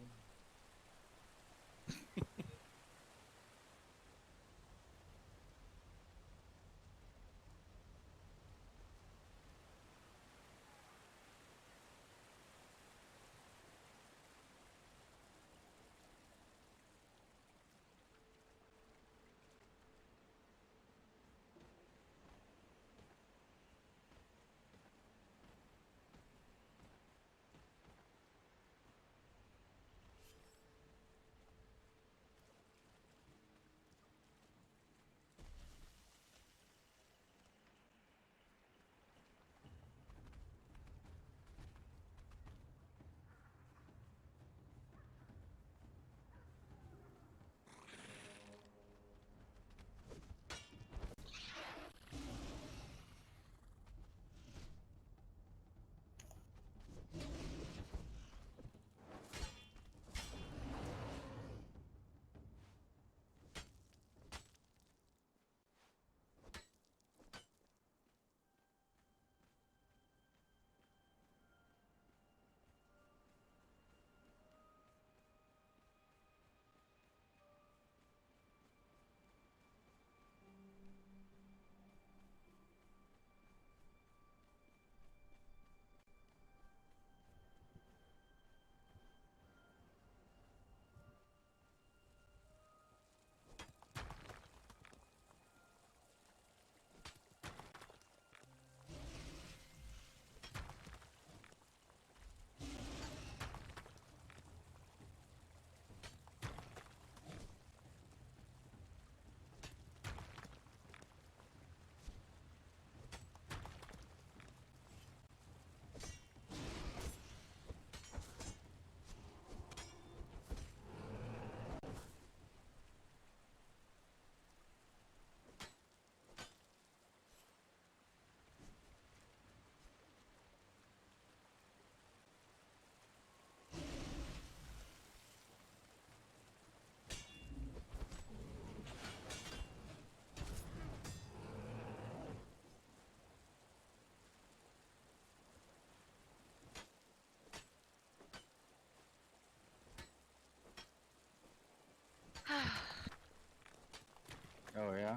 Oh, yeah?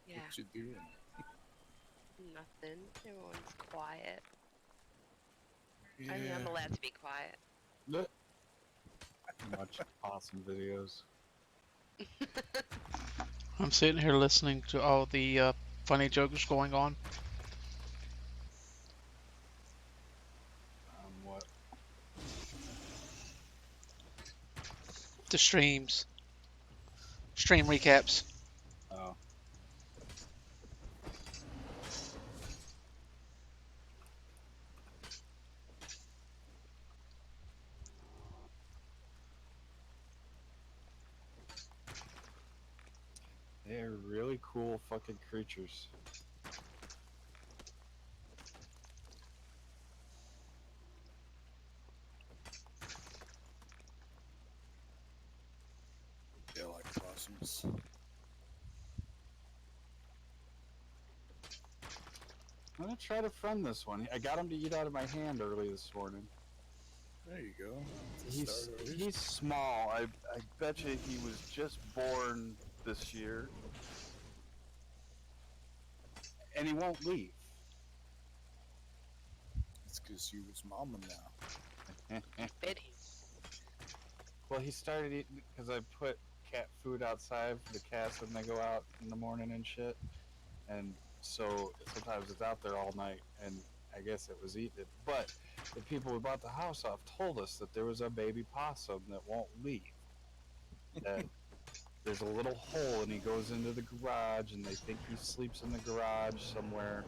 Yeah, What you doing? nothing. Everyone's quiet. Yeah. I mean, I'm allowed to be quiet. Look. Watch awesome videos. I'm sitting here listening to all the funny jokes going on. What? The stream recaps. Oh. They're really cool fucking creatures. Yeah, like possums. I'm gonna try to friend this one. I got him to eat out of my hand early this morning. There you go. He's small. I bet you he was just born this year, and he won't leave. It's because you was mama now. Biddy. Well, he started eating because I put cat food outside for the cats when they go out in the morning and shit. And so sometimes it's out there all night, and I guess it was eating it. But the people who bought the house off told us that there was a baby possum that won't leave. That there's a little hole, and he goes into the garage, and they think he sleeps in the garage somewhere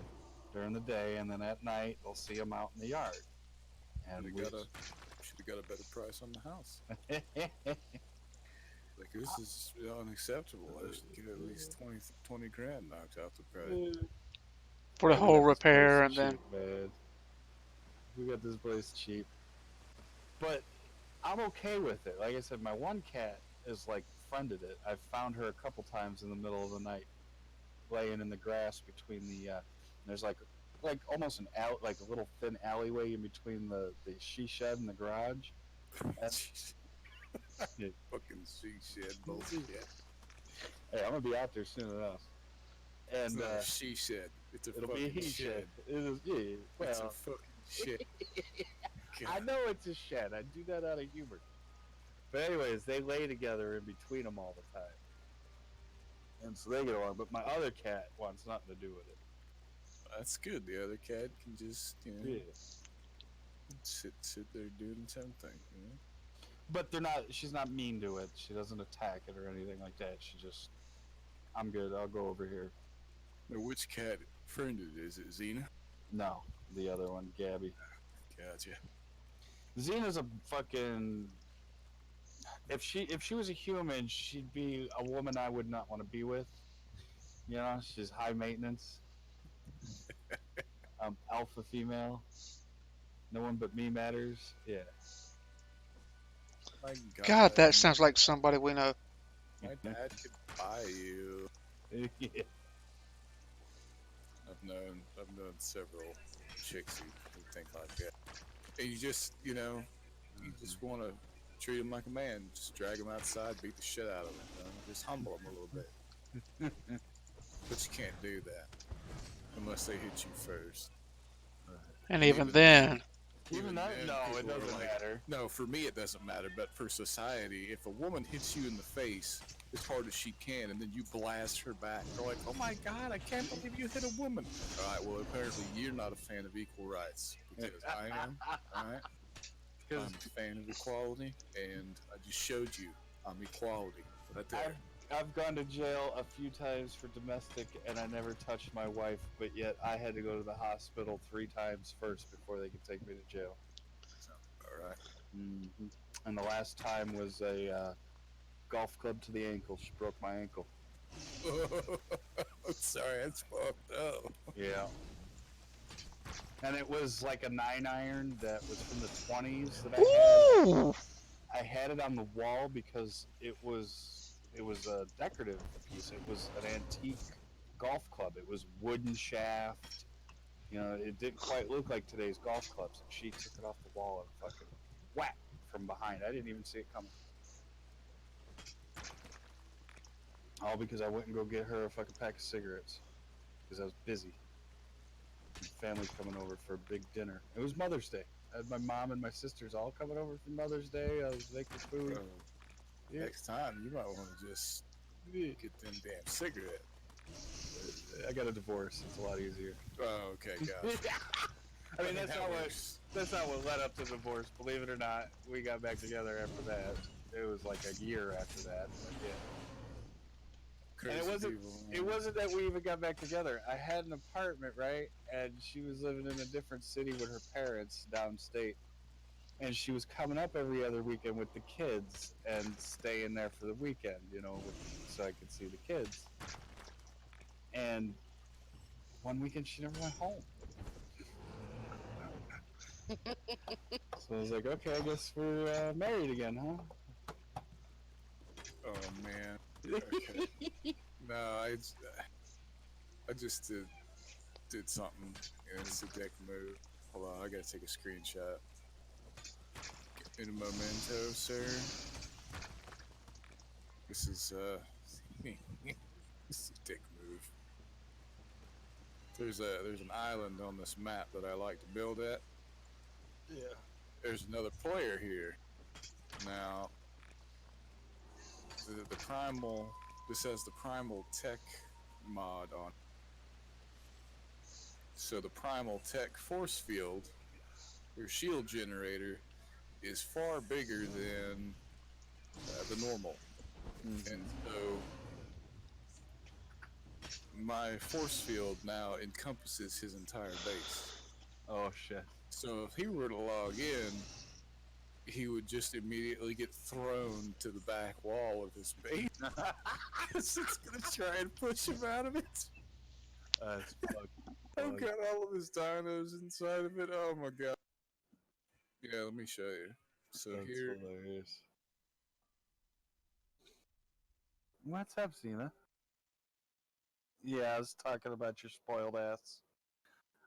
during the day, and then at night they'll see him out in the yard. And Should we have got a better price on the house. Like this is unacceptable. I should get at least 20 grand knocked out the price. For the we whole got this place repair and then cheap, man. We got this place cheap, but I'm okay with it. Like I said, my one cat is like friended it. I've found her a couple times in the middle of the night, laying in the grass between the. There's like almost an out like a little thin alleyway in between the she shed and the garage. That's yeah. Fucking she shed bullshit. Hey, I'm gonna be out there soon enough. It's And not a she shed. It's a it'll be a fucking he shed. shed. It is, yeah, It's a well, fucking shed. I know it's a shed. I do that out of humor. But anyways, they lay together in between them all the time, and so they get along. But my other cat wants nothing to do with it. That's good. The other cat can just Yeah. sit there doing its own thing. But they're not. She's not mean to it. She doesn't attack it or anything like that. She just, I'm good. I'll go over here. Now, which cat friend is it? Xena? No, the other one, Gabby. Gotcha. Xena's a fucking. If she was a human, she'd be a woman I would not want to be with. You know, she's high maintenance. Alpha female. No one but me matters. Yeah. My God, God, that sounds like somebody we know. my dad could buy you. Yeah. I've known several chicks who think like that. And you just want to treat him like a man. Just drag him outside, beat the shit out of him. Just humble him a little bit. But you can't do that unless they hit you first. And even then, Even that? then, No, it people are doesn't like- matter. No, for me it doesn't matter, but for society, if a woman hits you in the face as hard as she can, and then you blast her back, they're like, "Oh my God, I can't believe you hit a woman." All right, well apparently you're not a fan of equal rights because I am. All right, I'm a fan of equality, and I just showed you I'm equality right there. I've gone to jail a few times for domestic, and I never touched my wife, but yet I had to go to the hospital 3 times first before they could take me to jail. All right. Mm-hmm. And the last time was a golf club to the ankle. She broke my ankle. I'm sorry, that's fucked up. Yeah. And it was like a 9-iron that was from the 20s that I had. ooh, I had it on the wall because it was a decorative piece. It was an antique golf club. It was wooden shaft. You know, it didn't quite look like today's golf clubs. And she took it off the wall and fucking whack from behind. I didn't even see it coming. All because I went and go get her a fucking pack of cigarettes because I was busy. And family coming over for a big dinner. It was Mother's Day. I had my mom and my sisters all coming over for Mother's Day. I was making food. Yeah. Next time, you might want to just get them damn cigarette. I got a divorce. It's a lot easier. Oh, okay, gotcha. I mean, that's not works. what led up to the divorce. Believe it or not, we got back together after that. It was like a year after that. But yeah. And it wasn't that we even got back together. I had an apartment, right? And she was living in a different city with her parents downstate. And she was coming up every other weekend with the kids and staying there for the weekend, you know, so I could see the kids. And one weekend she never went home. So I was like, okay, I guess we're married again, huh? Oh man. Okay. No, I just did something, and it's a dick move. Hold on, I gotta take a screenshot. In a memento, sir. This is this is a dick move. There's an island on this map that I like to build at. Yeah. There's another player here. Now, the primal. This has the primal tech mod on. So the primal tech force field or shield generator is far bigger than the normal, and so my force field now encompasses his entire base. Oh shit. So if he were to log in, he would just immediately get thrown to the back wall of his base. It's gonna try and push him out of it. That's fucking I've got all of his dinos inside of it. Oh my god. Yeah, let me show you. So That's here, hilarious. What's up, Cena? Yeah, I was talking about your spoiled ass.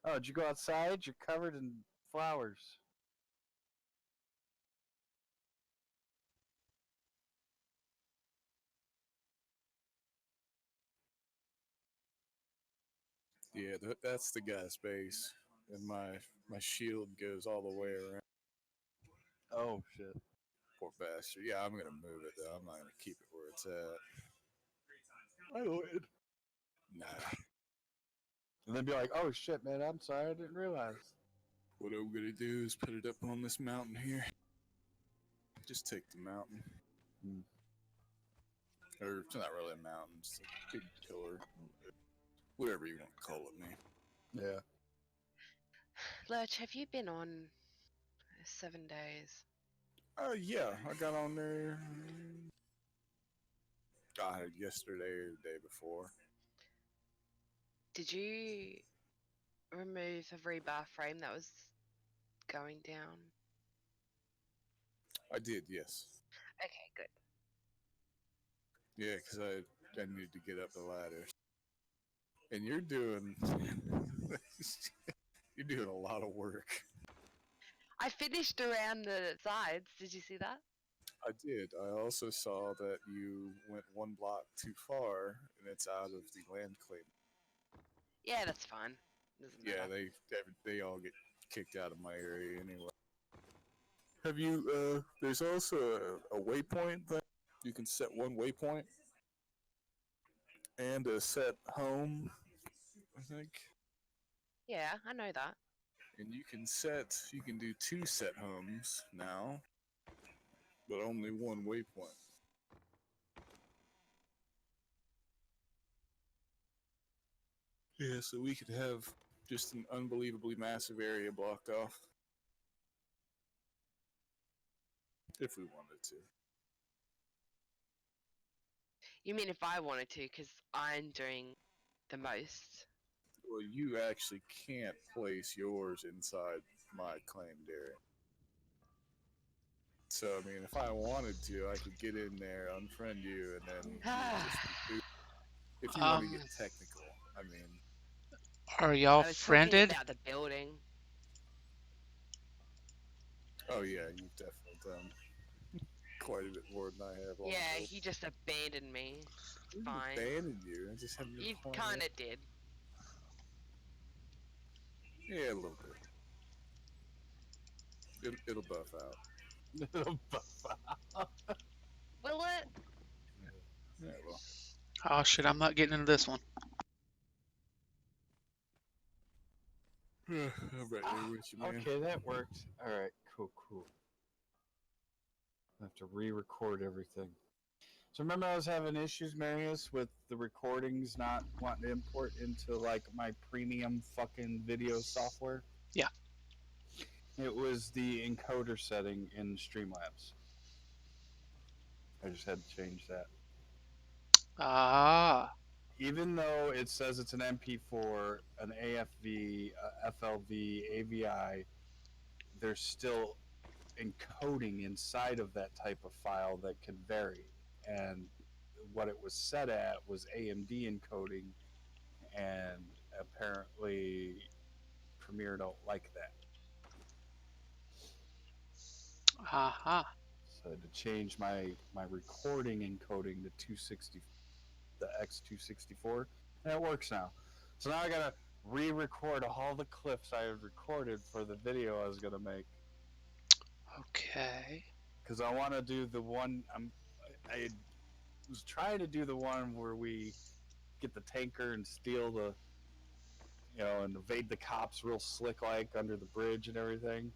Oh, did you go outside? You're covered in flowers. yeah, that's the guy's base, and my shield goes all the way around. Oh shit. Poor bastard. Yeah, I'm gonna move it though. I'm not gonna keep it where it's at. I would. Nah. And then be like, oh shit, man, I'm sorry, I didn't realize. What I'm gonna do is put it up on this mountain here. Just take the mountain. Or it's not really a mountain, it's a big pillar. Whatever you want to call it, man. Yeah. Lurch, have you been on 7 days? Yeah, I got on there. Yesterday or the day before. Did you remove a rebar frame that was going down? I did, yes. Okay, good. Yeah, because I needed to get up the ladder. And you're doing you're doing a lot of work. I finished around the sides. Did you see that? I did. I also saw that you went one block too far, and it's out of the land claim. Yeah, that's fine. Doesn't Yeah, matter. they all get kicked out of my area anyway. Have you? There's also a waypoint thing. You can set one waypoint and a set home, I think. Yeah, I know that. And you can do two set homes now, but only one waypoint. Yeah, so we could have just an unbelievably massive area blocked off. If we wanted to. You mean if I wanted to, because I'm doing the most. Well, you actually can't place yours inside my claimed area. So, I mean, if I wanted to, I could get in there, unfriend you, and then just be booed. If you want to get technical, I mean. Are y'all I was talking friended? about the building. Oh, yeah, you've definitely done quite a bit more than I have. Yeah, he just abandoned me. It's fine. Abandoned you? I just haven't been You playing kind it. of did. Yeah, a little bit. It'll buff out. It'll buff out. Will it? Yeah, well. Oh shit, I'm not getting into this one. I'm right there with you, man. Okay, that worked. Alright, cool. I have to re-record everything. So remember I was having issues, Marius, with the recordings not wanting to import into like my premium fucking video software? Yeah. It was the encoder setting in Streamlabs. I just had to change that. Ah. Even though it says it's an MP4, an AFV, FLV, AVI, there's still encoding inside of that type of file that can vary. And what it was set at was AMD encoding, and apparently Premiere don't like that. Aha. So I had to change my recording encoding to 260, the X264, and it works now. So now I gotta re-record all the clips I had recorded for the video I was gonna make. Okay. Because I want to do the one I was trying to do the one where we get the tanker and steal the, and evade the cops real slick like under the bridge and everything.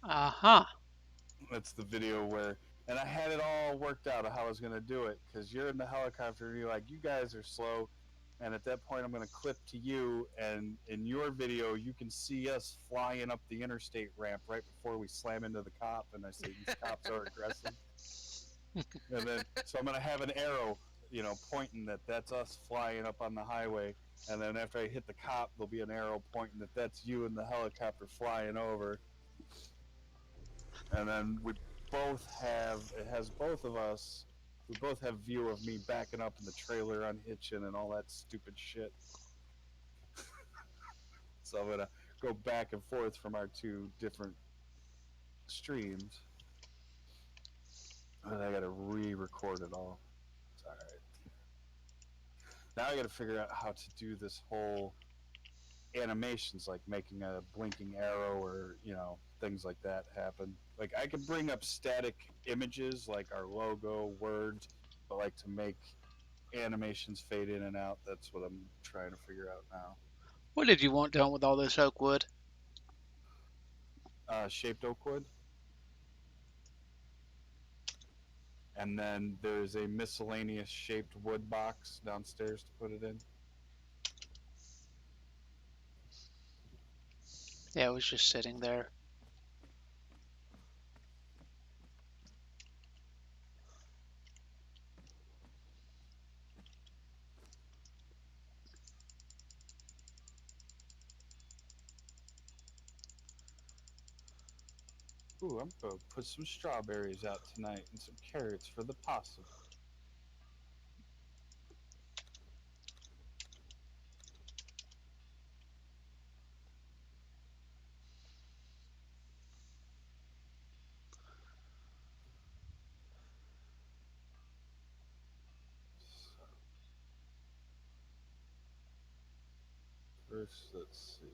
Uh-huh. That's the video where, and I had it all worked out of how I was going to do it because you're in the helicopter and you're like, you guys are slow. And at that point, I'm going to clip to you. And in your video, you can see us flying up the interstate ramp right before we slam into the cop. And I say, these cops are aggressive. And then, so I'm going to have an arrow, pointing that that's us flying up on the highway. And then after I hit the cop, there'll be an arrow pointing that that's you in the helicopter flying over. And then it has both of us. We both have view of me backing up in the trailer, unhitching, and all that stupid shit. So I'm gonna go back and forth from our two different streams. And I gotta re-record it all. It's alright. Now I gotta figure out how to do this whole animations, like making a blinking arrow or, things like that happen. Like I could bring up static images like our logo, words, but like to make animations fade in and out, that's what I'm trying to figure out now. What did you want done with all this oak wood? Shaped oak wood. And then there's a miscellaneous shaped wood box downstairs to put it in. Yeah, it was just sitting there. Ooh, I'm gonna put some strawberries out tonight and some carrots for the possum. So, first, let's see.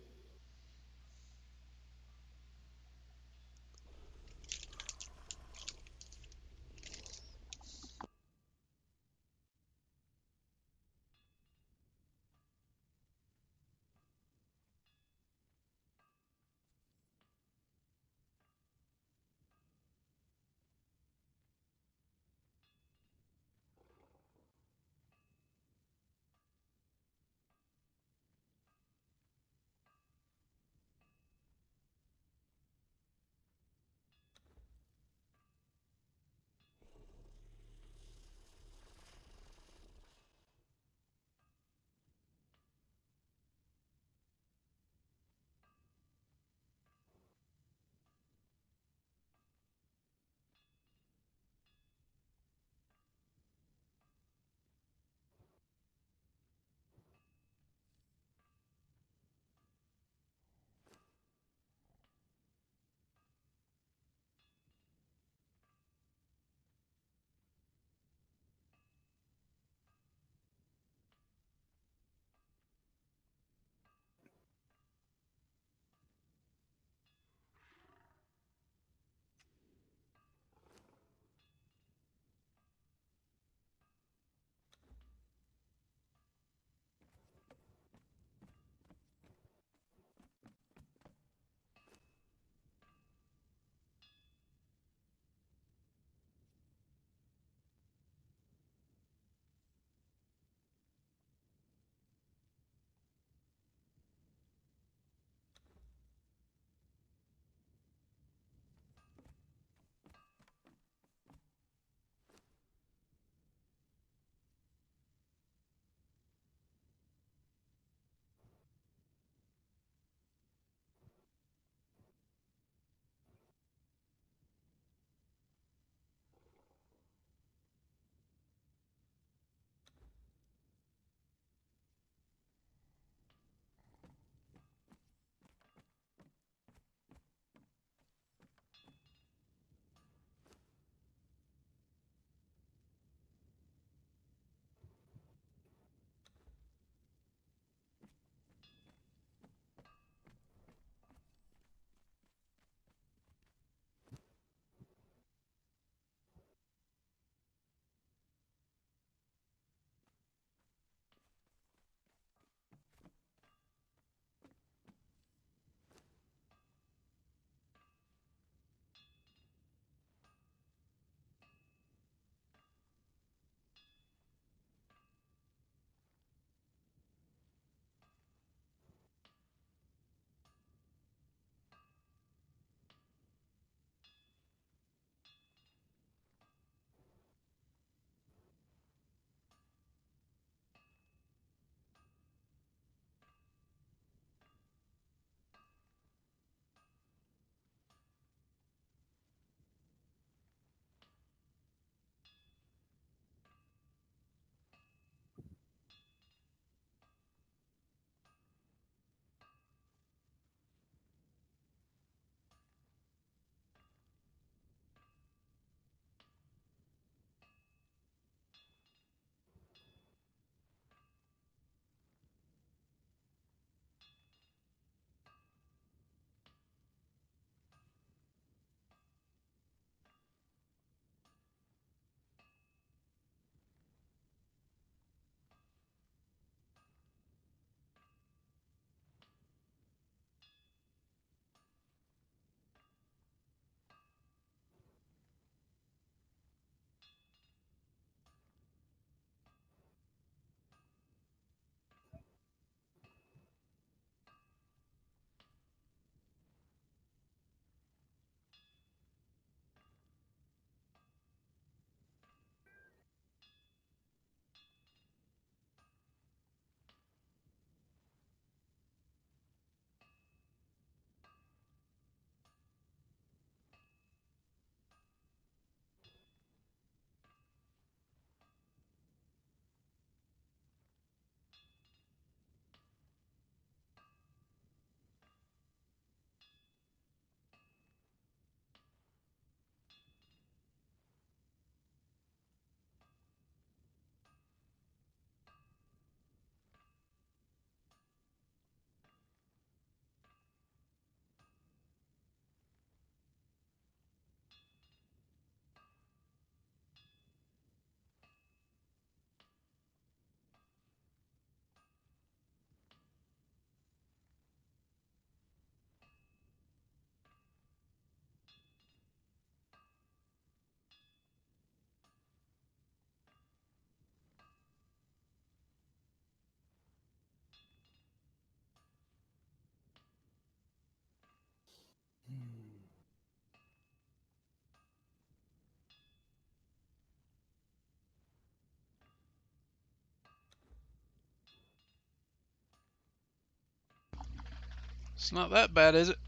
It's not that bad, is it?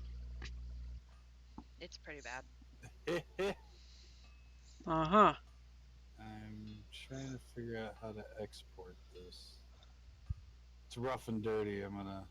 It's pretty bad. Uh huh. I'm trying to figure out how to export this. It's rough and dirty. I'm gonna.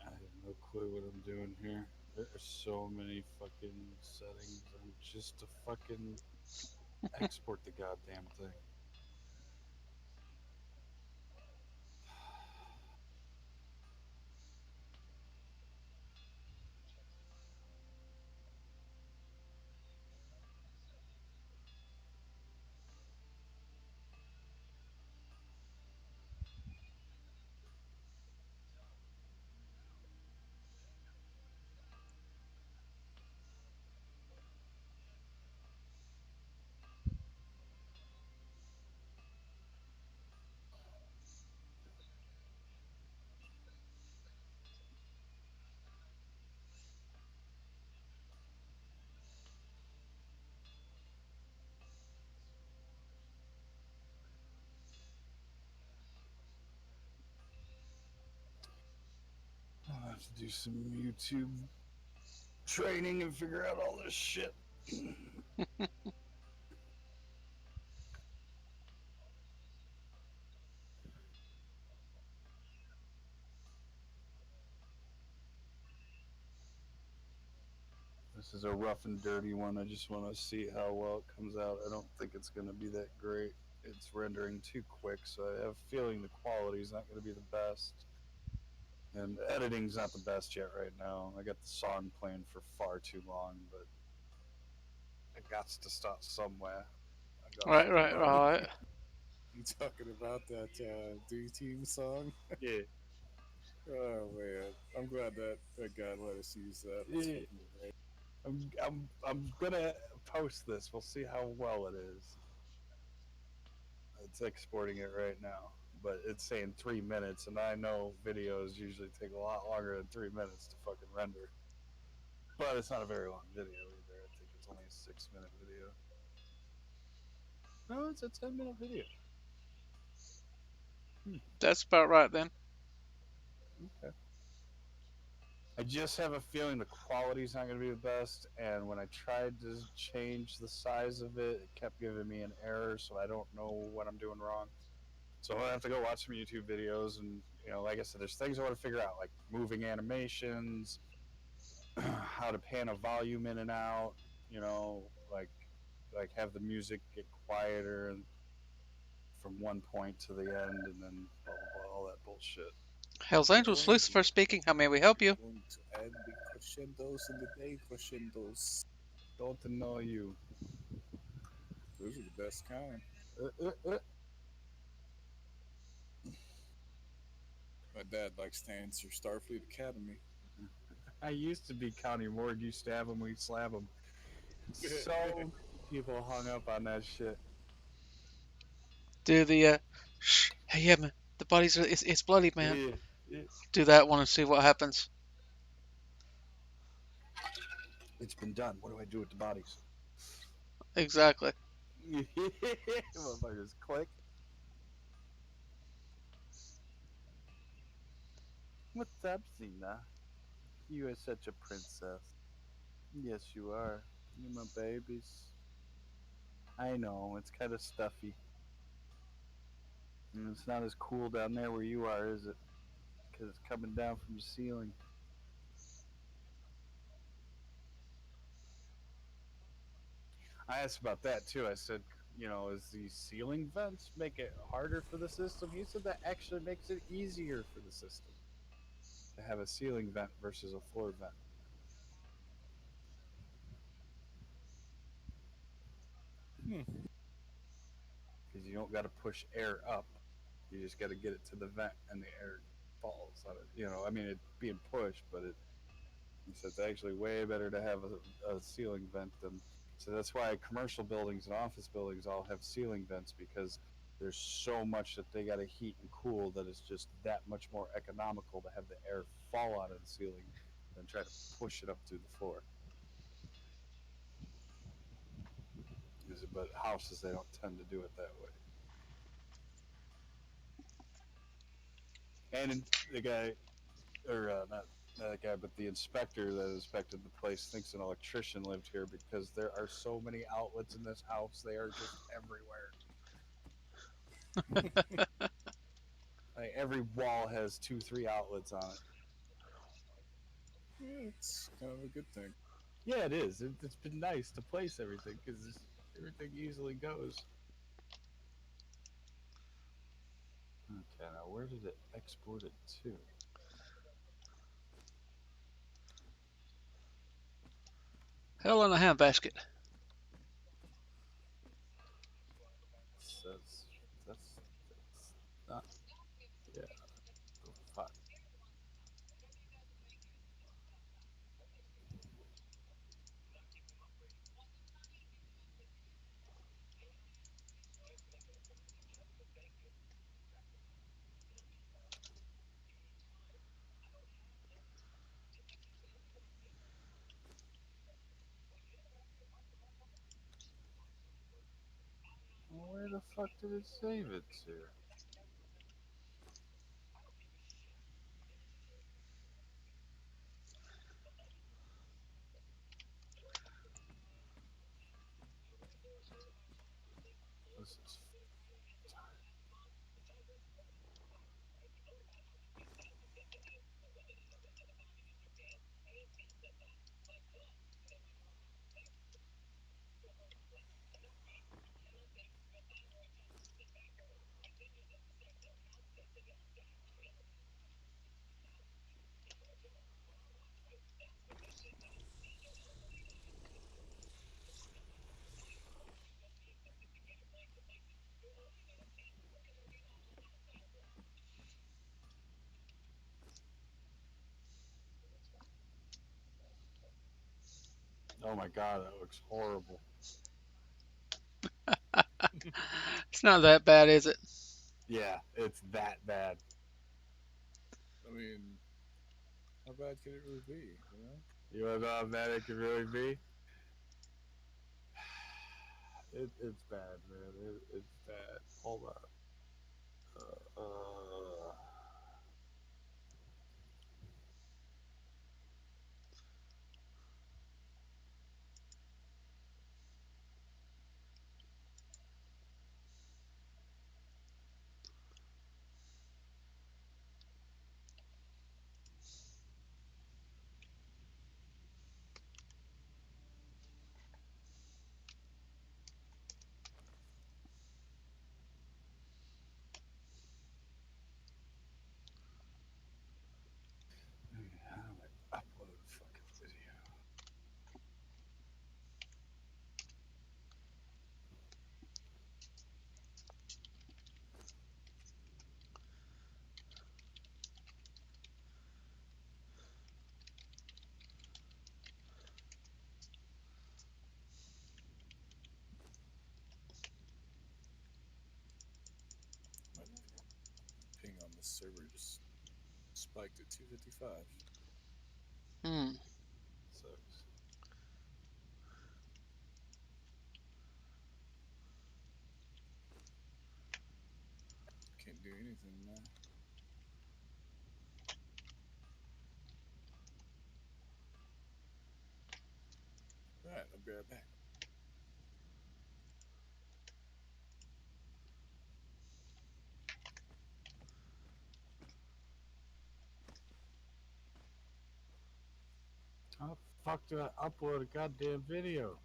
I have no clue what I'm doing here. There are so many fucking settings. I'm just to fucking export the goddamn thing. I'll have to do some YouTube training and figure out all this shit. This is a rough and dirty one. I just want to see how well it comes out. I don't think it's going to be that great. It's rendering too quick, so I have a feeling the quality is not going to be the best. And editing's not the best yet right now. I got the song playing for far too long, but it got to start somewhere. I got Right, to right, find right. You talking about that D Team song? yeah, Oh man, I'm glad that God let us use that. That's yeah. fucking great. I'm gonna post this. We'll see how well it is. It's exporting it right now, but it's saying 3 minutes, and I know videos usually take a lot longer than 3 minutes to fucking render. But it's not a very long video either. I think it's only a 6 minute video. No, it's a 10-minute video. That's about right then. Okay. I just have a feeling the quality's not going to be the best, and when I tried to change the size of it, it kept giving me an error, so I don't know what I'm doing wrong. So I have to go watch some YouTube videos, and like I said, there's things I want to figure out, like moving animations, how to pan a volume in and out, like have the music get quieter and from one point to the end, and then blah blah blah, all that bullshit. Hell's Angels, Well, Lucifer speaking. How may we help you? going to add the crescendos in the day. Crescendos. Don't know you. Those are the best kind. Uh, uh, uh. My dad likes to answer Starfleet Academy. I used to be County Morgue. You stab them, we slab them. So people hung up on that shit. Do the shh, hey, yeah, man. The bodies are it's bloody, man. Yeah, yeah. Do that one and see what happens. It's been done. What do I do with the bodies? Exactly. Motherfuckers click. What's up, Zena? You are such a princess. Yes, you are. You're my babies. I know, it's kind of stuffy. And it's not as cool down there where you are, is it? Because it's coming down from the ceiling. I asked about that too. I said, is the ceiling vents make it harder for the system? He said that actually makes it easier for the system to have a ceiling vent versus a floor vent. Hmm. Because you don't got to push air up. You just got to get it to the vent and the air falls on it. I mean, it's being pushed, but he said it's actually way better to have a ceiling vent than. So that's why commercial buildings and office buildings all have ceiling vents because there's so much that they got to heat and cool that it's just that much more economical to have the air fall out of the ceiling than try to push it up through the floor. But houses, they don't tend to do it that way. And the guy, or not the guy, but the inspector that inspected the place thinks an electrician lived here because there are so many outlets in this house. They are just everywhere. Like every wall has two, three outlets on it. Yeah, it's kind of a good thing. Yeah, it is. It's been nice to place everything because everything easily goes. Okay, now where did it export it to? Hell in a handbasket. Says that's not. Yeah, the fuck. Where the fuck did it save it to? This is. Oh my god, that looks horrible. It's not that bad, is it? Yeah, it's that bad. I mean, how bad could it really be? You know? You wanna know how bad it could really be? It's bad, man. It's bad. Hold on. Uh, how do I upload a fucking video? My ping on this server just spiked at 255. Hmm. Sucks. Can't do anything now. right back. How the fuck do I upload a goddamn video?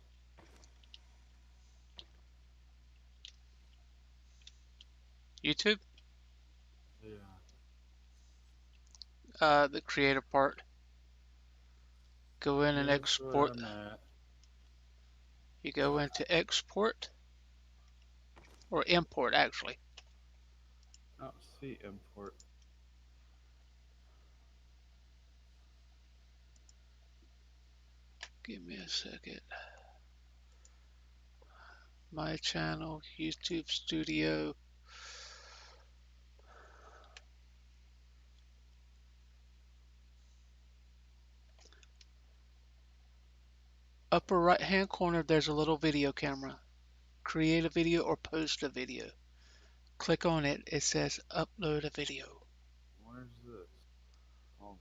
YouTube, Yeah. the creator part. Go in and Yeah, that's where export. I'm at. You go into export or import actually. Oh, see import. Give me a second. My channel, YouTube Studio. Upper right hand corner, there's a little video camera. Create a video or post a video. Click on it. It says upload a video. Where's this? Hold on.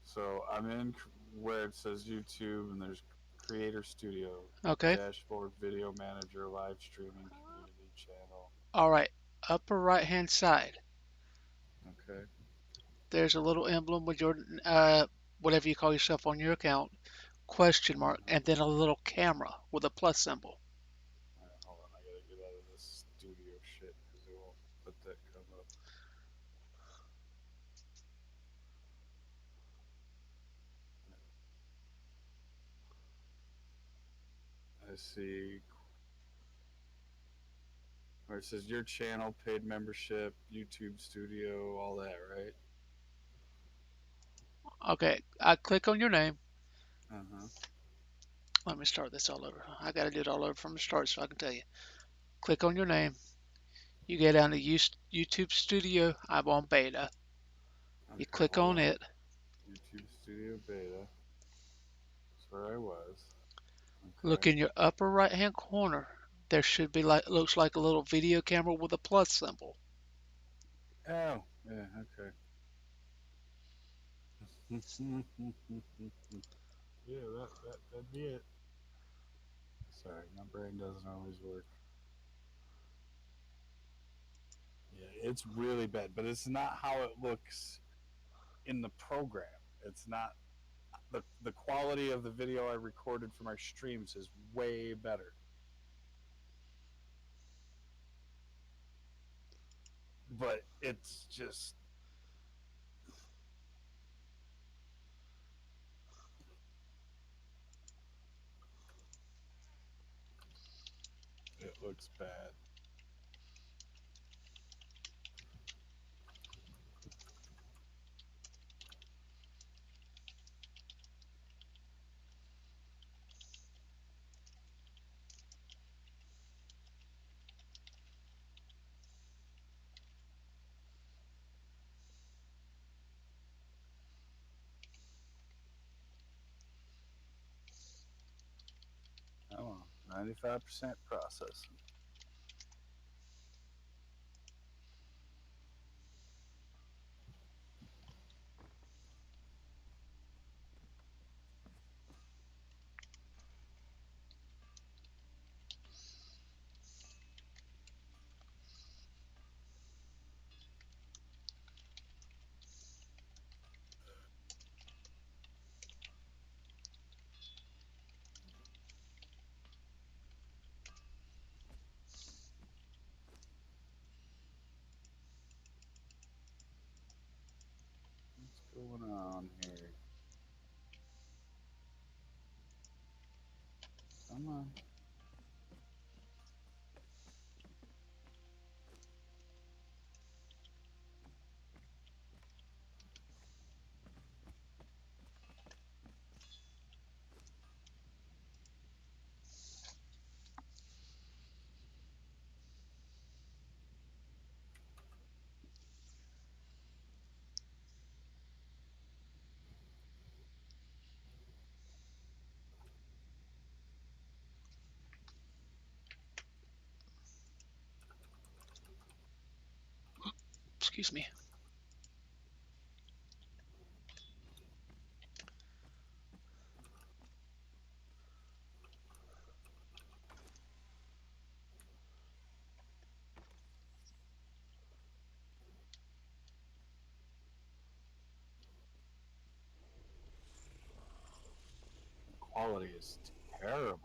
So I'm in where it says YouTube and there's Creator Studio, Okay. Dashboard, Video Manager, Live Streaming, Community Channel. All right. Upper right hand side, Okay. there's a little emblem with your whatever you call yourself on your account, question mark, and then a little camera with a plus symbol. Alright, hold on. I gotta get out of this studio shit because it won't let that come up. I see where it says your channel, paid membership, YouTube Studio, all that, right? Okay. I click on your name. Uh huh. Let me start this all over. I got to do it all over from the start so I can tell you. Click on your name. You get down to YouTube Studio. I'm on beta. You Okay, click hold on on. it. YouTube Studio Beta. That's where I was. Okay. Look in your upper right hand corner. There should be like looks like a little video camera with a plus symbol. Oh, yeah, okay. Yeah, that'd be it. Sorry, my brain doesn't always work. Yeah, it's really bad, but it's not how it looks in the program. It's not the quality of the video I recorded for my streams is way better. But it's just it looks bad. Oh, 95% processing. What's going on here? Come on. Excuse me. quality is terrible.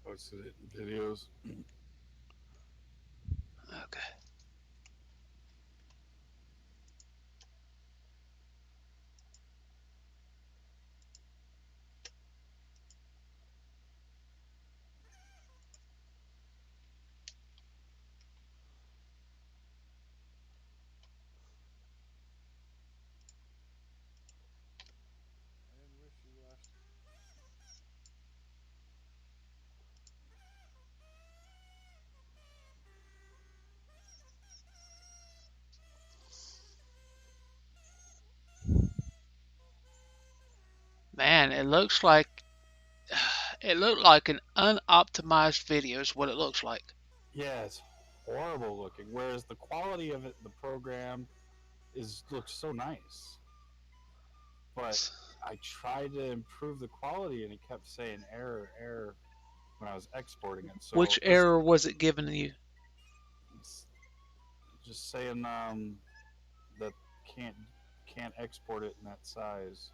Posted it in videos. Okay. I didn't wish you left. Man, it looks like it looked like an unoptimized video is what it looks like. Yeah, it's horrible looking. Whereas the quality of it, the program, is looks so nice. But I tried to improve the quality, and it kept saying error, error when I was exporting it. So Which error was it giving you? it's just saying that can't can't export it in that size.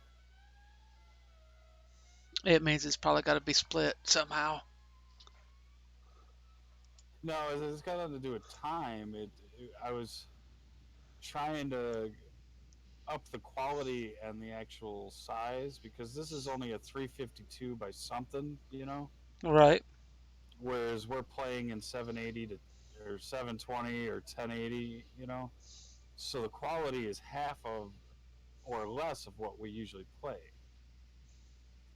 It means it's probably got to be split somehow. No, it's got nothing to do with time. I was trying to up the quality and the actual size because this is only a 352 by something, Right. whereas we're playing in 780 to or 720 or 1080. So the quality is half of or less of what we usually play,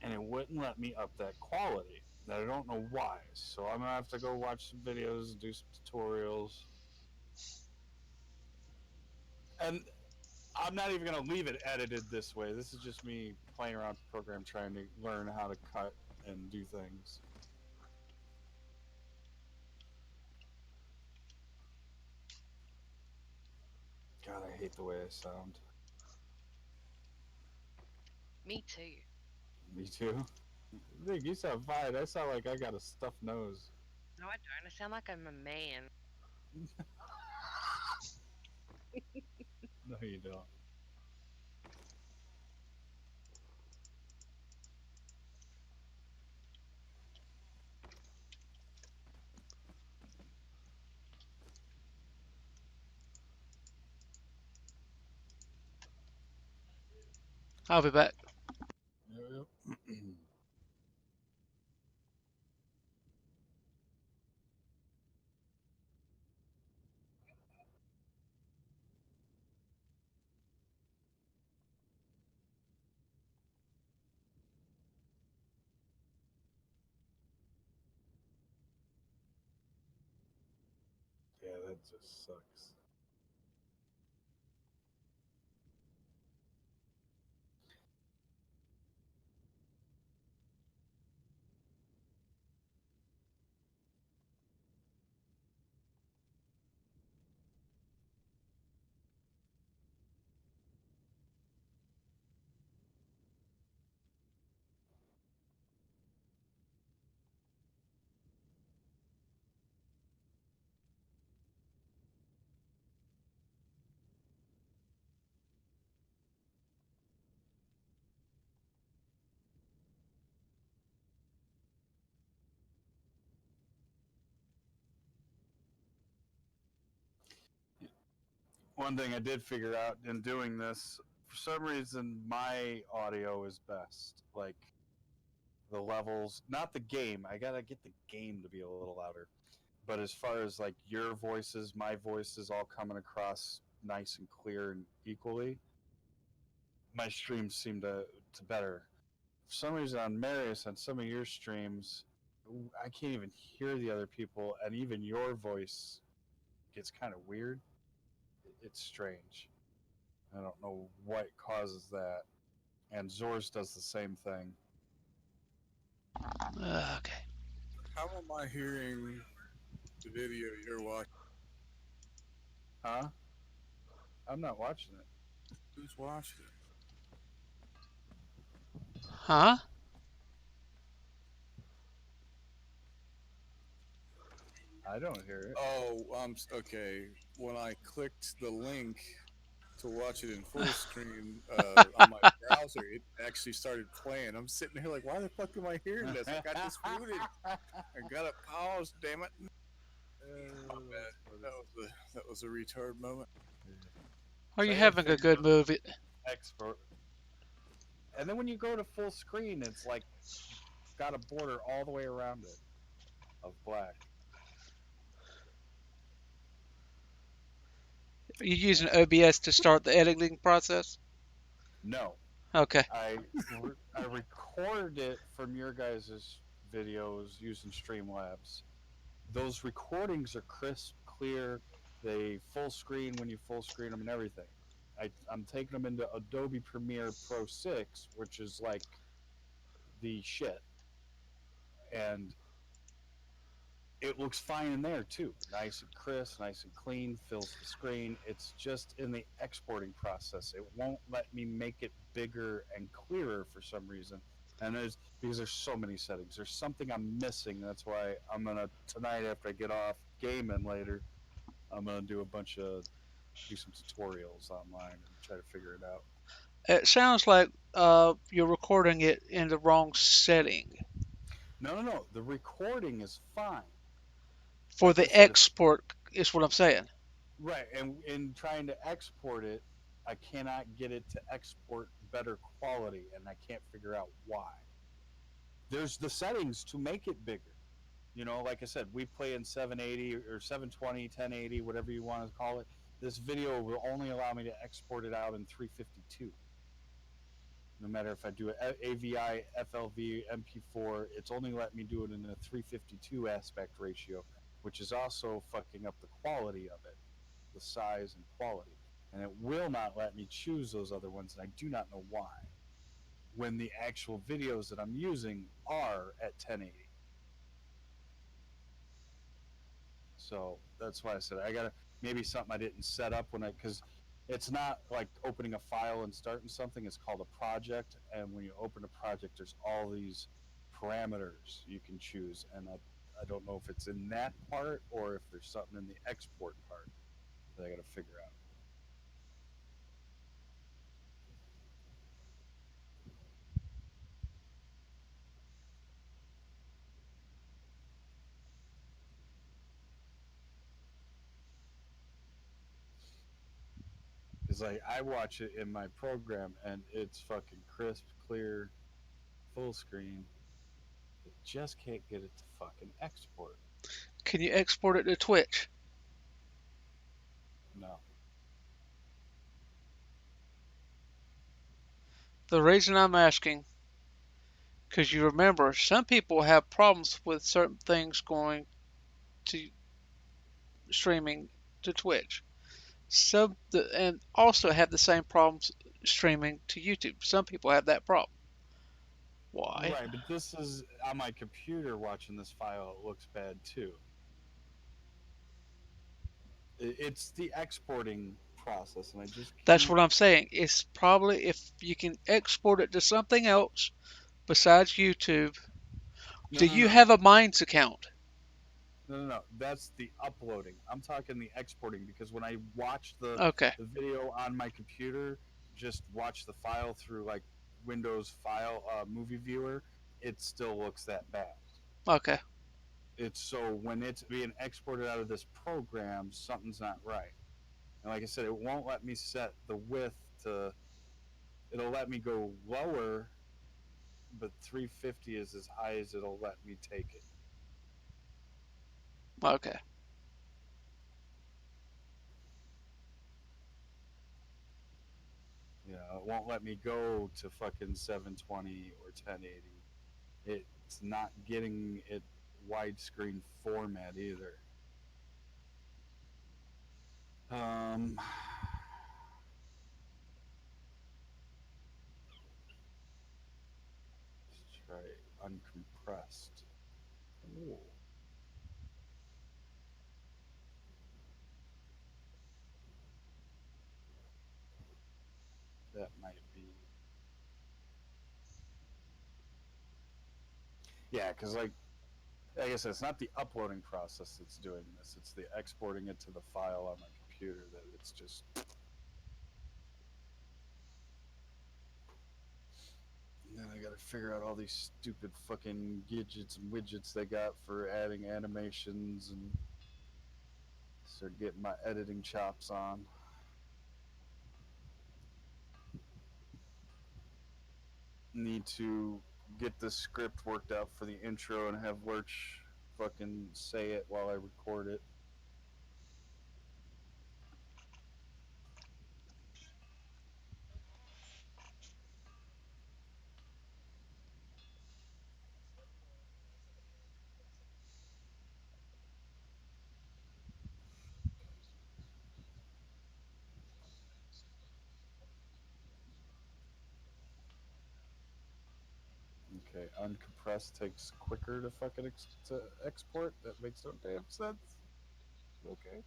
and it wouldn't let me up that quality. I don't know why. So I'm gonna have to go watch some videos and do some tutorials. And I'm not even gonna leave it edited this way. This is just me playing around with the program, trying to learn how to cut and do things. God, I hate the way I sound. Me too. Me too. Nick, you sound fine. I sound like I got a stuffed nose. No, I don't. I sound like I'm a man. No, you don't. I'll be back. Yep. Yeah, that just sucks. One thing I did figure out in doing this, for some reason, my audio is best. Like the levels, not the game. I gotta get the game to be a little louder. But as far as like your voices, my voices all coming across nice and clear and equally, my streams seem to better. For some reason on Marius on some of your streams, I can't even hear the other people, and even your voice gets kind of weird. It's strange. I don't know what causes that. And Zor's does the same thing. Okay. How am I hearing the video you're watching? Huh? I'm not watching it. Who's watching it? Huh? I don't hear it. Oh, okay. When I clicked the link to watch it in full screen on my browser, it actually started playing. I'm sitting here like, why the fuck am I hearing this? I got this muted. I got it paused. Damn it! My bad. That was a retard moment. Are So you I gotta having a figure good out movie? export. And then when you go to full screen, it's like got a border all the way around it of black. Are you using OBS to start the editing process? No, Okay. I recorded it from your guys' videos using Streamlabs. Those recordings are crisp, clear. They full screen when you full screen them and everything. I'm taking them into Adobe Premiere Pro 6, which is like the shit. And it looks fine in there too. Nice and crisp, nice and clean, fills the screen. It's just in the exporting process. It won't let me make it bigger and clearer for some reason. And there's because there's so many settings. There's something I'm missing. That's why I'm gonna tonight after I get off gaming later, I'm gonna do some tutorials online and try to figure it out. It sounds like you're recording it in the wrong setting No, no, no. The recording is fine. for Like I the said, it's export. Is what I'm saying. right, and in trying to export it, I cannot get it to export better quality, and I can't figure out why. There's the settings to make it bigger. You know, like I said, we play in 780 or 720, 1080, whatever you want to call it. This video will only allow me to export it out in 352. No matter if I do AVI, FLV, MP4, it's only let me do it in a 352 aspect ratio, which is also fucking up the quality of it, the size and quality. And it will not let me choose those other ones, and I do not know why. When the actual videos that I'm using are at 1080. So that's why I said I gotta maybe something I didn't set up when because it's not like opening a file and starting something. It's called a project, and when you open a project, there's all these parameters you can choose, and I don't know if it's in that part or if there's something in the export part that I got to figure out. It's like I watch it in my program, and it's fucking crisp, clear, full screen. I just can't get it to fucking export. Can you export it to Twitch? No. The reason I'm asking, because you remember, some people have problems with certain things going to streaming to Twitch. And also have the same problems streaming to YouTube. Some people have that problem. Why? Right, but this is on my computer watching this file. It looks bad too. It's the exporting process, and I just That's can't. what I'm saying. It's probably if you can export it to something else besides YouTube. No, Do no, you no, have a Minds account? no, no, no. That's the uploading. I'm talking the exporting because when I watch Okay, the video on my computer, just watch the file through like Windows File Movie Viewer, it still looks that bad. okay. It's so when it's being exported out of this program, something's not right. And like I said, it won't let me set the width to. It'll let me go lower, but 350 is as high as it'll let me take it. Okay. Yeah, it won't let me go to fucking 720 or 1080. It's not getting it widescreen format either. Um, let's try uncompressed. Ooh, that might be. Yeah, because like I said, it's not the uploading process that's doing this. It's the exporting it to the file on my computer that it's just. And then I got to figure out all these stupid fucking gadgets and widgets they got for adding animations and start getting my editing chops on. Need to get the script worked out for the intro and have Lurch fucking say it while I record it. Okay, uncompressed takes quicker to fucking to export. That makes no damn sense. Okay.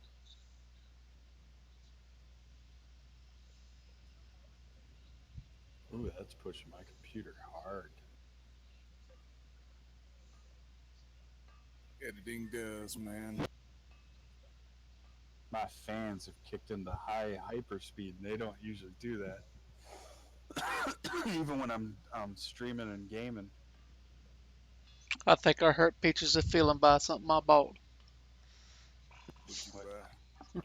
Ooh, that's pushing my computer hard. Editing does, man. My fans have kicked into high hyperspeed, and they don't usually do that. Even when I'm streaming and gaming. I think I hurt Peaches' feeling by something I bought. Would you Like, buy?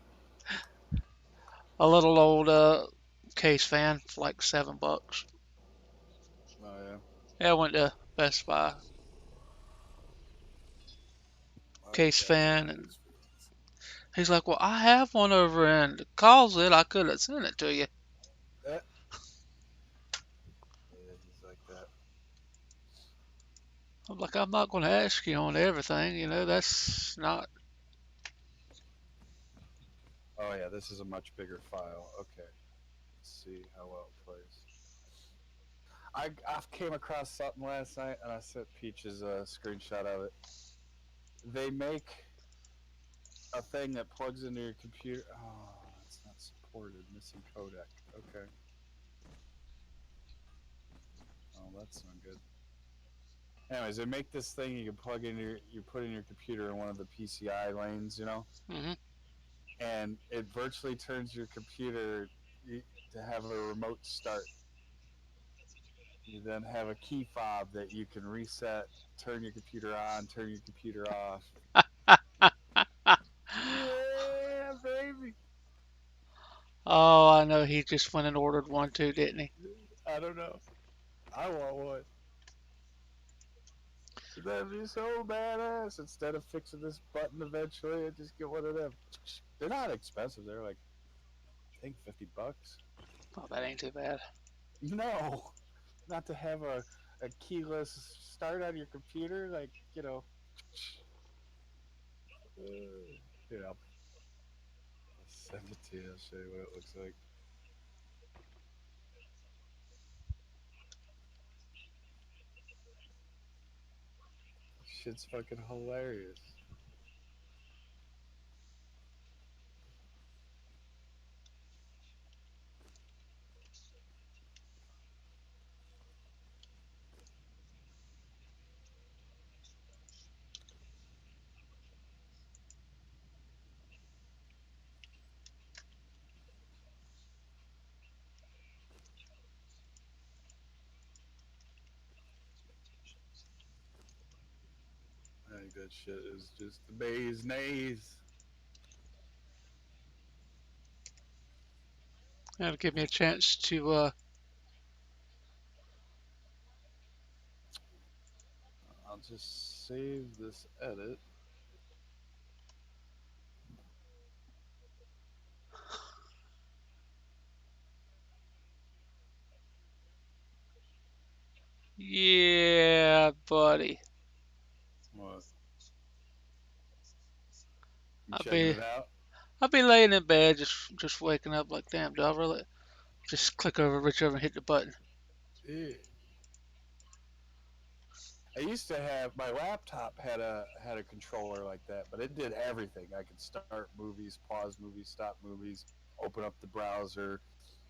A little old case fan for like $7. oh yeah. Yeah, I went to Best Buy. I Case got no fan, and case fans. he's like, "Well, I have one over in the closet. I could have sent it to you." Yeah, he's like that. I'm like, "I'm not going to ask you on everything. That's not." Oh yeah, this is a much bigger file. Okay, let's see how well it plays. I came across something last night, and I sent Peaches a screenshot of it. They make a thing that plugs into your computer. Oh, it's not supported. Missing codec. Okay. Oh, that's not good. Anyways, they make this thing you can plug in you put in your computer in one of the PCI lanes, Hmm. and it virtually turns your computer to have a remote start. You then have a key fob that you can reset, turn your computer on, turn your computer off. Yeah, baby. Oh, I know he just went and ordered one too, didn't he? I don't know. I want one. That'd be so badass. Instead of fixing this button eventually, I just get one of them. They're not expensive. They're like, I think $50. Oh, that ain't too bad. No, not to have a keyless start on your computer. Like, here, I'll send it to you. I'll show you what it looks like. Shit's fucking hilarious. I think that shit is just the bee's knees. That'll give me a chance to I'll just save this edit. Yeah, buddy. What? You I'll checking be it out? I'll be laying in bed, just waking up like, damn, do I really just click over, reach over, and hit the button? Yeah. I used to have my laptop had a controller like that, but it did everything. I could start movies, pause movies, stop movies, open up the browser.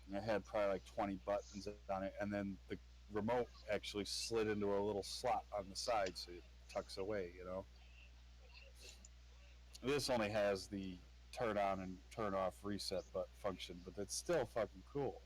And it had probably like 20 buttons on it, and then the remote actually slid into a little slot on the side, so it tucks away. This only has the turn on and turn off reset but function, but it's still fucking cool.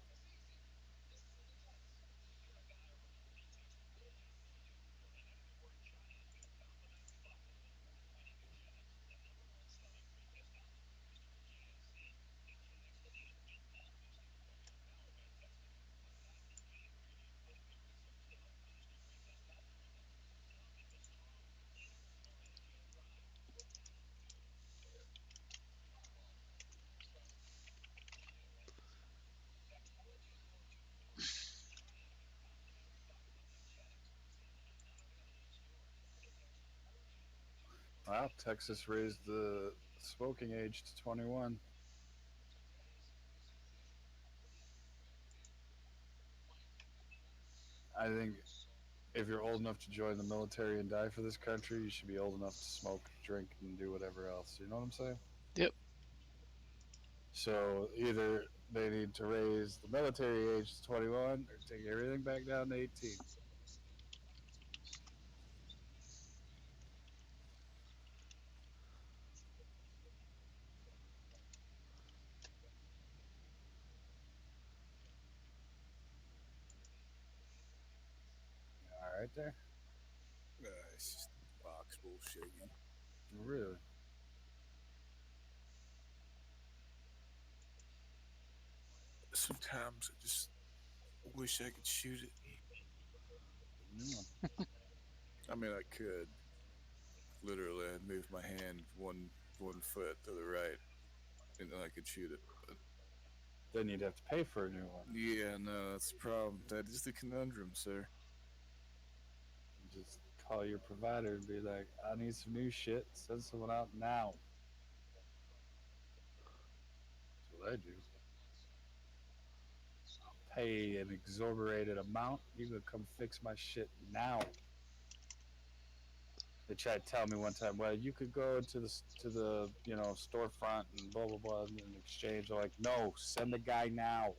Wow, Texas raised the smoking age to 21. I think if you're old enough to join the military and die for this country, you should be old enough to smoke, drink, and do whatever else. You know what I'm saying? Yep. So either they need to raise the military age to 21 or take everything back down to 18. All right, there. It's just box bullshit. Really? Sometimes I just wish I could shoot it. Yeah. I mean, I could literally. I'd move my hand one foot to the right, and then I could shoot it. But Then you'd have to pay for a new one. yeah, no, that's the problem. That is the conundrum, sir. You just call your provider and be like, I need some new shit. Send someone out now. That's what I do. Pay an exorbitant amount. You can come fix my shit now. They tried to tell me one time, well, you could go to the storefront and blah blah blah in exchange. They're like, no, send the guy now.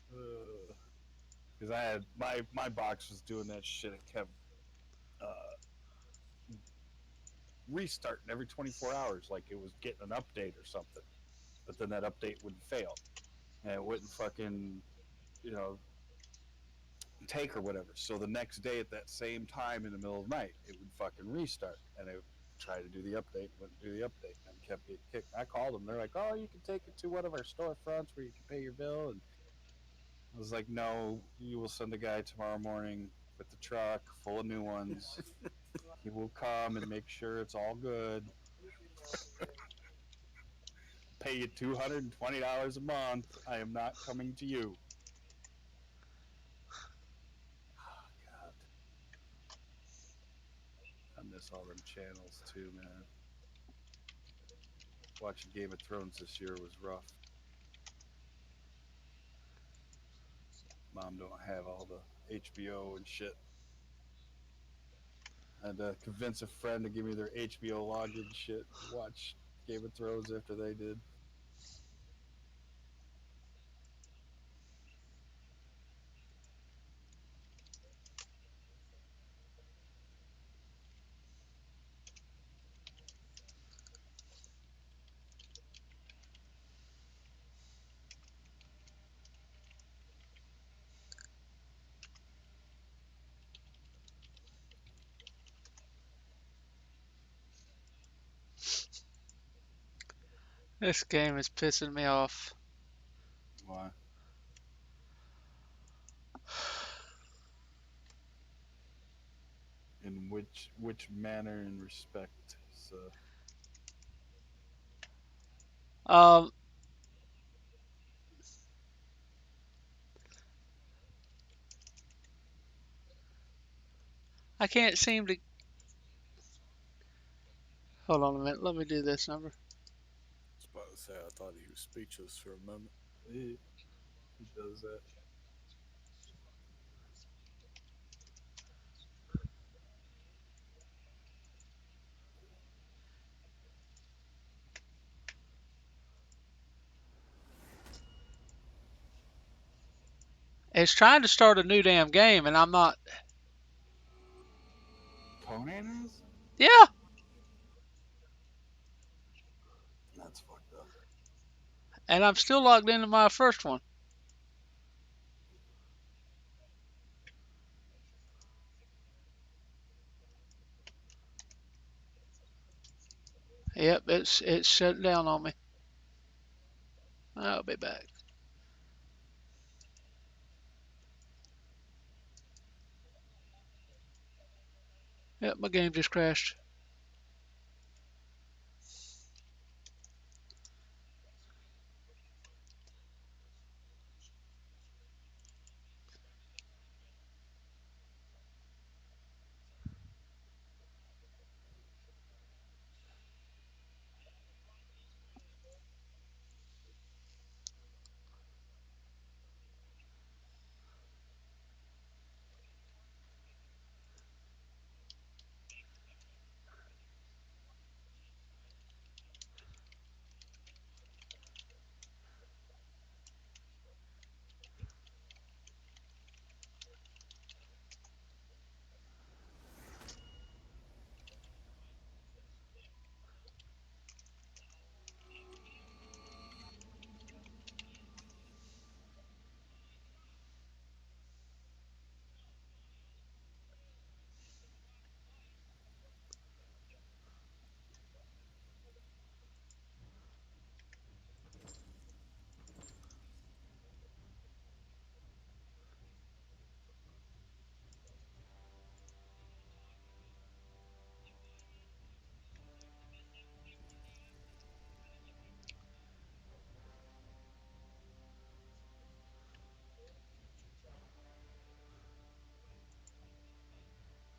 Because I had my box was doing that shit. It kept uh, restarting every 24 hours, like it was getting an update or something. But then that update would fail, and it wouldn't fucking you know take or whatever. So the next day at that same time in the middle of the night, it would fucking restart, and it would try to do the update, wouldn't do the update, and kept getting kicked. I called them. They're like, "Oh, you can take it to one of our storefronts where you can pay your bill." And I was like, "No, you will send a guy tomorrow morning with the truck full of new ones. He will come and make sure it's all good. Pay you $220 a month. I am not coming to you." Oh, God, I miss all them channels too, man. Watching Game of Thrones this year was rough. Mom don't have all the HBO and shit. I had to convince a friend to give me their HBO login shit to watch Game of Thrones after they did. This game is pissing me off. Why? In which manner and respect? So Um, I can't seem to. Hold on a minute. Let me do this number. I was about to say, I thought he was speechless for a moment. He does that. It's trying to start a new damn game, and I'm not. Conan is? Yeah. That's fucked up. And I'm still logged into my first one. Yep, it's shut down on me. I'll be back. Yep, my game just crashed.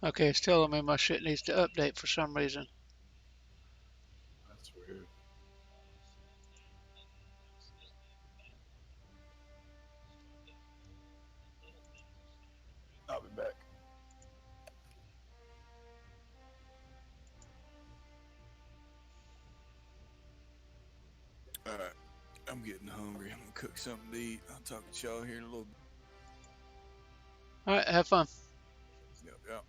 Okay, it's telling me my shit needs to update for some reason. That's weird. I'll be back. All right. I'm getting hungry. I'm gonna cook something to eat. I'll talk to y'all here in a little bit. All right, have fun. Yep, yep.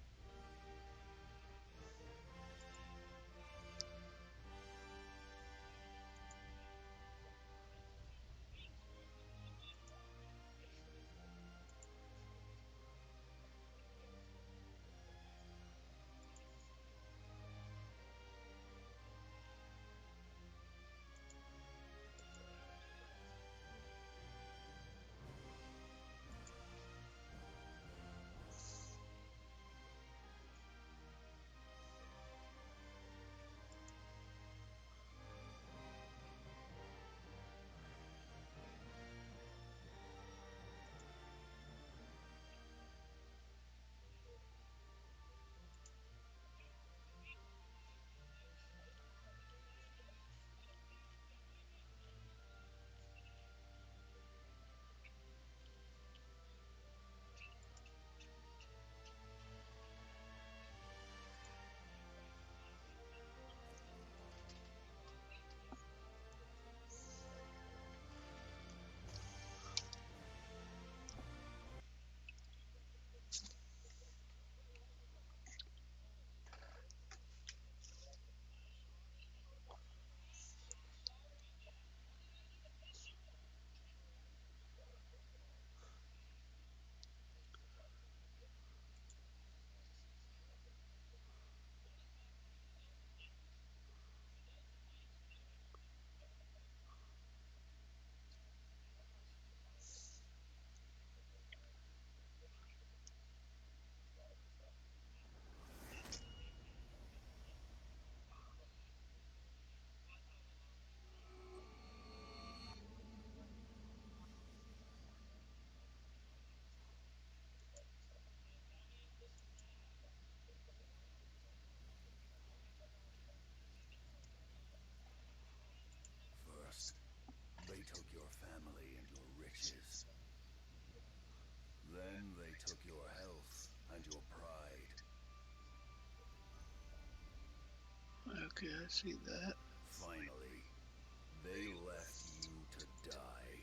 Okay, I see that. Finally, they left you to die.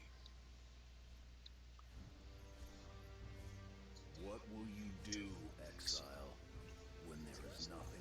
What will you do, exile, when there is nothing